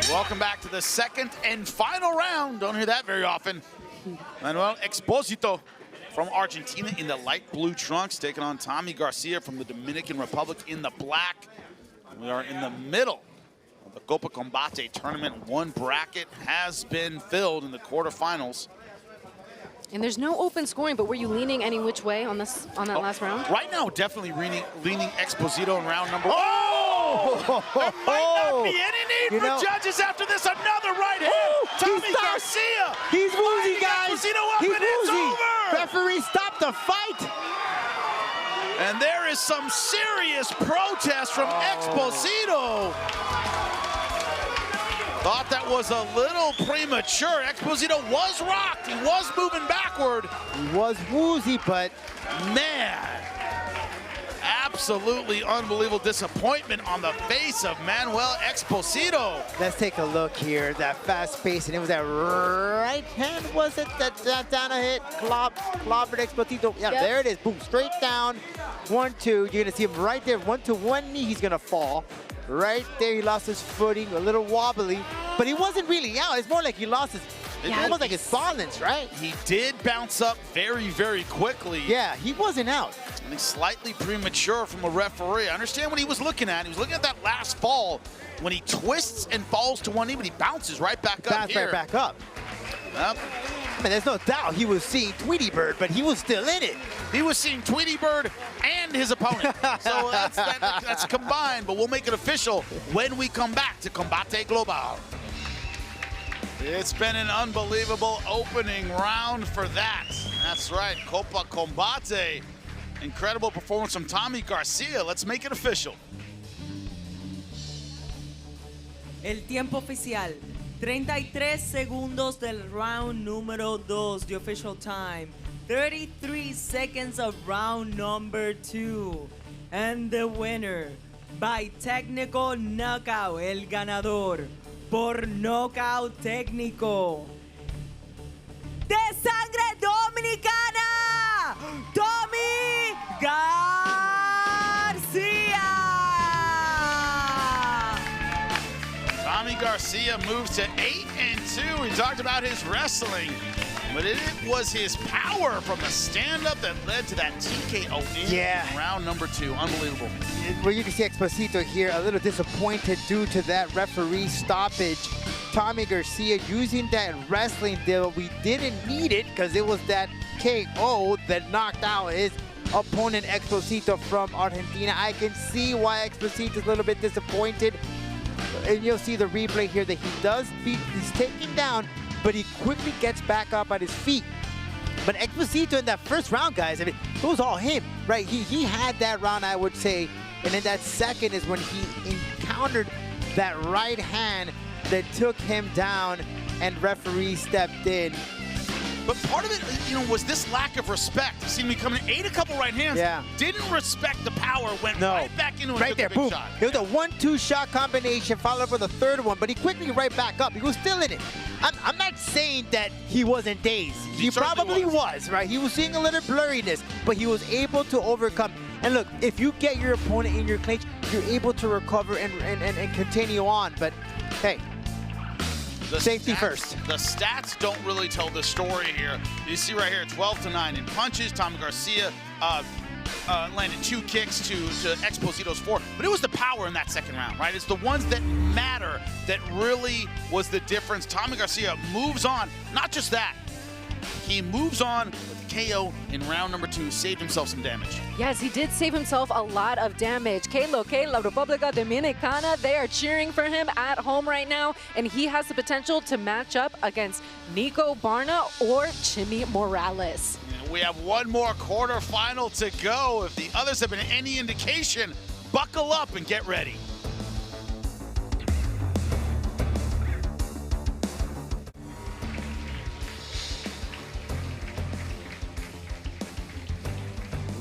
Welcome back to the second and final round. Don't hear that very often. Manuel Exposito from Argentina in the light blue trunks, taking on Tommy Garcia from the Dominican Republic in the black. We are in the middle of the Copa Combate tournament. One bracket has been filled in the quarterfinals. And there's no open scoring, but were you leaning any which way on that last round? Right now, definitely leaning Exposito in round number 1. Oh! There might not be any need for judges after this. Another right hand. Tommy Garcia. He's woozy, guys. Exposito up, He's and it's woozy. over. Referee, stop the fight. And there is some serious protest from Exposito. Thought that was a little premature. Exposito was rocked. He was moving backward. He was woozy, but man, absolutely unbelievable disappointment on the face of Manuel Exposito. Let's take a look here. That fast pace, and it was that right hand, was it? That down a hit, clobbered Exposito. Yeah, there it is. Boom, straight down. 1-2. You're gonna see him right there. 1 to 1 knee. He's gonna fall. Right there, he lost his footing, a little wobbly, but he wasn't really out. It's more like he lost his, almost like his balance, right? He did bounce up very, very quickly. Yeah, he wasn't out. I think slightly premature from a referee. I understand what he was looking at. He was looking at that last fall when he twists and falls to one knee, but he bounces right back up here. Right back up. Yep. I mean, there's no doubt he was seeing Tweety Bird, but he was still in it. He was seeing Tweety Bird and his opponent. So that's combined, but we'll make it official when we come back to Combate Global. It's been an unbelievable opening round for that. That's right, Copa Combate. Incredible performance from Tommy Garcia. Let's make it official. El tiempo oficial. 33 segundos del round número 2, the official time. 33 seconds of round number 2. And the winner, by technical knockout, el ganador, por knockout técnico. De sangre dominicana, Tommy Garcia. Tommy Garcia moves to 8-2. We talked about his wrestling, but it was his power from the stand-up that led to that TKO in round number 2. Unbelievable. Well, you can see Exposito here a little disappointed due to that referee stoppage. Tommy Garcia using that wrestling deal. We didn't need it because it was that KO that knocked out his opponent Exposito from Argentina. I can see why Exposito is a little bit disappointed. And you'll see the replay here that he's taken down, but he quickly gets back up on his feet. But Exposito in that first round, guys, I mean, it was all him, right? He had that round, I would say, and then that second is when he encountered that right hand that took him down, and referee stepped in. But part of it, was this lack of respect. You see me coming in, ate a couple right hands, didn't respect the power, went right back into it. Right there, boom. Shot. It was a 1-2 shot combination, followed up with a third one, but he quickly right back up. He was still in it. I'm not saying that he wasn't dazed. He probably was, right? He was seeing a little blurriness, but he was able to overcome. And look, if you get your opponent in your clinch, you're able to recover and continue on. But hey, safety first. The stats don't really tell the story here. You see right here, 12-9 in punches. Tommy Garcia landed 2 kicks to Exposito's 4. But it was the power in that second round, right? It's the ones that matter that really was the difference. Tommy Garcia moves on. Not just that. He moves on with the KO in round number 2, saved himself some damage. Yes, he did save himself a lot of damage. La República Dominicana, they are cheering for him at home right now, and he has the potential to match up against Nico Barna or Chimmy Morales. We have one more quarterfinal to go. If the others have been any indication, buckle up and get ready.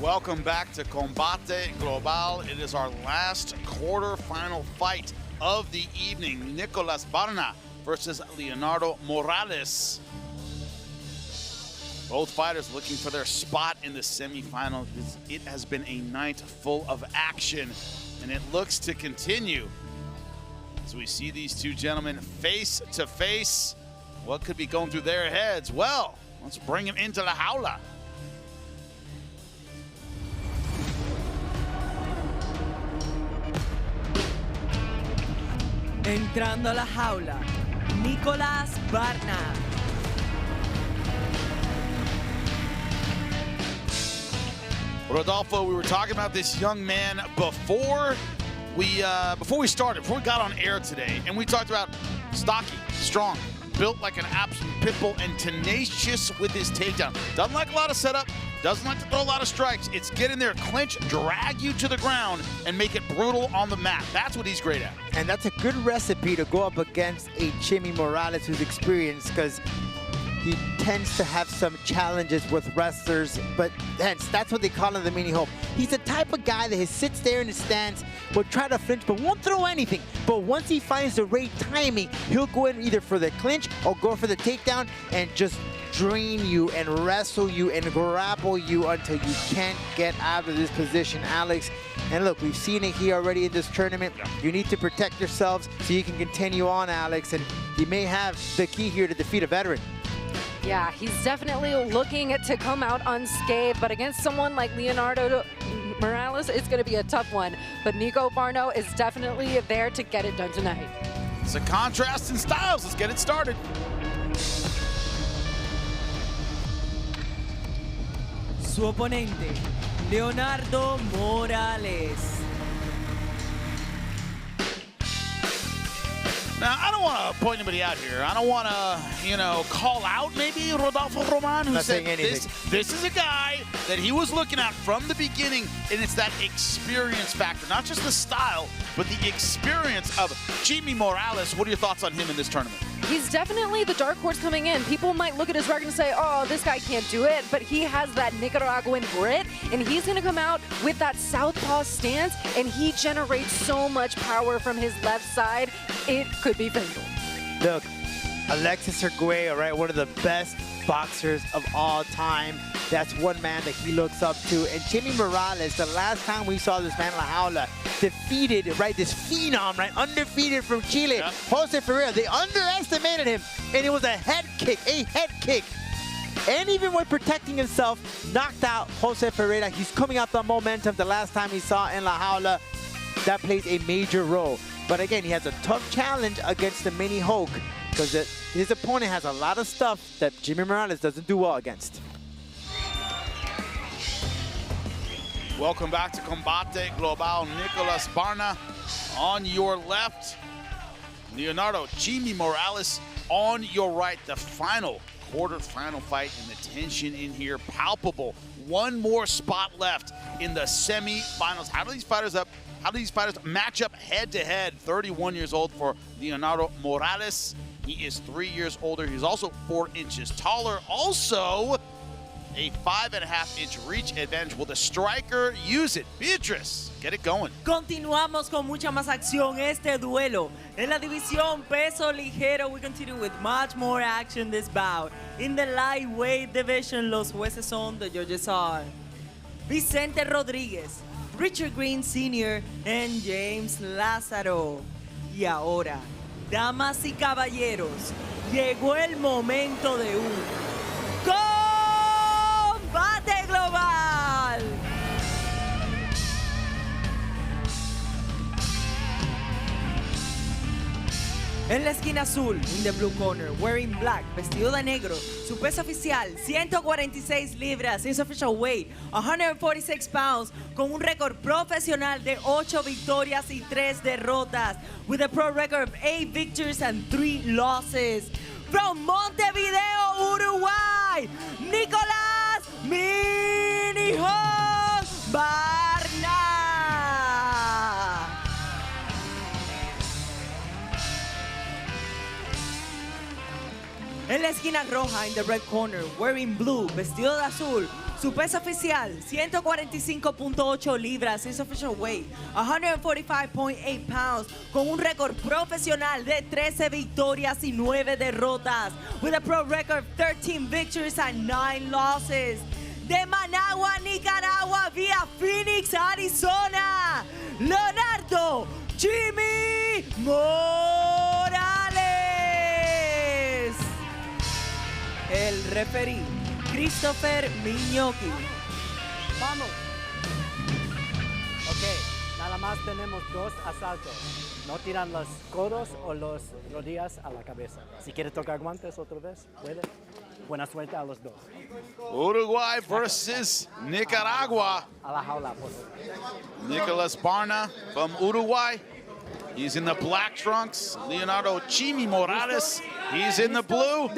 Welcome back to Combate Global. It is our last quarterfinal fight of the evening. Nicolas Barna versus Leonardo Morales. Both fighters looking for their spot in the semifinal. It has been a night full of action, and it looks to continue as we see these two gentlemen face to face. What could be going through their heads? Well, let's bring him into la jaula. Entrando a la jaula, Nicolás Barna. Rodolfo, we were talking about this young man before we got on air today, and we talked about stocky, strong, built like an absolute pit bull, and tenacious with his takedown. Doesn't like a lot of setup, doesn't like to throw a lot of strikes. It's get in there, clinch, drag you to the ground, and make it brutal on the mat. That's what he's great at. And that's a good recipe to go up against a Jimmy Morales who's experienced, because he tends to have some challenges with wrestlers, but hence, that's what they call him the mini hope. He's the type of guy that sits there in his stance, will try to flinch, but won't throw anything. But once he finds the right timing, he'll go in either for the clinch or go for the takedown and just drain you and wrestle you and grapple you until you can't get out of this position, Alex. And look, we've seen it here already in this tournament. You need to protect yourselves so you can continue on, Alex, and you may have the key here to defeat a veteran. Yeah, he's definitely looking to come out unscathed, but against someone like Leonardo Morales, it's going to be a tough one. But Nico Barno is definitely there to get it done tonight. It's a contrast in styles. Let's get it started. Su oponente, Leonardo Morales. Now, I don't want to point anybody out here. I don't want to, call out maybe Rodolfo Roman, who said this is a guy that he was looking at from the beginning, and it's that experience factor. Not just the style, but the experience of Jimmy Morales. What are your thoughts on him in this tournament? He's definitely the dark horse coming in. People might look at his record and say, oh, this guy can't do it, but he has that Nicaraguan grit, and he's going to come out with that southpaw stance, and he generates so much power from his left side. It could be fatal. Look, Alexis Arguello, right, one of the best boxers of all time. That's one man that he looks up to. And Jimmy Morales, the last time we saw this man, La Jaula, defeated, right, this phenom, right, undefeated from Chile, Jose Ferreira. They underestimated him, and it was a head kick. And even when protecting himself, knocked out Jose Ferreira. He's coming out the momentum the last time he saw in La Jaula. That plays a major role. But again, he has a tough challenge against the Mini Hulk, because his opponent has a lot of stuff that Jimmy Morales doesn't do well against. Welcome back to Combate Global. Nicolás Barna on your left. Leonardo Jimmy Morales on your right. The quarterfinal fight, and the tension in here palpable. One more spot left in the semifinals. How do these fighters match up head-to-head? 31 years old for Leonardo Morales. He is 3 years older. He's also 4 inches taller. Also, a 5.5-inch reach advantage. Will the striker use it? Beatriz, get it going. Continuamos con mucha más acción este duelo. En la división peso ligero, we continue with much more action this bout. In the lightweight division, los jueces son the judges are Vicente Rodríguez, Richard Green Sr., and James Lázaro. Y ahora, damas y caballeros, llegó el momento de un combate global. En la esquina azul, in the blue corner, wearing black, vestido de negro, su peso oficial, 146 libras, his official weight, 146 pounds, con un récord profesional de 8 victorias y 3 derrotas, with a pro record of 8 victories and 3 losses. From Montevideo, Uruguay, Nicolás Minijo Barna. En la esquina roja, in the red corner, wearing blue, vestido de azul, Su peso oficial, 145.8 libras. His official weight, 145.8 pounds. Con un récord profesional de 13 victorias y 9 derrotas. With a pro record of 13 victories and 9 losses. De Managua, Nicaragua, via Phoenix, Arizona, Leonardo Jimmy Morales. El referí, Christopher Miñoki. Vamos. Ok, nada más tenemos 2 asaltos. No tiran los codos o las rodillas a la cabeza. Si quiere tocar guantes otra vez, puede. Buena suerte a los dos. Uruguay versus Nicaragua. A la jaula, por favor. Nicolas Barna from Uruguay. He's in the black trunks. Leonardo Jimmy Morales, he's in the blue.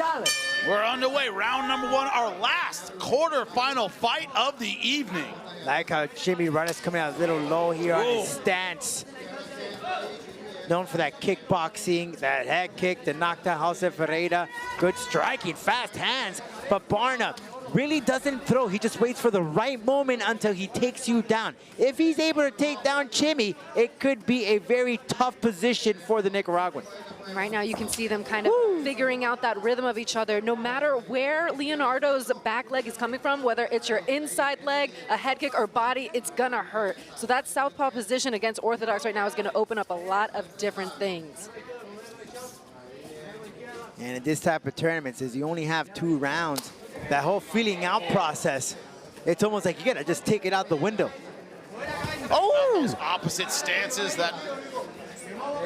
We're underway, round number 1, our last quarterfinal fight of the evening. Like how Jimmy Morales coming out a little low here on his stance. Known for that kickboxing, that head kick, the knockdown Jose Ferreira. Good striking, fast hands. But Barna really doesn't throw. He just waits for the right moment until he takes you down. If he's able to take down Jimmy, it could be a very tough position for the Nicaraguan. Right now you can see them kind of figuring out that rhythm of each other. No matter where Leonardo's back leg is coming from, whether it's your inside leg, a head kick, or body, it's gonna hurt. So that southpaw position against orthodox right now is gonna open up a lot of different things. And in this type of tournament, since you only have 2 rounds, that whole feeling out process, it's almost like you gotta just take it out the window. Oh! Those opposite stances, that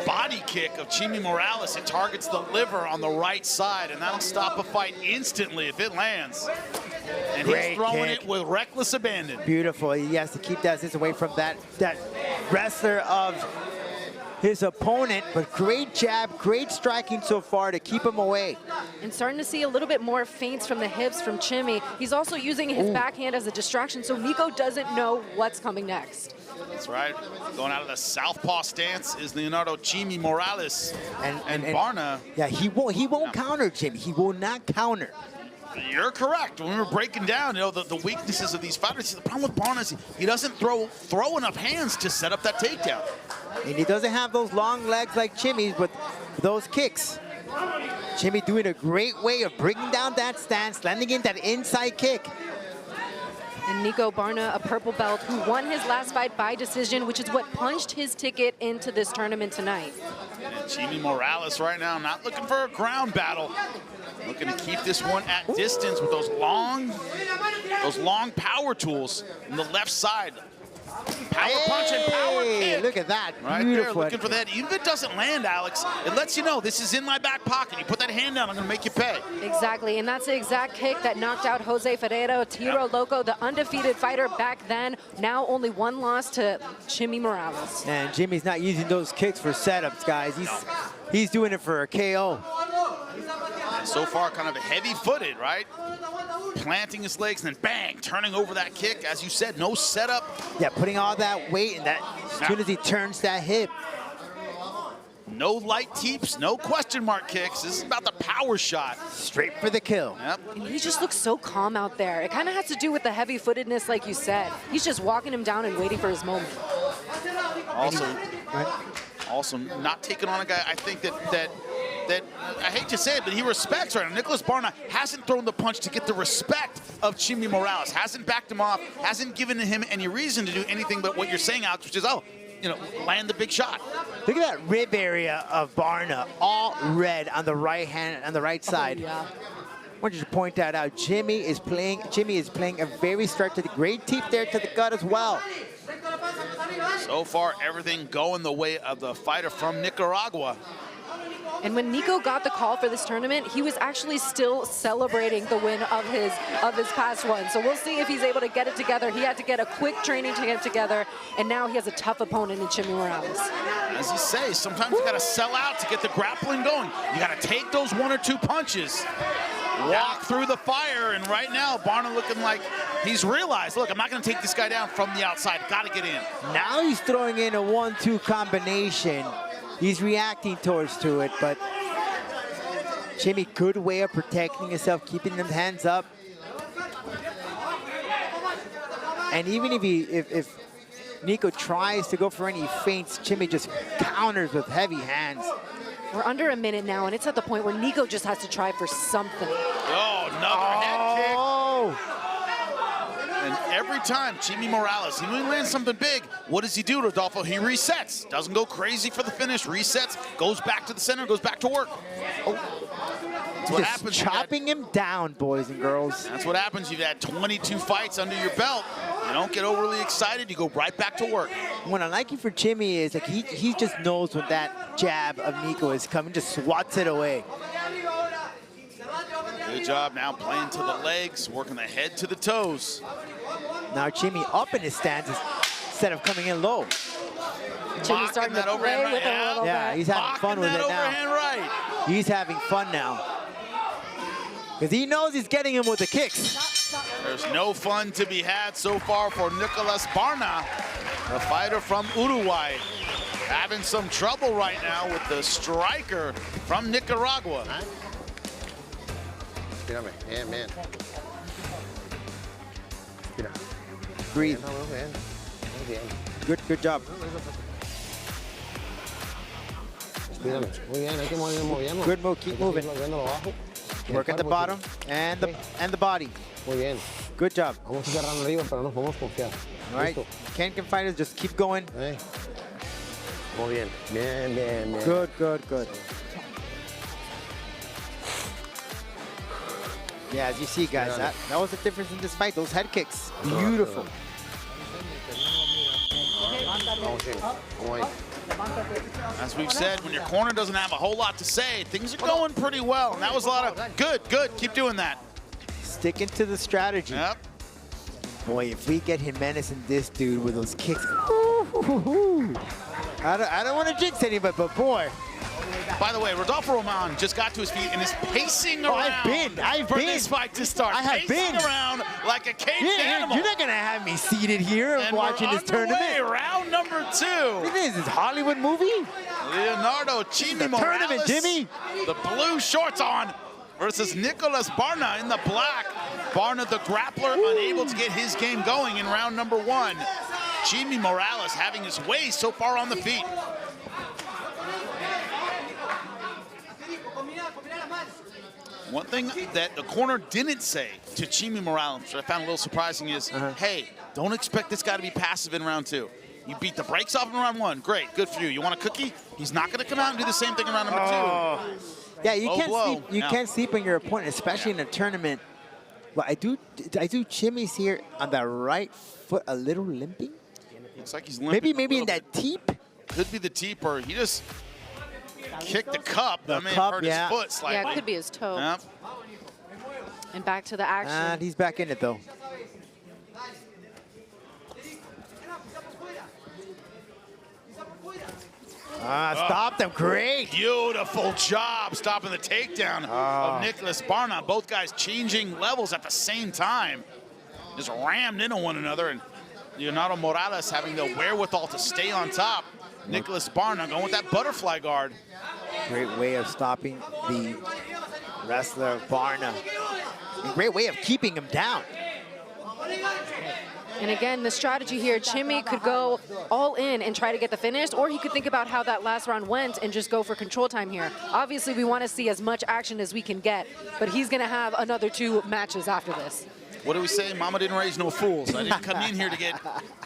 body kick of Jimmy Morales, it targets the liver on the right side, and that'll stop a fight instantly if it lands. And Great he's throwing kick. it with reckless abandon. Beautiful. He has to keep that distance away from that wrestler of his opponent, but great jab, great striking so far to keep him away. And starting to see a little bit more feints from the hips from Jimmy. He's also using his backhand as a distraction, so Nico doesn't know what's coming next. That's right. Going out of the southpaw stance is Leonardo Jimmy Morales. And Barna. Yeah, he won't counter Jimmy. He will not counter. You're correct. When we were breaking down, the weaknesses of these fighters, the problem with Barna is he doesn't throw enough hands to set up that takedown. And he doesn't have those long legs like Jimmy's with those kicks. Jimmy doing a great way of bringing down that stance, landing in that inside kick. And Nico Barna, a purple belt, who won his last fight by decision, which is what punched his ticket into this tournament tonight. And Jimmy Morales right now not looking for a ground battle. Looking to keep this one at distance with those long power tools on the left side. Power punch and power kick. Look at that. Right Beautiful. there, looking for that. Even if it doesn't land, Alex, it lets you know this is in my back pocket. You put that hand down, I'm going to make you pay. Exactly, and that's the exact kick that knocked out Jose Ferreira, Tiro Loco, the undefeated fighter back then. Now only 1 loss to Jimmy Morales. And Jimmy's not using those kicks for setups, guys. He's doing it for a KO. And so far, kind of heavy-footed, right? Planting his legs and then bang, turning over that kick. As you said, no setup. Yeah, putting all that weight and that as soon as he turns that hip. No light teeps, no question mark kicks. This is about the power shot. Straight for the kill. Yep. And he just looks so calm out there. It kind of has to do with the heavy-footedness, like you said. He's just walking him down and waiting for his moment. Also not taking on a guy, I think that I hate to say it, but he respects right now. Nicolas Barna hasn't thrown the punch to get the respect of Jimmy Morales, hasn't backed him off, hasn't given him any reason to do anything but what you're saying, Alex, which is, land the big shot. Look at that rib area of Barna, all red on the right hand, on the right side. Yeah. I want you to point that out. Jimmy is playing a very structured, great teep there to the gut as well. So far, everything going the way of the fighter from Nicaragua. And when Nico got the call for this tournament, he was actually still celebrating the win of his past one. So we'll see if he's able to get it together. He had to get a quick training to get it together, and now he has a tough opponent in Jimmy Morales. As you say, sometimes you got to sell out to get the grappling going. You got to take those 1 or 2 punches, walk through the fire, and right now, Barna looking like he's realized, look, I'm not going to take this guy down from the outside. Got to get in. Now he's throwing in a 1-2 combination. He's reacting to it, but Jimmy, good way of protecting himself, keeping them hands up. And even if Nico tries to go for any feints, Chimmy just counters with heavy hands. We're under a minute now, and it's at the point where Nico just has to try for something. Oh, another head kick. And every time Chimmy Morales, he lands something big, what does he do, Rodolfo? He resets. Doesn't go crazy for the finish, resets, goes back to the center, goes back to work. That's what happens. Chopping him down, boys and girls. That's what happens. You've had 22 fights under your belt. You don't get overly excited. You go right back to work. What I like for Chimmy is like he just knows when that jab of Nico is coming, just swats it away. Good job now playing to the legs, working the head to the toes. Now Chimmy up in his stance instead of coming in low. Chimmy's starting to play with it a little bit. Yeah, he's having fun with it now. Right. He's having fun now. Because he knows he's getting him with the kicks. There's no fun to be had so far for Nicolas Barna, the fighter from Uruguay. Having some trouble right now with the striker from Nicaragua. Mírame, bien, bien. Mira. Breathe. Good job. Mírame. Muy bien, hay que movernos. Good move, keep moving. Work at the bottom and the body. Muy bien. Good job. Vamos a cerrar arriba, pero nos podemos confiar. All right, can fighters just keep going. Muy bien. Bien, bien, bien. Good. Yeah, as you see, guys, that was the difference in this fight. Those head kicks, beautiful. As we've said, when your corner doesn't have a whole lot to say, things are going pretty well. And that was a lot of good. Keep doing that. Sticking to the strategy. Yep. Boy, if we get Jimenez and this dude with those kicks, I don't want to jinx anybody, but boy. By the way, Rodolfo Roman just got to his feet and is pacing around. I've for been. this fight to start. I have pacing been around like a caged animal. You're not gonna have me seated here and watching this tournament. Round number 2. Look at this Hollywood movie. Leonardo Chimmy Morales, tournament, Jimmy. The blue shorts on versus Nicolas Barna in the black. Barna, the grappler, unable to get his game going in round number 1. Chimmy Morales having his way so far on the feet. One thing that the corner didn't say to Chimmy Morales, which I found a little surprising, is, hey, don't expect this guy to be passive in round 2. You beat the brakes off in round 1. Great, good for you. You want a cookie? He's not going to come out and do the same thing in round number 2. Yeah, you can't sleep on your opponent, especially in a tournament. Well, I do Chimmy's here on the right foot, a little limping. Looks like he's limping. Maybe in that teep. Could be the teep, or he just kicked the cup. That may have hurt his foot slightly. Yeah, it could be his toe. Yep. And back to the action. And he's back in it, though. Stopped him. Great. Beautiful job stopping the takedown of Nicolas Barna. Both guys changing levels at the same time. Just rammed into one another, and Leonardo Morales having the wherewithal to stay on top. Nicolas Barna going with that butterfly guard. Great way of stopping the wrestler of Barna. And great way of keeping him down. And again, the strategy here, Chimmy could go all in and try to get the finish, or he could think about how that last round went and just go for control time here. Obviously, we want to see as much action as we can get, but he's going to have another 2 matches after this. What do we say? Mama didn't raise no fools. I didn't come in here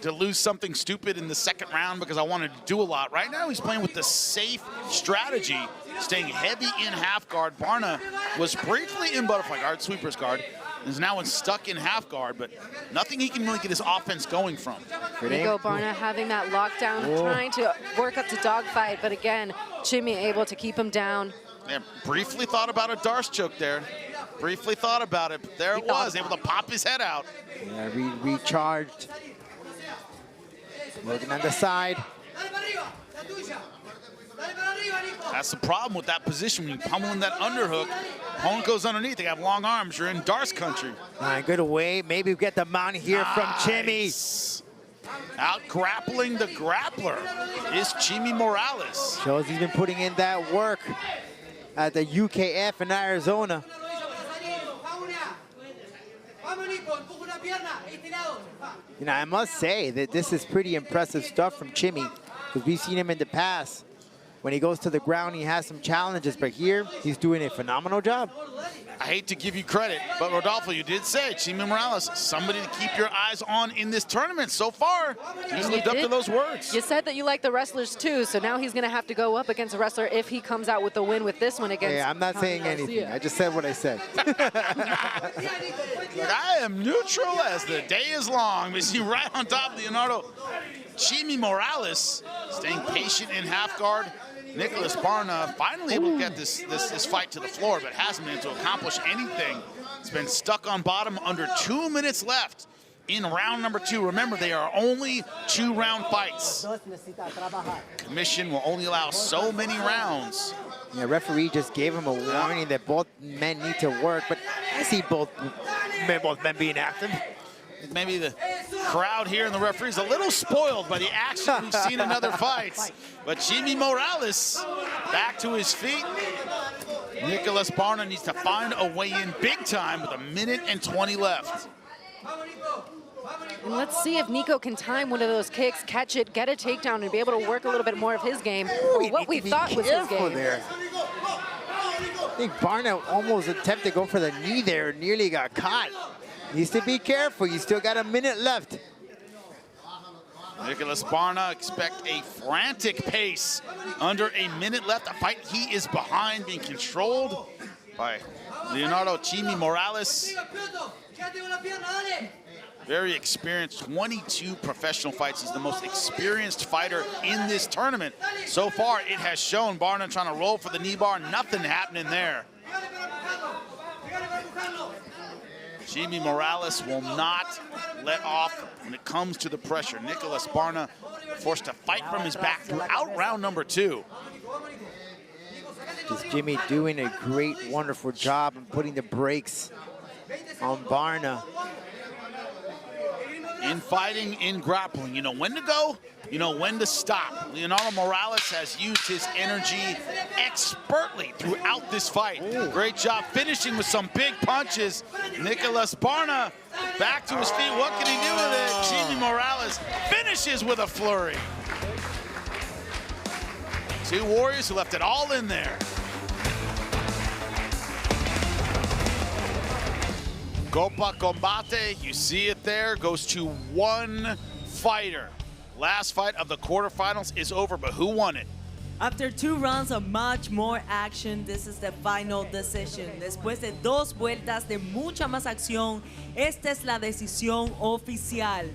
to lose something stupid in the second round because I wanted to do a lot. Right now, he's playing with the safe strategy, staying heavy in half guard. Barna was briefly in butterfly guard, sweeper's guard, is now stuck in half guard, but nothing he can really get his offense going from. There you go, Barna having that lockdown, trying to work up to dogfight, but again, Chimmy able to keep him down. Yeah, briefly thought about a Darce choke there. Briefly thought about it, but there it was, able to pop his head out. Yeah, recharged. Looking on the side. That's the problem with that position. When you pummel in that underhook, opponent goes underneath. They have long arms. You're in Darce country. All right, good away. Maybe we get the mount here from Chimmy. Out grappling the grappler is Chimmy Morales. Shows he's been putting in that work at the UKF in Arizona. You know, I must say that this is pretty impressive stuff from Chimmy, because we've seen him in the past. When he goes to the ground, he has some challenges, but here, he's doing a phenomenal job. I hate to give you credit, but Rodolfo, you did say Chimmy Morales, somebody to keep your eyes on in this tournament. So far, he's lived up to those words. You said that you like the wrestlers too, so now he's going to have to go up against a wrestler if he comes out with the win with this one against. Yeah, I'm not saying anything. I just said what I said. I am neutral as the day is long. We see right on top of Leonardo, Chimmy Morales staying patient in half guard. Nicholas Barna finally able to get this fight to the floor, but hasn't been able to accomplish anything. It's been stuck on bottom, under 2 minutes left in round number 2. Remember, they are only 2-round fights. Commission will only allow so many rounds. Yeah, referee just gave him a warning that both men need to work, but I see both men being active. Maybe the crowd here and the referees a little spoiled by the action we've seen in other fights. But Chimmy Morales back to his feet. Nicholas Barna needs to find a way in big time with 1 minute and 20 left. And let's see if Nico can time one of those kicks, catch it, get a takedown, and be able to work a little bit more of his game, or what we thought was his game. There. I think Barna almost attempted to go for the knee there and nearly got caught. Needs to be careful. You still got 1 minute left. Nicholas Barna expect a frantic pace under 1 minute left. The fight he is behind, being controlled by Leonardo Chimmy Morales. Very experienced, 22 professional fights. He's the most experienced fighter in this tournament. So far, it has shown. Barna trying to roll for the knee bar, nothing happening there. Chimmy Morales will not let off when it comes to the pressure. Nicholas Barna forced to fight from his back throughout round number 2. Just Jimmy doing a great, wonderful job and putting the brakes on Barna. In fighting, in grappling, you know when to go, you know when to stop. Leonardo Morales has used his energy expertly throughout this fight. Great job finishing with some big punches. Nicholas Barna back to his feet. What can he do with it? Chimmy Morales finishes with a flurry. Two warriors who left it all in there. Copa Combate, you see it there, goes to one fighter. Last fight of the quarterfinals is over, but who won it? After 2 rounds of much more action, this is the final decision. Después de 2 vueltas de mucha más acción, esta es la decisión oficial.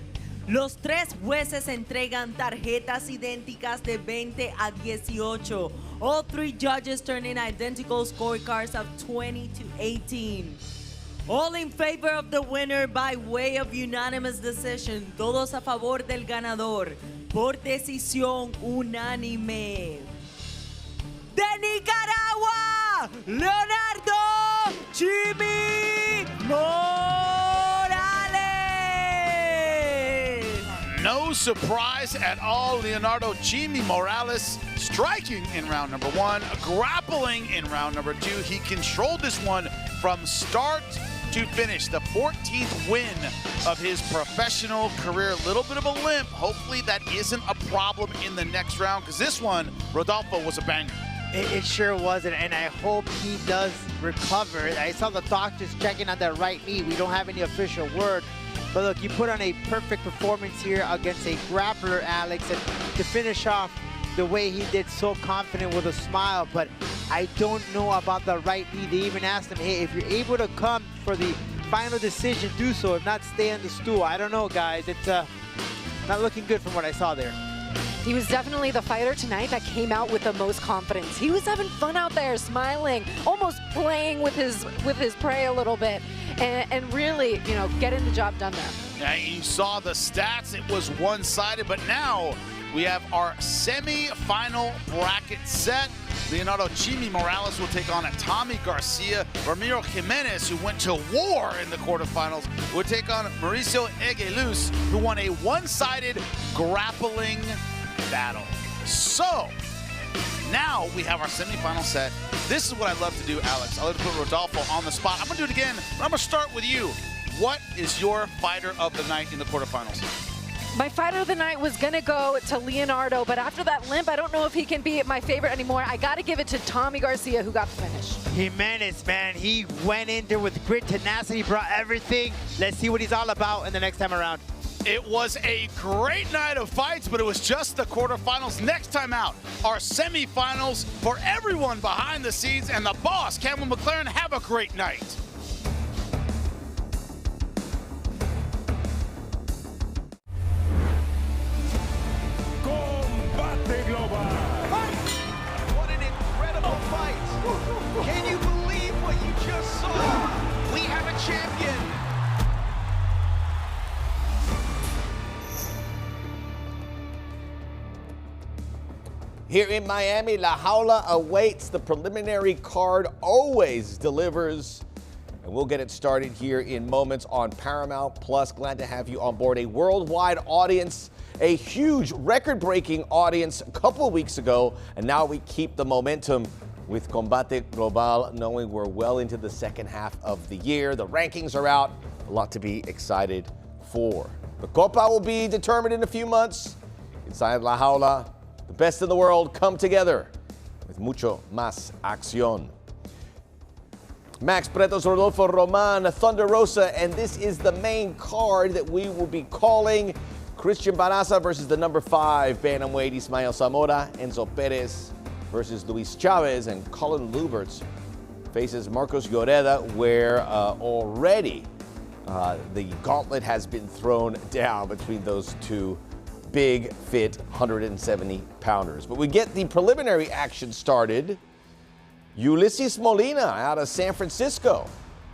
Los 3 jueces entregan tarjetas idénticas de 20 a 18. All 3 judges turn in identical scorecards of 20 to 18. All in favor of the winner by way of unanimous decision. Todos a favor del ganador por decisión unánime. De Nicaragua, Leonardo Chimmy Morales. No surprise at all, Leonardo Chimmy Morales striking in round number 1, grappling in round number 2. He controlled this one from start to finish, the 14th win of his professional career. A little bit of a limp. Hopefully that isn't a problem in the next round, because this one, Rodolfo, was a banger. It sure wasn't, and I hope he does recover. I saw the doctors checking on that right knee. We don't have any official word, but look, you put on a perfect performance here against a grappler, Alex, and to finish off the way he did, so confident with a smile. But I don't know about the right knee. They even asked him, hey, if you're able to come for the final decision, do so. If not, stay on the stool. I don't know, guys. It's not looking good from what I saw there. He was definitely the fighter tonight that came out with the most confidence. He was having fun out there, smiling, almost playing with his prey a little bit, and really, you know, getting the job done there. Yeah, you saw the stats. It was one-sided, but now we have our semi-final bracket set. Leonardo Chimmy Morales will take on Tommy Garcia. Ramiro Jimenez, who went to war in the quarterfinals, will take on Mauricio Eguiluz, who won a one-sided grappling battle. So, now we have our semi-final set. This is what I love to do, Alex. I love to put Rodolfo on the spot. I'm gonna do it again, but I'm gonna start with you. what is your fighter of the night in the quarterfinals? My fighter of the night was going to go to Leonardo, but after that limp, I don't know if he can be my favorite anymore. I got to give it to Tommy Garcia, who got the finish. Jimenez, man, he went in there with grit, tenacity, brought everything. Let's see what he's all about in the next time around. It was a great night of fights, but it was just the quarterfinals. Next time out, our semifinals for everyone behind the scenes and the boss, Campbell McLaren. Have a great night. Combate Global. What an incredible fight. Can you believe what you just saw? We have a champion. Here in Miami, La Jaula awaits. The preliminary card always delivers. And we'll get it started here in moments on Paramount Plus. Glad to have you on board. A worldwide audience, a huge record-breaking audience a couple of weeks ago. And now we keep the momentum with Combate Global, knowing we're well into the second half of the year. The rankings are out. A lot to be excited for. The Copa will be determined in a few months. Inside La Jaula, the best in the world come together with mucho más acción. Max Pretos, Rodolfo Roman, Thunder Rosa, and this is the main card that we will be calling. Christian Barraza versus the number 5 bantamweight Ismael Zamora, Enzo Perez versus Luis Chavez, and Colin Luberts faces Marcos Lloreda, where already the gauntlet has been thrown down between those two big, fit 170-pounders. But we get the preliminary action started. Ulises Molina out of San Francisco.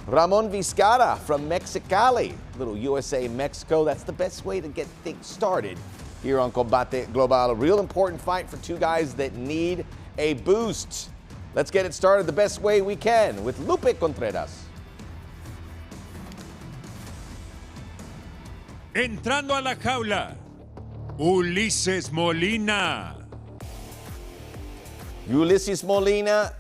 Ramon Vizcarra from Mexicali. Little USA, Mexico. That's the best way to get things started here on Combate Global. A real important fight for two guys that need a boost. Let's get it started the best way we can with Lupe Contreras. Entrando a la jaula, Ulises Molina. Ulises Molina,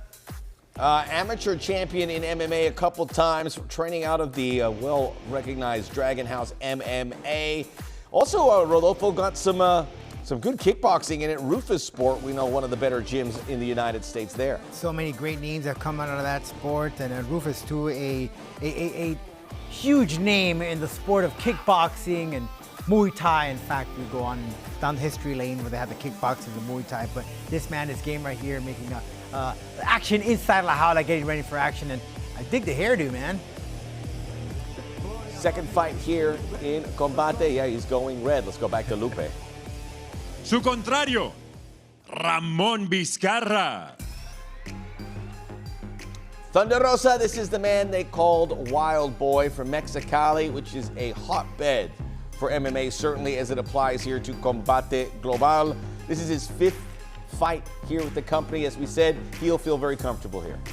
amateur champion in MMA a couple times, training out of the well-recognized Dragon House MMA. Also, Rodolfo got some good kickboxing in it. Rufus Sport, we know one of the better gyms in the United States there. So many great names have come out of that sport, and Rufus too, a huge name in the sport of kickboxing and Muay Thai. In fact, we go on down the history lane where they have the kickboxing and the Muay Thai, but this man is game right here, making action inside La Jaula, getting ready for action, and I dig the hairdo, man. Second fight here in Combate. Yeah, he's going red. Let's go back to Lupe. Su contrario, Ramon Vizcarra. Thunder Rosa, this is the man they called Wild Boy from Mexicali, which is a hotbed for MMA, certainly as it applies here to Combate Global. This is his 5th fight here with the company. As we said, he'll feel very comfortable here.